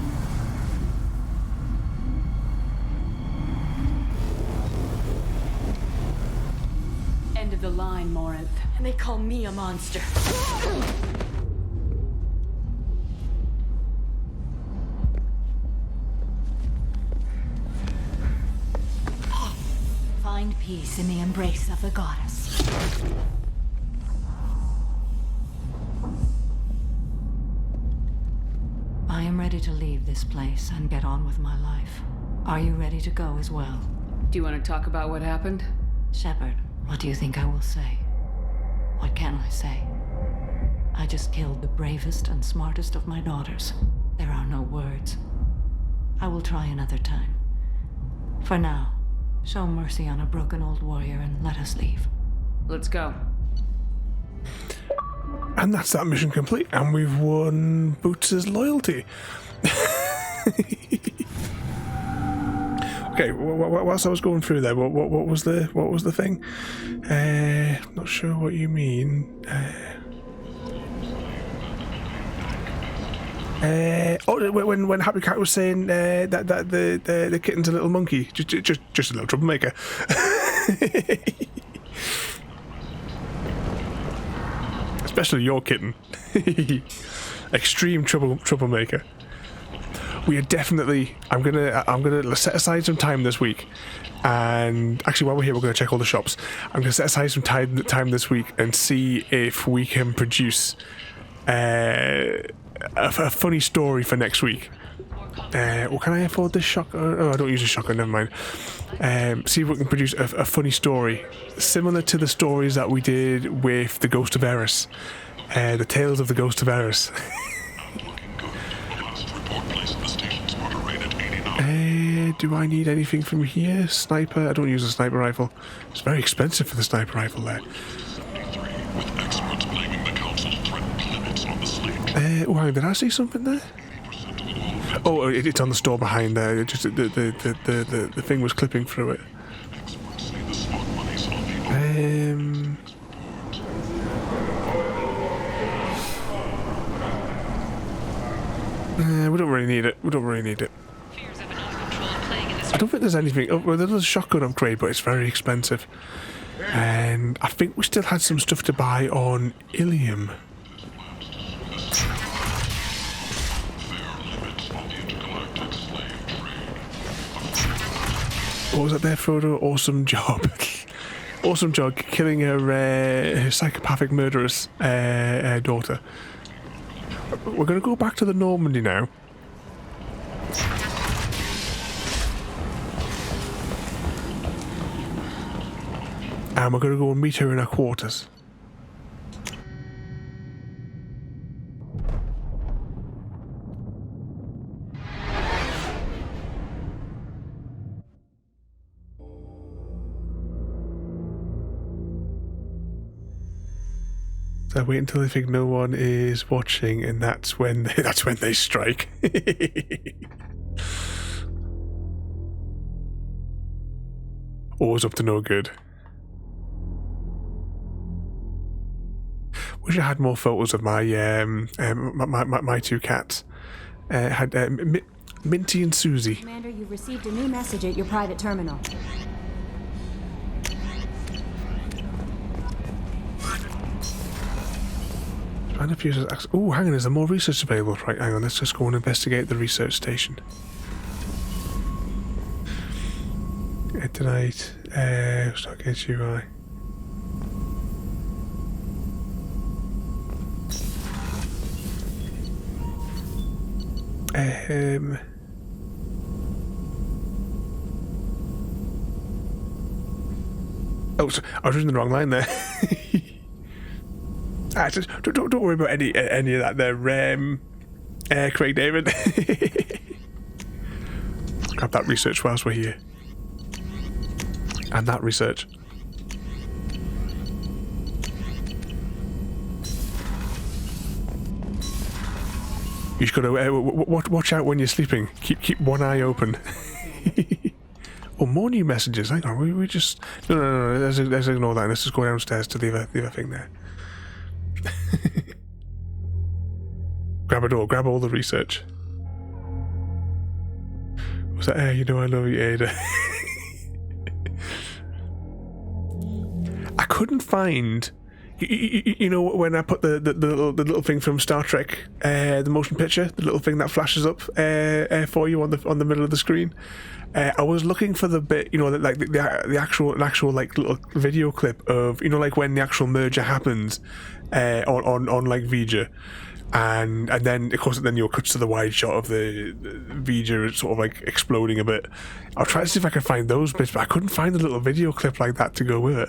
Speaker 5: End of the line, Morinth.
Speaker 8: And they call me a monster.
Speaker 24: Find peace in the embrace of the goddess. I am ready to leave this place and get on with my life. Are you ready to go as well?
Speaker 5: Do you want to talk about what happened?
Speaker 24: Shepard, what do you think I will say? What can I say? I just killed the bravest and smartest of my daughters. There are no words. I will try another time. For now, show mercy on a broken old warrior and let us leave.
Speaker 5: Let's go.
Speaker 2: And that's that mission complete, and we've won Boots' loyalty. Okay, whilst I was going through there, what was the thing? Not sure what you mean. When Happy Cat was saying that the kitten's a little monkey, just a little troublemaker. Especially your kitten. Extreme troublemaker. We are definitely. I'm gonna set aside some time this week, and actually while we're here, we're gonna check all the shops. I'm gonna set aside some time this week and see if we can produce a funny story for next week. Well, can I afford this shotgun? Oh, I don't use a shotgun, never mind. See if we can produce a funny story similar to the stories that we did with the Ghost of Eris. The Tales of the Ghost of Eris. Do I need anything from here? Sniper? I don't use a sniper rifle. It's very expensive for the sniper rifle there. Oh, hang on, did I see something there? Oh, it's on the store behind there. Just the thing was clipping through it. We don't really need it. I don't think there's anything. Oh, well, there's a shotgun upgrade, but it's very expensive. And I think we still had some stuff to buy on Ilium. What was that there, Frodo? Awesome job. Awesome job killing her psychopathic murderous daughter. We're going to go back to the Normandy now. And we're going to go and meet her in her quarters. So wait until they think no one is watching, and that's when they strike. Always up to no good. Wish I had more photos of my my two cats. Had Minty and Susie.
Speaker 4: Commander, you've received a new message at your private terminal.
Speaker 2: Oh, hang on, there's more research available. Right, hang on, let's just go and investigate the research station. Tonight, Stargate UI. Oh, so I was reading the wrong line there. Just, don't worry about any of that there, Craig David. Grab that research whilst we're here. And that research. You just gotta watch out when you're sleeping. Keep one eye open. Oh, more new messages. Hang on, we just no. Let's ignore that. Let's just go downstairs to the other thing there. Grab a door. Grab all the research. Was that? Hey, you know I love you, Ada. I couldn't find. You know when I put the little thing from Star Trek, the motion picture, the little thing that flashes up for you on the middle of the screen. I was looking for the bit, you know, like the actual like little video clip of, you know, like when the actual merger happens on like Vija, and then of course then you'll cut to the wide shot of the Vija sort of like exploding a bit. I'll try to see if I can find those bits, but I couldn't find a little video clip like that to go with it.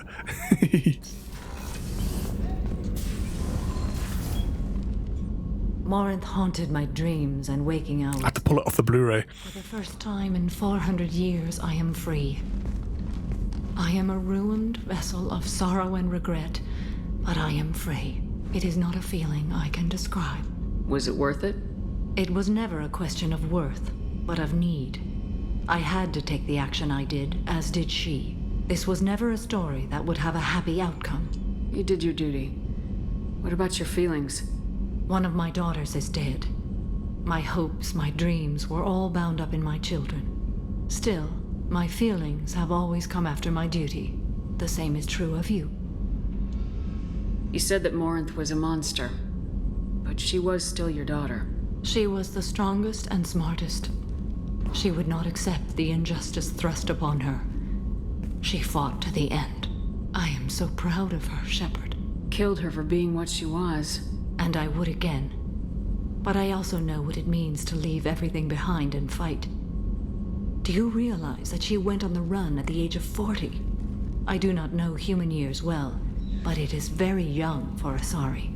Speaker 6: Morinth haunted my dreams and waking hours.
Speaker 2: I had to pull it off the Blu-ray.
Speaker 6: For the first time in 400 years, I am free. I am a ruined vessel of sorrow and regret, but I am free. It is not a feeling I can describe.
Speaker 5: Was it worth it?
Speaker 6: It was never a question of worth, but of need. I had to take the action I did, as did she. This was never a story that would have a happy outcome.
Speaker 5: You did your duty. What about your feelings?
Speaker 6: One of my daughters is dead. My hopes, my dreams were all bound up in my children. Still, my feelings have always come after my duty. The same is true of you.
Speaker 5: You said that Morinth was a monster, but she was still your daughter.
Speaker 6: She was the strongest and smartest. She would not accept the injustice thrust upon her. She fought to the end. I am so proud of her, Shepard.
Speaker 5: Killed her for being what she was.
Speaker 6: And I would again. But I also know what it means to leave everything behind and fight. Do you realize that she went on the run at the age of 40? I do not know human years well, but it is very young for Asari.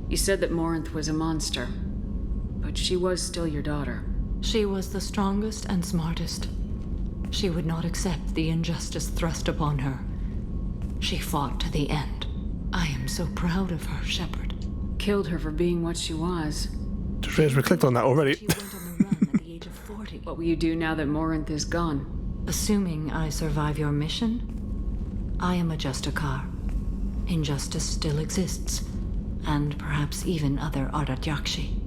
Speaker 5: You said that Morinth was a monster, but she was still your daughter.
Speaker 6: She was the strongest and smartest. She would not accept the injustice thrust upon her. She fought to the end. I am so proud of her, Shepard.
Speaker 5: Killed her for being what she was.
Speaker 2: Just realized we clicked on that already.
Speaker 6: She went on the run at the age of 40.
Speaker 5: What will you do now that Morinth is gone?
Speaker 6: Assuming I survive your mission, I am a Justicar. Injustice still exists, and perhaps even other Ardat-Yakshi.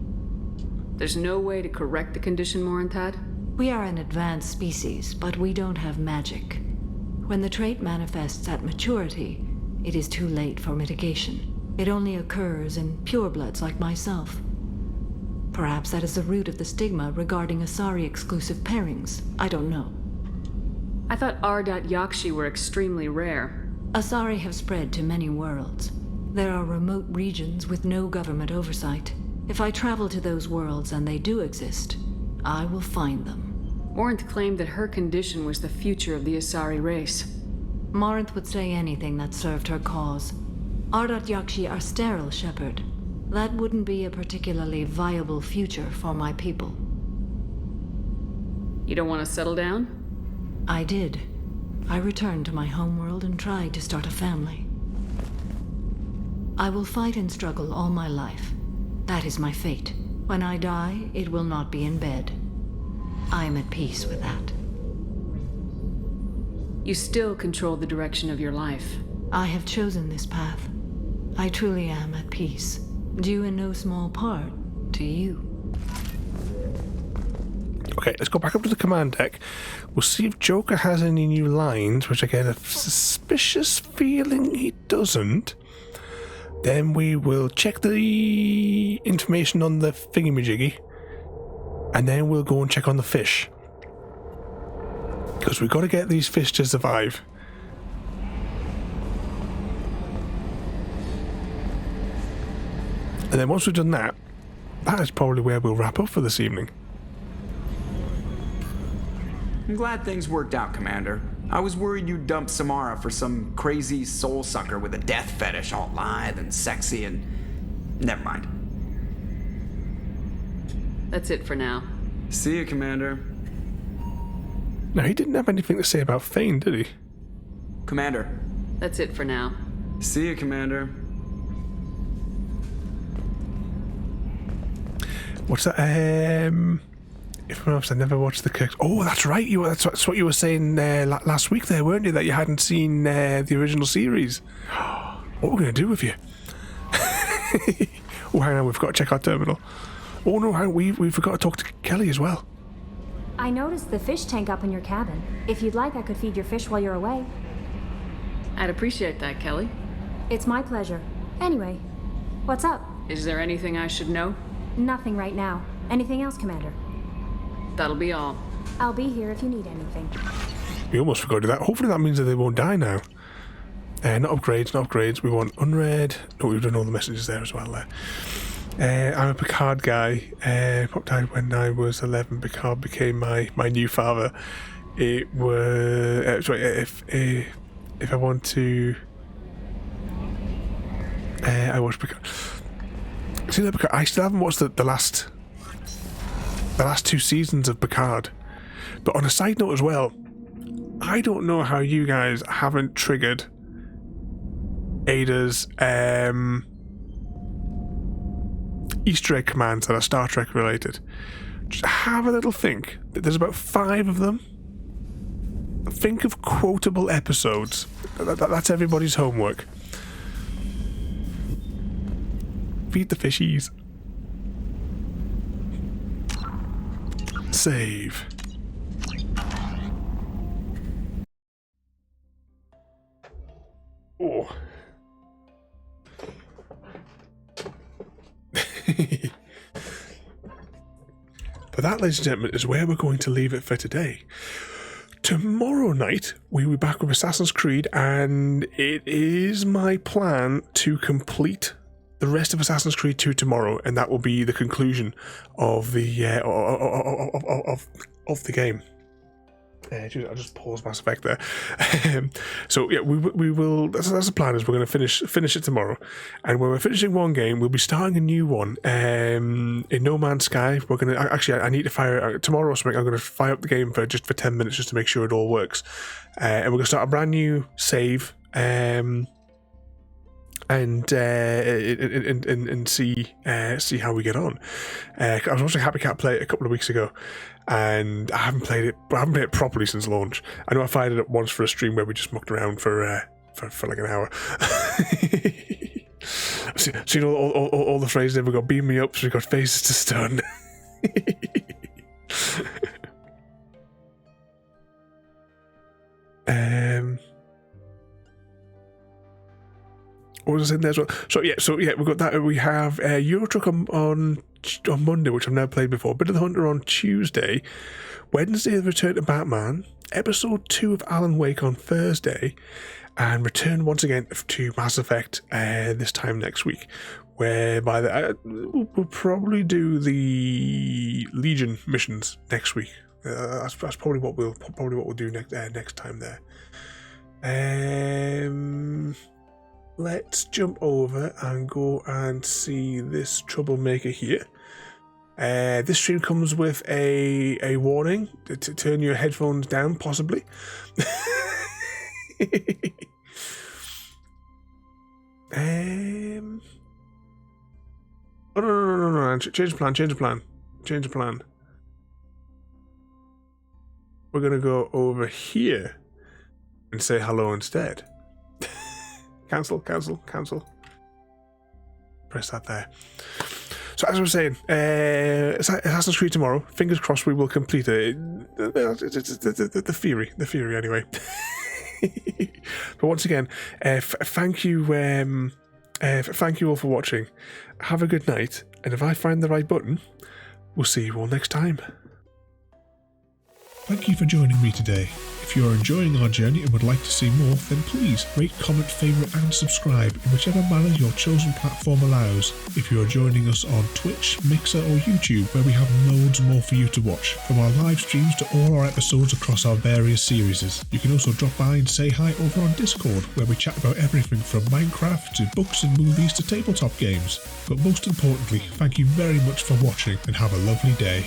Speaker 5: There's no way to correct the condition Morinth had?
Speaker 6: We are an advanced species, but we don't have magic. When the trait manifests at maturity, it is too late for mitigation. It only occurs in purebloods like myself. Perhaps that is the root of the stigma regarding Asari exclusive pairings. I don't know.
Speaker 5: I thought Ardat-Yakshi were extremely rare.
Speaker 24: Asari have spread to many worlds. There are remote regions with no government oversight. If I travel to those worlds and they do exist, I will find them.
Speaker 5: Morinth claimed that her condition was the future of the Asari race.
Speaker 24: Morinth would say anything that served her cause. Ardat-Yakshi are sterile, Shepard. That wouldn't be a particularly viable future for my people.
Speaker 5: You don't want to settle down?
Speaker 24: I did. I returned to my homeworld and tried to start a family. I will fight and struggle all my life. That is my fate. When I die, it will not be in bed. I am at peace with that.
Speaker 5: You still control the direction of your life.
Speaker 24: I have chosen this path. I truly am at peace. Due in no small part to you.
Speaker 2: Okay, let's go back up to the command deck. We'll see if Joker has any new lines, which I get a suspicious feeling he doesn't. Then we will check the information on the thingamajiggy. And then we'll go and check on the fish. Because we've got to get these fish to survive. And then once we've done that, that is probably where we'll wrap up for this evening.
Speaker 11: I'm glad things worked out, Commander. I was worried you'd dump Samara for some crazy soul sucker with a death fetish, all lithe and sexy and... Never mind.
Speaker 5: That's it for now.
Speaker 11: See you, Commander.
Speaker 2: No, he didn't have anything to say about Thane, did he?
Speaker 11: Commander.
Speaker 5: That's it for now.
Speaker 11: See you, Commander.
Speaker 2: What's that? If I'm honest, I never watched the Kirk. Oh, that's right. That's what you were saying last week there, weren't you? That you hadn't seen the original series. What are we going to do with you? Oh, hang on. We've got to check our terminal. Oh, no, we forgot to talk to Kelly as well.
Speaker 4: I noticed the fish tank up in your cabin. If you'd like, I could feed your fish while you're away.
Speaker 5: I'd appreciate that, Kelly.
Speaker 4: It's my pleasure. Anyway, what's up?
Speaker 5: Is there anything I should know?
Speaker 4: Nothing right now. Anything else, Commander?
Speaker 5: That'll be all.
Speaker 4: I'll be here if you need anything.
Speaker 2: We almost forgot to do that. Hopefully that means that they won't die now. Not upgrades. We want unread. Oh, we've done all the messages there as well there. I'm a Picard guy. Pop died when I was 11. Picard became my new father. It was... if I want to... I watched Picard. See, Picard. I still haven't watched the last 2 seasons of Picard. But on a side note as well, I don't know how you guys haven't triggered Ada's Easter egg commands that are Star Trek related. Just have a little think. There's about 5 of them. Think of quotable episodes. That's everybody's homework. Feed the fishies. Save. Oh. But that, ladies and gentlemen, is where we're going to leave it for today. Tomorrow night, we'll be back with Assassin's Creed, and it is my plan to complete the rest of Assassin's Creed 2 tomorrow, and that will be the conclusion of the of the game. I'll just pause Mass Effect there. So yeah, we will. That's the plan. Is we're going to finish it tomorrow, and when we're finishing one game, we'll be starting a new one. In No Man's Sky, we're going to actually. I need to fire tomorrow or something. I'm going to fire up the game for 10 minutes just to make sure it all works, and we're going to start a brand new save. And see how we get on. I was watching Happy Cat play it a couple of weeks ago, and I haven't played it properly since launch. I know I fired it up once for a stream where we just mucked around for like an hour. Seen all the phrases. Then we got beam me up, so we got faces to stun. What was I saying there as well? So yeah, we've got that. We have Euro Truck on Monday, which I've never played before. Bit of the Hunter on Tuesday. Wednesday, the Return to Batman. episode 2 of Alan Wake on Thursday, and return once again to Mass Effect this time next week, whereby we'll probably do the Legion missions next week. That's probably what we'll do next time there. Let's jump over and go and see this troublemaker here. This stream comes with a warning to turn your headphones down, possibly. Oh, no. Change the plan. We're going to go over here and say hello instead. Cancel. Press that there. So as I was saying, Assassin's Creed tomorrow. Fingers crossed we will complete it. The theory anyway. But once again, thank you all for watching. Have a good night, and if I find the right button, we'll see you all next time. Thank you for joining me today. If you are enjoying our journey and would like to see more, then please rate, comment, favourite and subscribe in whichever manner your chosen platform allows. If you are joining us on Twitch, Mixer or YouTube, where we have loads more for you to watch, from our live streams to all our episodes across our various series. You can also drop by and say hi over on Discord, where we chat about everything from Minecraft to books and movies to tabletop games. But most importantly, thank you very much for watching and have a lovely day.